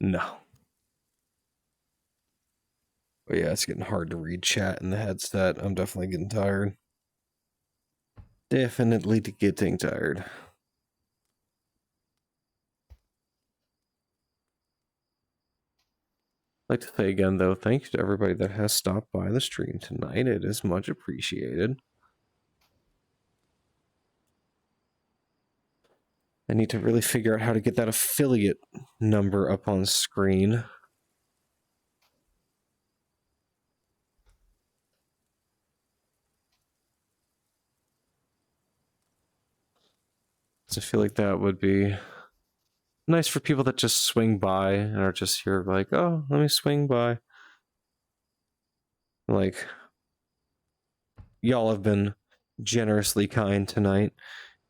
No. But yeah, it's getting hard to read chat in the headset. I'm definitely getting tired. Definitely getting tired. I'd like to say again, though, thanks to everybody that has stopped by the stream tonight. It is much appreciated. I need to really figure out how to get that affiliate number up on screen. I feel like that would be nice for people that just swing by and are just here like, oh, let me swing by. Like, y'all have been generously kind tonight,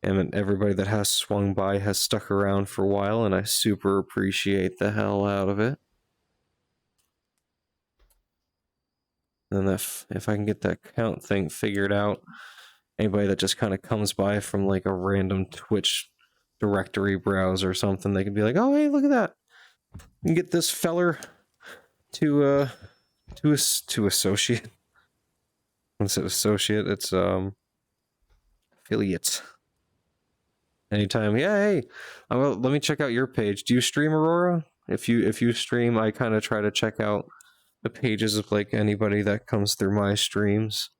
and everybody that has swung by has stuck around for a while, and I super appreciate the hell out of it. And if I can get that count thing figured out, anybody that just kind of comes by from like a random Twitch directory browse or something, they can be like, oh, hey, look at that. You can get this feller to associate. What's it, associate? It's affiliates. Anytime, yeah, hey, well, let me check out your page. Do you stream, Aurora? If you stream, I kind of try to check out the pages of like anybody that comes through my streams.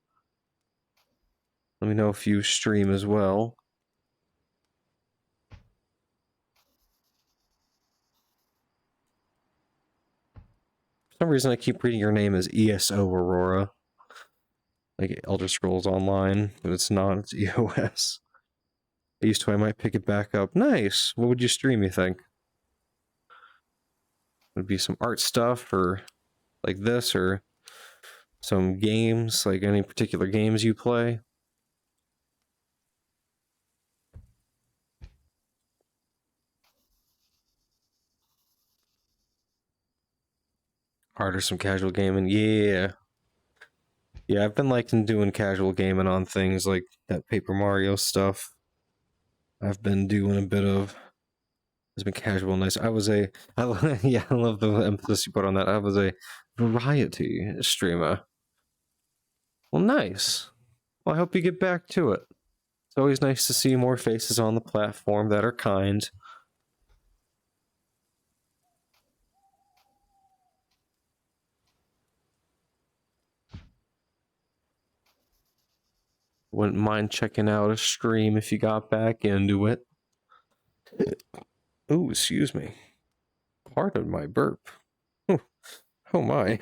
Let me know if you stream as well. For some reason, I keep reading your name as ESO Aurora, like Elder Scrolls Online, but it's not. It's EOS. I used to. I might pick it back up. Nice. What would you stream, you think? Would it be some art stuff, or like this, or some games, like any particular games you play? Art or some casual gaming? Yeah. Yeah, I've been liking doing casual gaming on things like that Paper Mario stuff. I've been doing a bit of. It's been casual, nice. I yeah, I love the emphasis you put on that. I was a variety streamer. Well, nice. Well, I hope you get back to it. It's always nice to see more faces on the platform that are kind. Wouldn't mind checking out a stream if you got back into it. Ooh, excuse me. Pardon my burp. Oh my.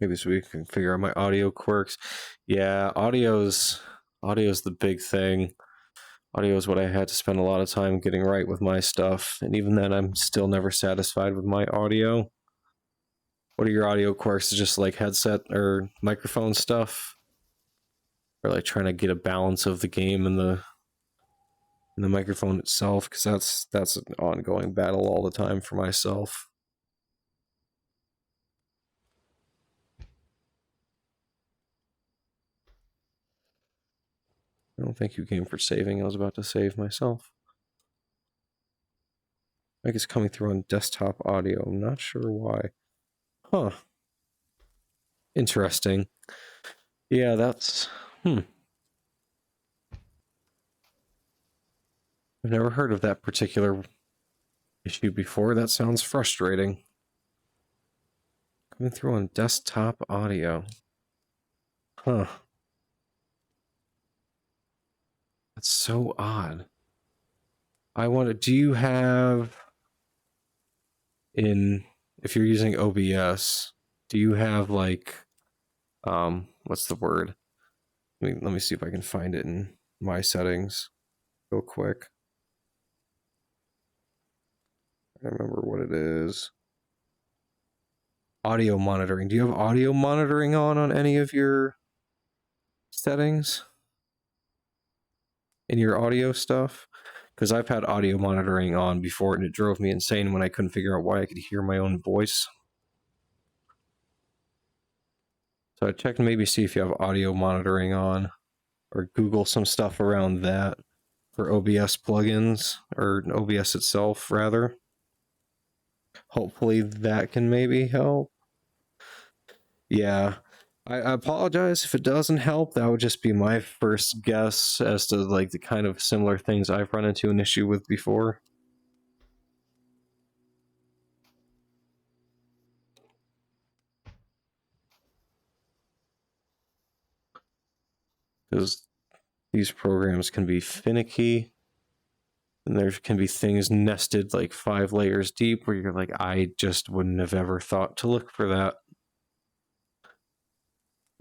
Maybe so we can figure out my audio quirks. Yeah, audio's the big thing. Audio is what I had to spend a lot of time getting right with my stuff, and even then I'm still never satisfied with my audio. What are your audio quirks? Just like headset or microphone stuff? Or like trying to get a balance of the game and the microphone itself? Because that's an ongoing battle all the time for myself. I don't think you came for saving. I was about to save myself. I think it's coming through on desktop audio. I'm not sure why. Huh. Interesting. Yeah, that's... I've never heard of that particular issue before. That sounds frustrating. Coming through on desktop audio. Huh. That's so odd. Do you have if you're using OBS, do you have like, what's the word? Let me see if I can find it in my settings real quick. I don't remember what it is. Audio monitoring. Do you have audio monitoring on any of your settings? In your audio stuff? Because I've had audio monitoring on before and it drove me insane when I couldn't figure out why I could hear my own voice. So I checked maybe see if you have audio monitoring on, or Google some stuff around that for OBS plugins, or OBS itself rather. Hopefully that can maybe help. Yeah. I apologize if it doesn't help. That would just be my first guess as to like the kind of similar things I've run into an issue with before. Because these programs can be finicky, and there can be things nested like 5 layers deep where you're like, I just wouldn't have ever thought to look for that.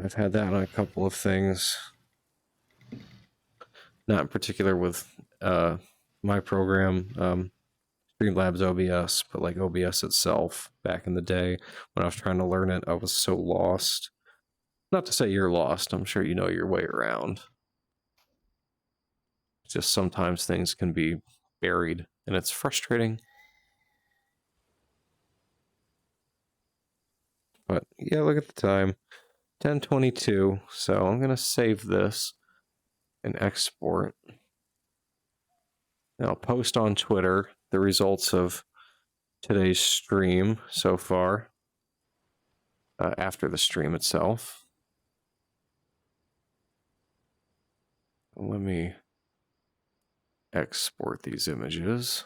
I've had that on a couple of things. Not in particular with my program, Streamlabs OBS, but like OBS itself back in the day when I was trying to learn it, I was so lost. Not to say you're lost, I'm sure you know your way around. Just sometimes things can be buried and it's frustrating. But yeah, look at the time. 10:22, so I'm gonna save this and export. And I'll post on Twitter the results of today's stream so far, after the stream itself. Let me export these images.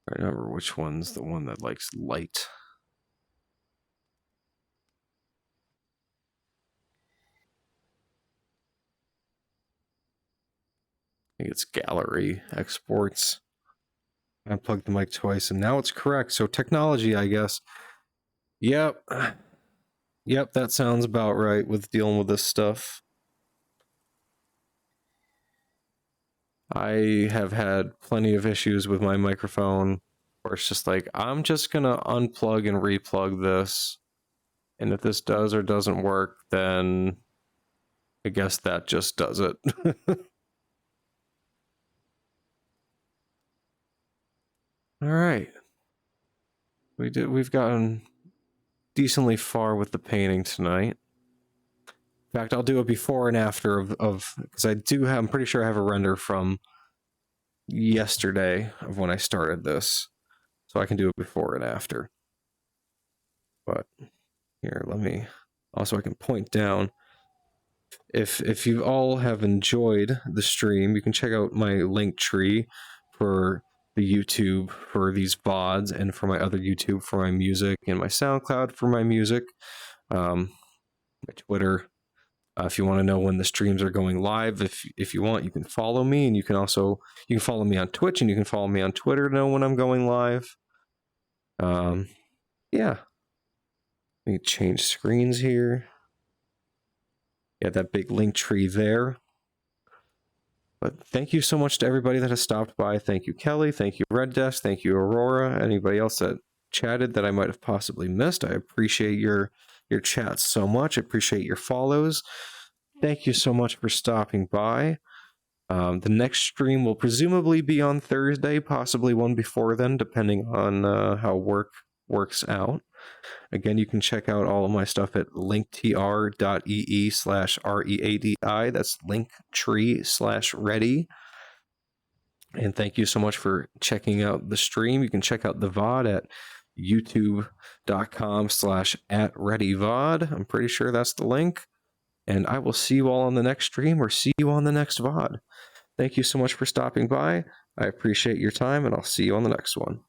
I don't remember which one's the one that likes light. I think it's gallery exports. I plugged the mic twice and now it's correct. So technology, I guess. Yep. Yep, that sounds about right with dealing with this stuff. I have had plenty of issues with my microphone where it's just like, I'm just gonna unplug and replug this. And if this does or doesn't work, then I guess that just does it. All right. We've gotten decently far with the painting tonight. In fact, I'll do a before and after of because I'm pretty sure I have a render from yesterday of when I started this, so I can do it before and after. But here, let me also, I can point down. If you all have enjoyed the stream, you can check out my link tree for the YouTube for these VODs, and for my other YouTube for my music, and my SoundCloud for my music, my Twitter. If you want to know when the streams are going live, if you want, you can follow me, and you can follow me on Twitch, and you can follow me on Twitter to know when I'm going live. Yeah. Let me change screens here. Yeah, that big link tree there. But thank you so much to everybody that has stopped by. Thank you, Kelly. Thank you, Red Desk. Thank you, Aurora. Anybody else that chatted that I might have possibly missed. I appreciate your chats so much. I appreciate your follows. Thank you so much for stopping by. The next stream will presumably be on Thursday, possibly one before then, depending on how work works out. Again, you can check out all of my stuff at linktr.ee/readi. That's linktree/ready. And thank you so much for checking out the stream. You can check out the VOD at youtube.com/@readyvod. I'm pretty sure that's the link. And I will see you all on the next stream, or see you on the next VOD. Thank you so much for stopping by. I appreciate your time, and I'll see you on the next one.